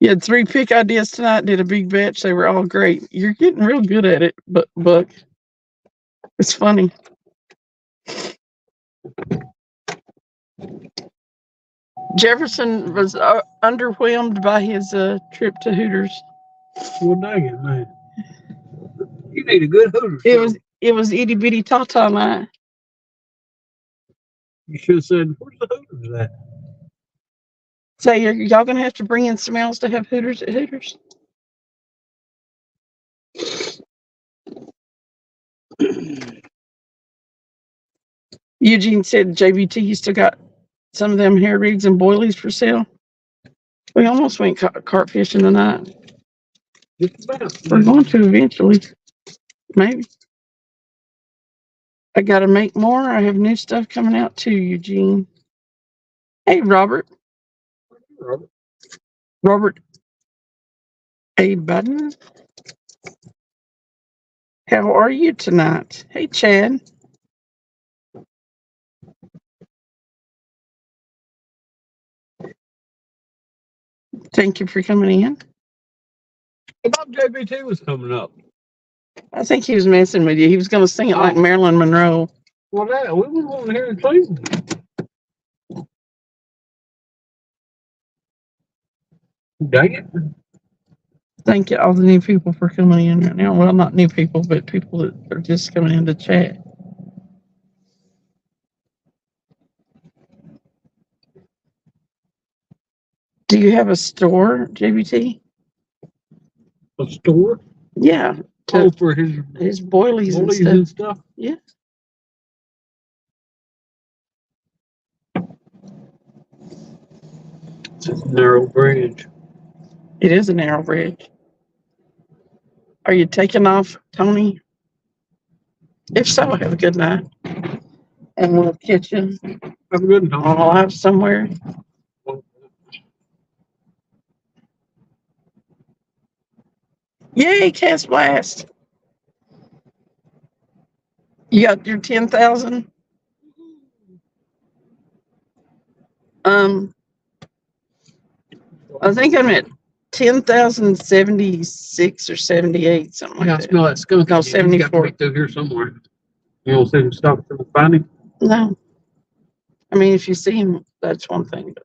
You had 3 pick ideas tonight. Did a big batch. They were all great. You're getting real good at it, but Buck, it's funny. Jefferson was underwhelmed by his trip to Hooters.
Well, dang it, man. You need a good Hooters.
It was itty bitty tata night.
You should have said, "Where's the Hooters at?"
So y'all gonna have to bring in some else to have Hooters at Hooters. Eugene said JBT you still got some of them hair rigs and boilies for sale. We almost went carp fishing tonight. We're going to eventually, maybe. I got to make more. I have new stuff coming out too, Eugene. Hey, Robert. Robert A. Budden. How are you tonight? Hey, Chad. Thank you for coming in.
I thought JBT was coming up.
I think he was messing with you. He was going to sing it like Marilyn Monroe.
Well, that we was wanting to hear it sing. Dang it.
Thank you, all the new people, for coming in right now. Well, not new people, but people that are just coming in to chat. Do you have a store, JBT?
A store?
Yeah.
For
his boilies and stuff. Yeah.
It's a narrow bridge.
It is a narrow bridge. Are you taking off, Tony? If so, have a good night. And we'll catch you
Have a good night.
on live somewhere. Yay, Cast Blast. You got your 10,000? I think I'm at 10,076 or 78, something like that.
I smell that skunk.
No, 74.
Got through here somewhere. You don't see him stop for finding?
No. I mean, if you see him, that's one thing. But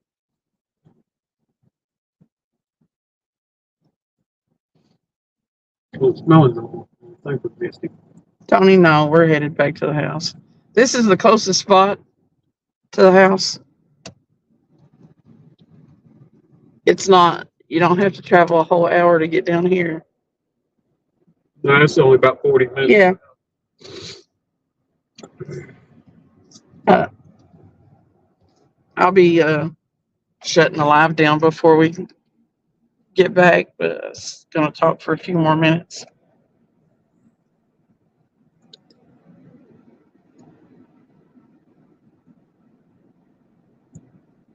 Well, smelling though. I think we're misty.
Tony, no, we're headed back to the house. This is the closest spot to the house. It's not, you don't have to travel a whole hour to get down here.
No, it's only about 40 minutes.
Yeah. I'll be shutting the live down before we get back, but I was going to talk for a few more minutes.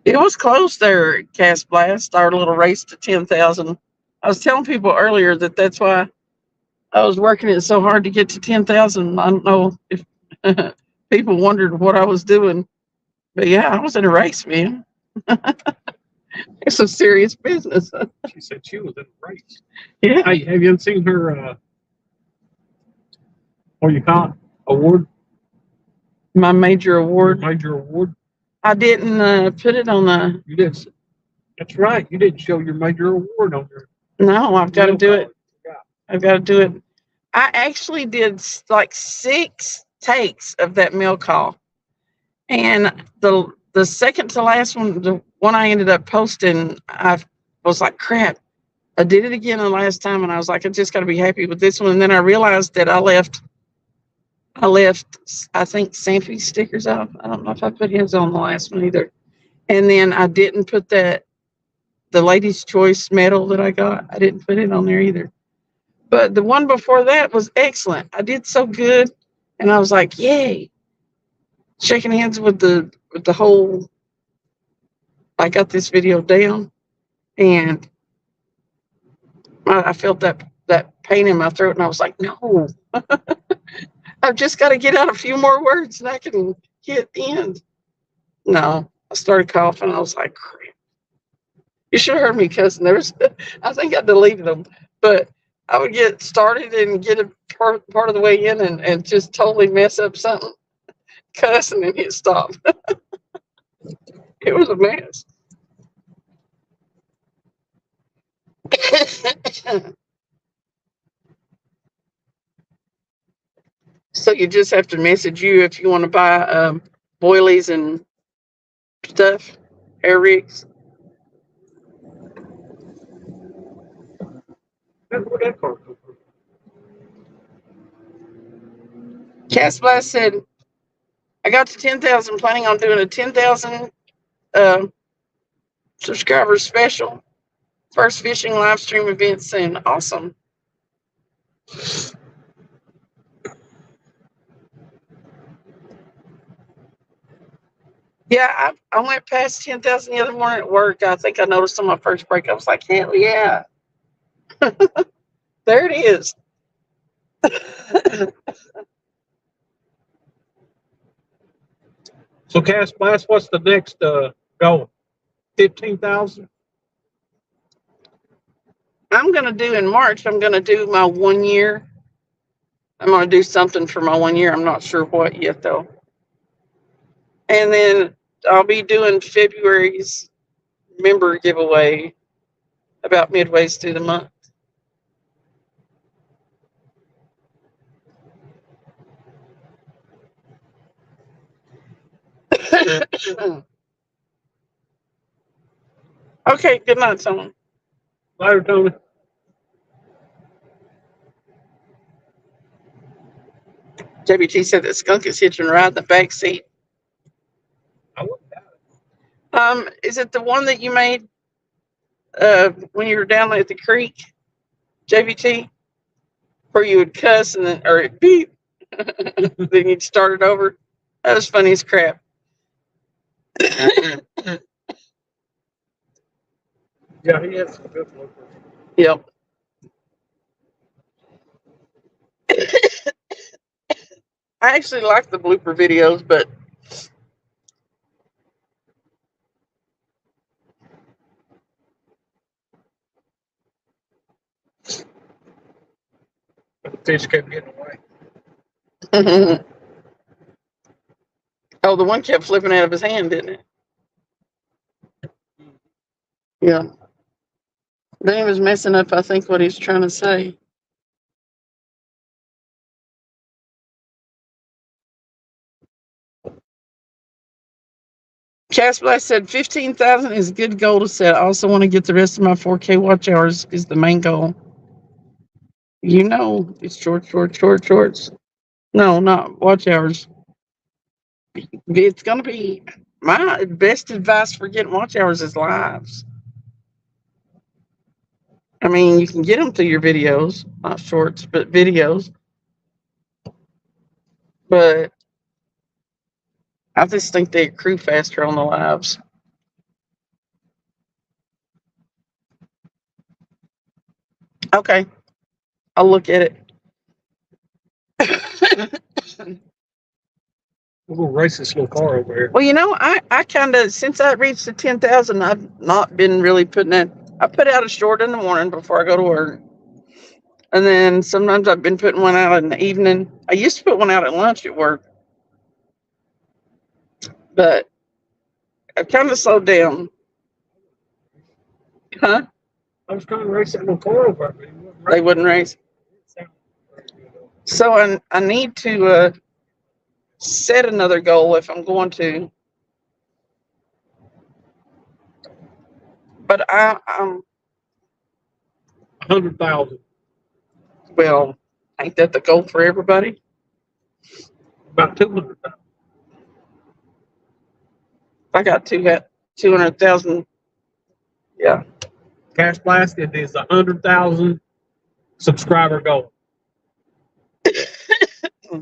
It was close there, Cast Blast, our little race to 10,000. I was telling people earlier that that's why I was working it so hard to get to 10,000. I don't know if people wondered what I was doing, but yeah, I was in a race, man. It's a serious business.
She said she was in a race.
Yeah.
Hey, have you seen her, what you call it? Award?
My major award.
Major award?
I didn't put it on the.
You did. That's right. You didn't show your major award on there.
No, I've got to do it. I've got to do it. I actually did like 6 takes of that mail call, and the second to last one, the one I ended up posting, I was like, crap, I did it again the last time, and I was like, I just got to be happy with this one. And then I realized that I left, I think, Sanfy's stickers off. I don't know if I put his on the last one either. And then I didn't put the Ladies' Choice medal that I got. I didn't put it on there either. But the one before that was excellent. I did so good, and I was like, yay. Shaking hands with the whole I got this video down, and I felt that pain in my throat, and I was like, no, I've just got to get out a few more words, and I can hit end. No, I started coughing. I was like, crap. You should have heard me cussing. I think I deleted them, but I would get started and get a part of the way in and just totally mess up something, cuss, and then hit stop. It was a mess. So you just have to message you if you want to buy boilies and stuff, hair rigs.
Where'd that car come from?
Cass Blast said, I got to 10,000, planning on doing a 10,000 subscribers special. First fishing live stream event soon. Awesome. Yeah, I went past 10,000 the other morning at work. I think I noticed on my first break. I was like, hell yeah. There it is.
So, Cash Blast, what's the next goal? 15,000?
I'm going to do in March, I'm going to do my 1 year. I'm going to do something for my 1 year. I'm not sure what yet, though. And then I'll be doing February's member giveaway about midways through the month. Okay, good night, Tony.
Later, Tony.
JBT said that skunk is hitching right in the back seat.
I wouldn't doubt it.
Is it the one that you made when you were down at the creek, JBT, where you would cuss and then or beep, then you'd start it over? That was funny as crap.
Yeah, he has some good bloopers.
Yep. I actually like the blooper videos, but
But the fish kept getting away.
oh, the one kept flipping out of his hand, didn't it? Yeah. Then he was messing up, I think, what he's trying to say. Casper said 15,000 is a good goal to set. I also want to get the rest of my 4K watch hours is the main goal. You know, it's shorts. No, not watch hours. It's going to be my best advice for getting watch hours is lives. I mean, you can get them through your videos, not shorts, but videos. But I just think they accrue faster on the lives. Okay, I'll look at it.
We're going to race this little car over here.
Well, you know, I kind of, since I reached the 10,000, I've not been really putting that. I put out a short in the morning before I go to work. And then sometimes I've been putting one out in the evening. I used to put one out at lunch at work. But I've kind of slowed down. Huh?
I was trying to race that little car over here.
They wouldn't race. So I need to set another goal if I'm going to. But I'm
100,000.
well, ain't that the goal for everybody?
About 200,000.
I got 200,000. Yeah.
Cash Blast, it is 100,000 subscriber goal.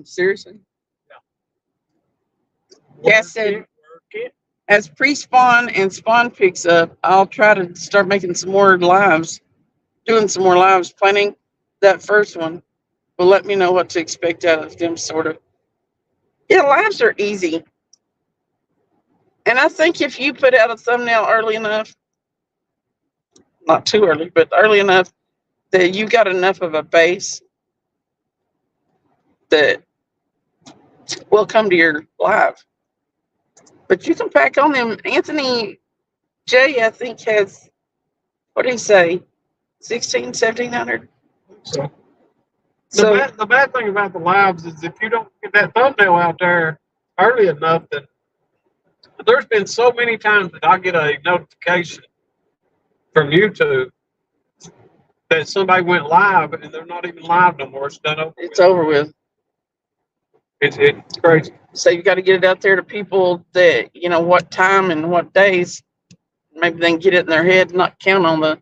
Seriously?
Yeah.
Cass said,
Work it.
as pre-spawn and spawn picks up, I'll try to start making some more lives, doing some more lives, planning that first one. Will let me know what to expect out of them, sort of. Yeah, lives are easy. And I think if you put out a thumbnail early enough, not too early, but early enough that you got enough of a base that will come to your live. But you can pack on them. Anthony J, I think, has, what did he say? 16, 1700?
So
So
the bad thing about the lives is if you don't get that thumbnail out there early enough, that there's been so many times that I get a notification from YouTube that somebody went live and they're not even live no more. It's done over.
it's over with.
It's crazy.
So you got to get it out there to people that, you know, what time and what days. Maybe they can get it in their head, not count on the,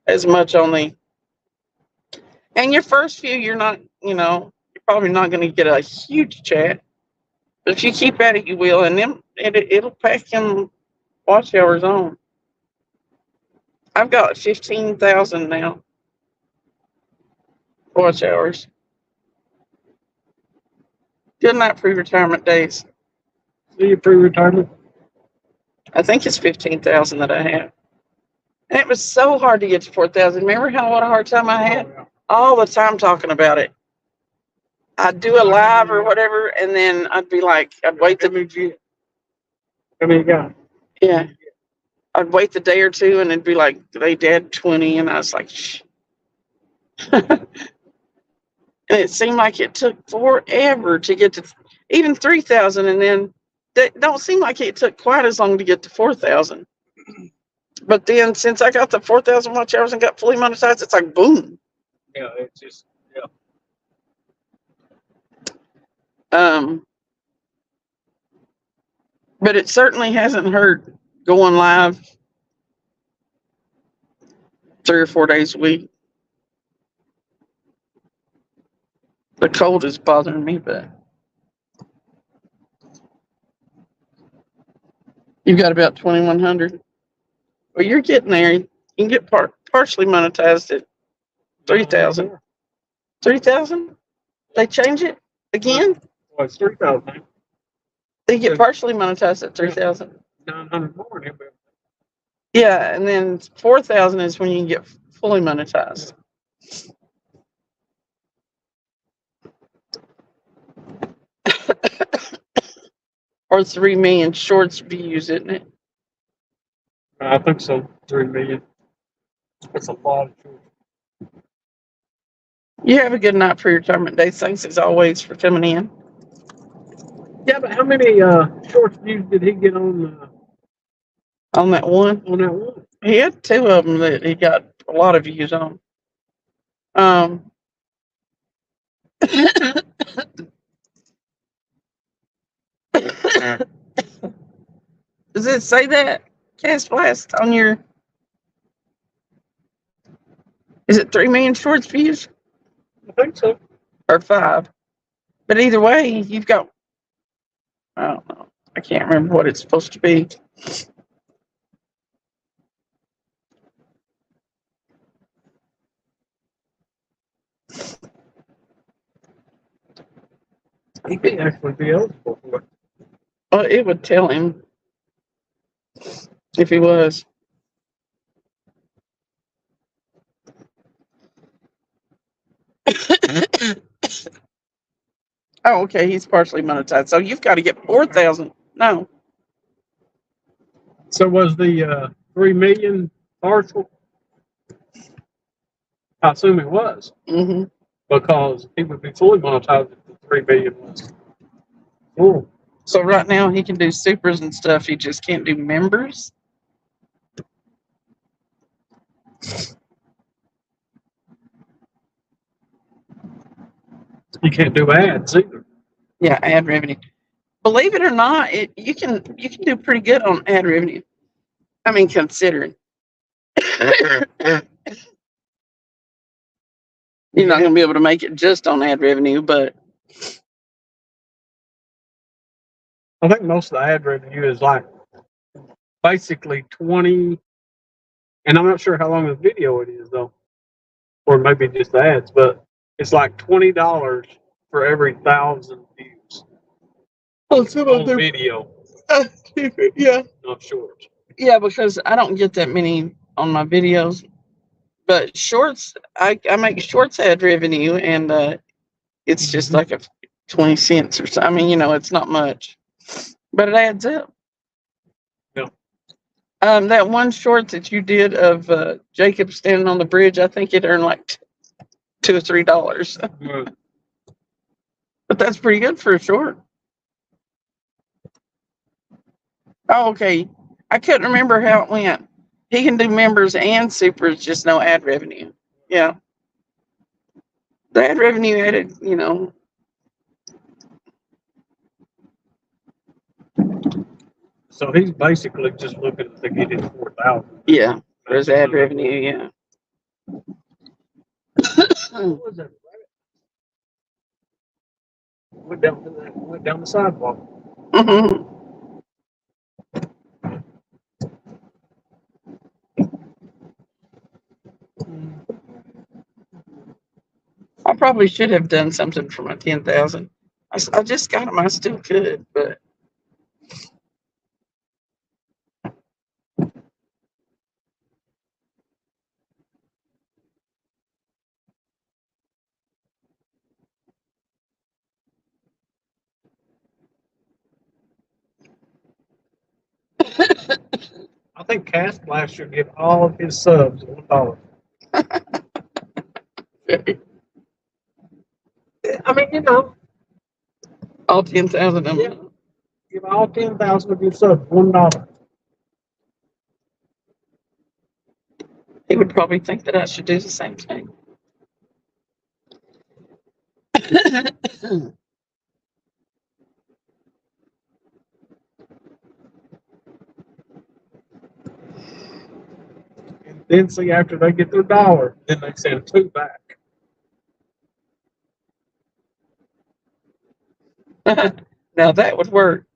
as much on the, and your first few, you're not, you know, you're probably not going to get a huge chat. But if you keep at it, you will. And then it'll pack them watch hours on. I've got 15,000 now. Watch hours. Good night pre-retirement days.
Do you pre-retirement?
I think it's 15,000 that I have. And it was so hard to get to 4,000. Remember what a hard time I had?
Oh, yeah.
All the time talking about it. I'd do a live or whatever, and then I'd be like, I'd wait
How many you got?
yeah. I'd wait the day or two, and it'd be like, they did 20, and I was like, shh. And it seemed like it took forever to get to even 3,000, and then that don't seem like it took quite as long to get to 4,000. But then since I got the 4,000 watch hours and got fully monetized, it's like boom.
Yeah, it's just
But it certainly hasn't hurt going live 3 or 4 days a week. The cold is bothering me, but you've got about 2,100. Well, you're getting there. You can get partially monetized at 3,000. 3,000? They change it again?
Well, it's 3,000.
They get partially monetized at 3,000.
900 more in here.
Yeah, and then 4,000 is when you can get fully monetized. Or 3 million shorts views, isn't it?
I think so. 3 million. That's a lot of children.
You have a good night for your retirement day. Thanks as always for coming in.
Yeah, but how many shorts views did he get on
On that one,
that one?
he had 2 of them that he got a lot of views on. Does it say that, Cast Blast, on your? Is it 3 million shorts views
I think so.
or 5? But either way, you've got. I don't know. I can't remember what it's supposed to be.
He may actually be eligible for it.
Well, it would tell him if he was. Oh, okay. He's partially monetized. So you've got to get 4,000. No.
So was the 3 million partial? I assume it was,
Mm-hmm.
because he would be fully monetized if the 3 million was full.
So right now he can do supers and stuff. He just can't do members.
You can't do ads either.
Yeah, ad revenue. Believe it or not, you can do pretty good on ad revenue. I mean, considering you're not going to be able to make it just on ad revenue, but
I think most of the ad revenue is like basically 20, and I'm not sure how long the video it is though, or maybe just the ads, but it's like $20 for every 1,000 views
Oh, some
on
of them.
video,
Yeah.
not shorts.
Yeah, because I don't get that many on my videos. But shorts, I make shorts ad revenue, and it's just like a 20 cents or so. I mean, it's not much, but it adds up.
Yeah.
That one short that you did of Jacob standing on the bridge, I think it earned like $2 or $3.
Well,
But that's pretty good for a short. Oh, okay. I couldn't remember how it went. He can do members and supers, just no ad revenue. Yeah. The ad revenue added,
so he's basically just looking to get his 4,000.
yeah, for his ad revenue, yeah.
What was that? Went down the sidewalk.
Mhm. I probably should have done something for my 10,000. I just got them. I still could, but
I think Cast Blast should give all of his subs $1. I mean,
all 10,000 of them.
Yeah. give all 10,000 of your subs $1.
He would probably think that I should do the same thing.
And then see after they get their $1, then they send 2 back.
Now that would work.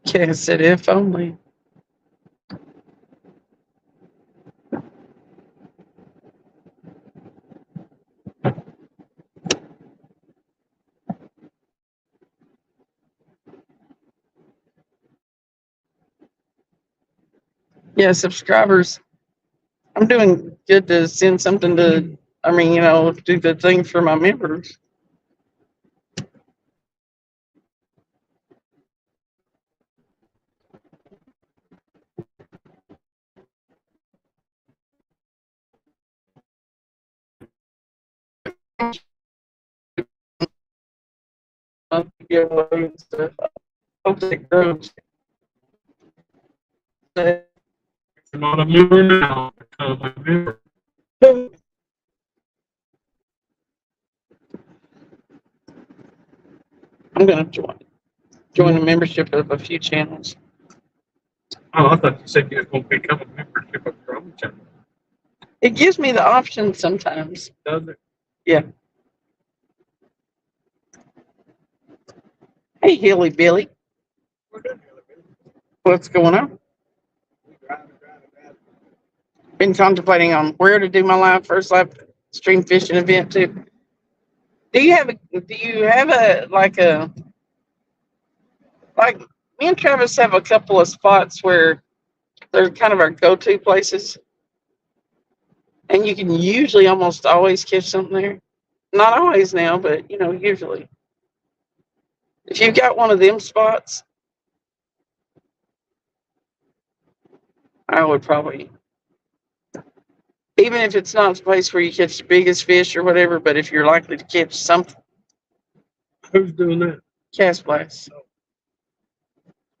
Cass said, if only. Yeah, subscribers. I'm doing good to send something to, do the thing for my members. Giveaway and stuff. Hope it grows.
If you're not a member now, become a member.
I'm gonna join the membership of a few channels.
Oh, I thought you said you were going to become a membership of your own channel.
It gives me the option sometimes.
Does it?
Yeah. Hey, Hilly Billy,
We're doing the other bit.
what's going on?
We drive.
Been contemplating on where to do my first live stream fishing event too. Do you have a like me and Travis have a couple of spots where they're kind of our go-to places, and you can usually almost always catch something there. Not always now, but usually. If you've got one of them spots, I would probably, even if it's not the place where you catch the biggest fish or whatever, but if you're likely to catch something,
Who's doing that?
Cast Blast.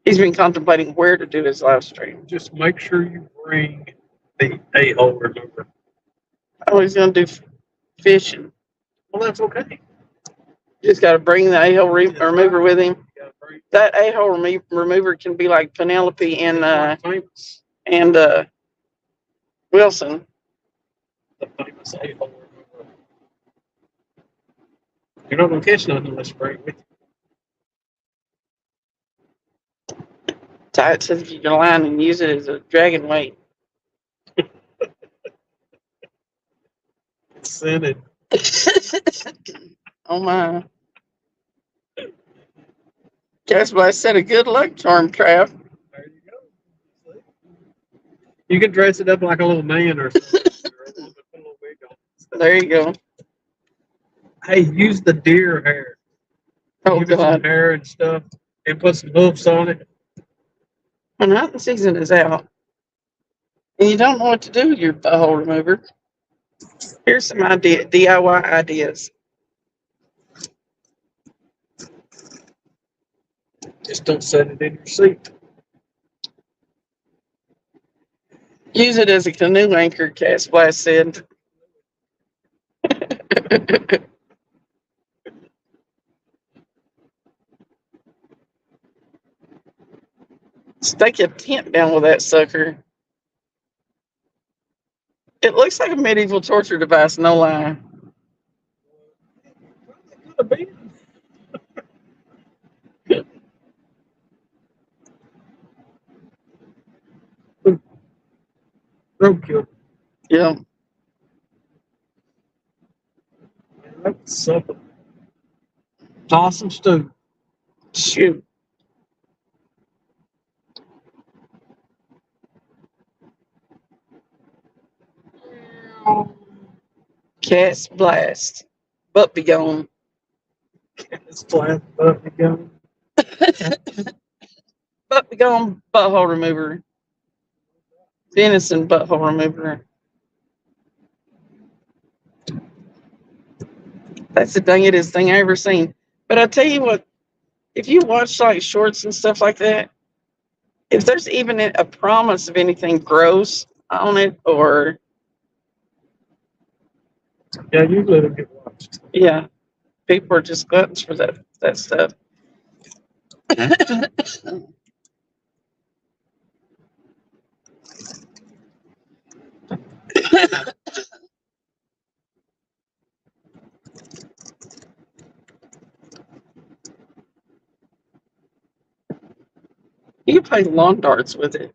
He's been contemplating where to do his live stream.
Just make sure you bring the a-hole, remember.
Oh, he's going to do fishing.
Well, that's okay.
You just got to bring the a-hole remover with him.
You gotta bring-
That a-hole remover can be like Penelope
it's like famous,
and Wilson.
the famous a-hole remover. You're not gonna catch nothing unless you bring it with you.
Tie it to your line and use it as a dragon weight.
It's scented.
Oh my. Guess what? I said a good luck charm, Trav.
There you go. See? You can dress it up like a little man or something. Or a little bit, put a little wig on.
There you go.
Hey, use the deer hair.
Oh
Give it some
God.
hair and stuff, and put some hoofs on it.
When hunting season is out and you don't know what to do with your butthole remover, here's some DIY ideas.
Just don't set it in your seat.
Use it as a canoe anchor, Cast Blast said. Stake a tent down with that sucker. It looks like a medieval torture device, no lie.
Could have been. Roadkill.
Yeah.
That's something. Awesome stew.
Shoot. Cast Blast. Butt be gone.
It's flat, but we go.
Butt be gone butthole remover. Venison butthole remover. That's the dangest thing I ever seen. But I tell you what, if you watch like shorts and stuff like that, if there's even a promise of anything gross on it, or
Yeah, you let it get watched.
yeah, people are just gluttons for that stuff. You can play lawn darts with it.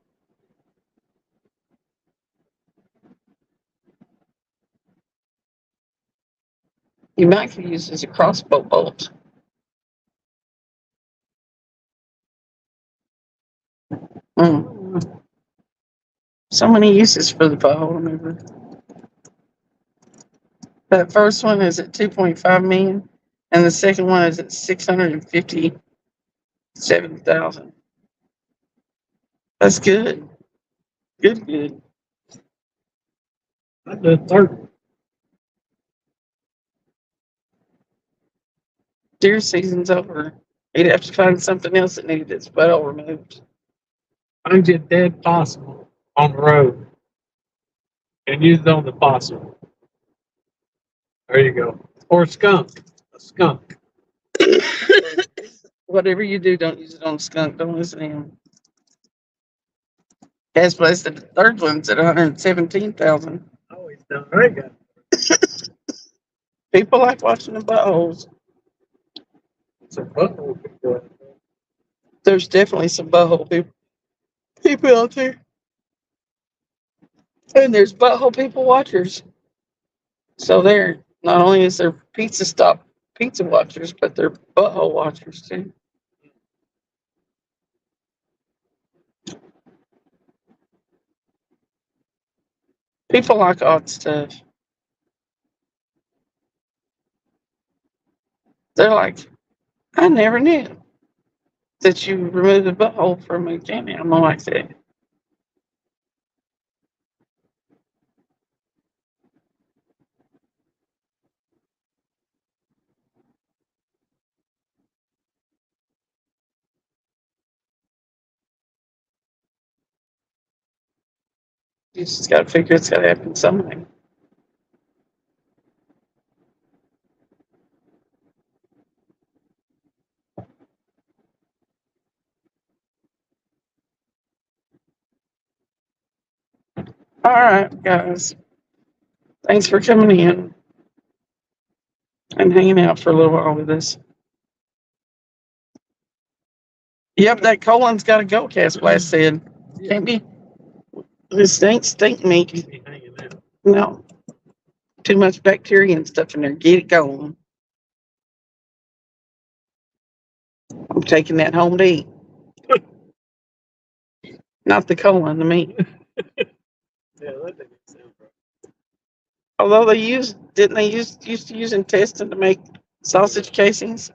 You might could use it as a crossbow bolt. Mm. So many uses for the butthole remover. That first one is at 2.5 million, and the second one is at 657,000. That's good. Good.
I did 30.
Deer season's over. He'd have to find something else that needed its butthole removed.
Find you a dead possum on the road and use it on the possum. There you go. Or a skunk. A skunk.
Whatever you do, don't use it on a skunk. Don't listen to him. Gas Blast, the third one's at 117,000.
Oh, he's done right, guys.
People like watching the buttholes.
It's a butthole.
There's definitely some butthole people out there. And there's butthole people watchers. So they're not only is there pizza watchers, but they're butthole watchers too. People like odd stuff. They're like, I never knew that you removed the butthole from a can animal like that. You just got to figure it's got to happen someday. All right, guys. Thanks for coming in and hanging out for a little while with us. Yep, that colon's got to go, Cass Blast said. Can't be. This stink meat.
Keep me hanging out.
No. Too much bacteria and stuff in there. Get it going. I'm taking that home to eat. Not the colon, the meat.
Yeah, that didn't sound right.
Although didn't they used to use intestine to make sausage casings?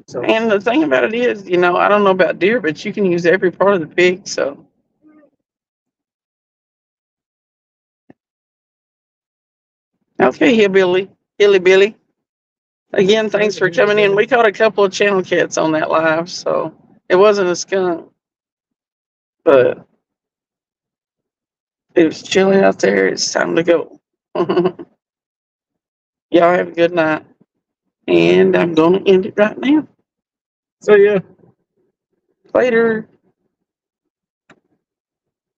So,
And the thing about it is, I don't know about deer, but you can use every part of the pig, so. Okay, Hilly Billy. Again, thanks for coming in. We caught a couple of channel cats on that live, so it wasn't a skunk, but it was chilly out there. It's time to go. Y'all have a good night. And I'm going to end it right now.
so yeah.
Later.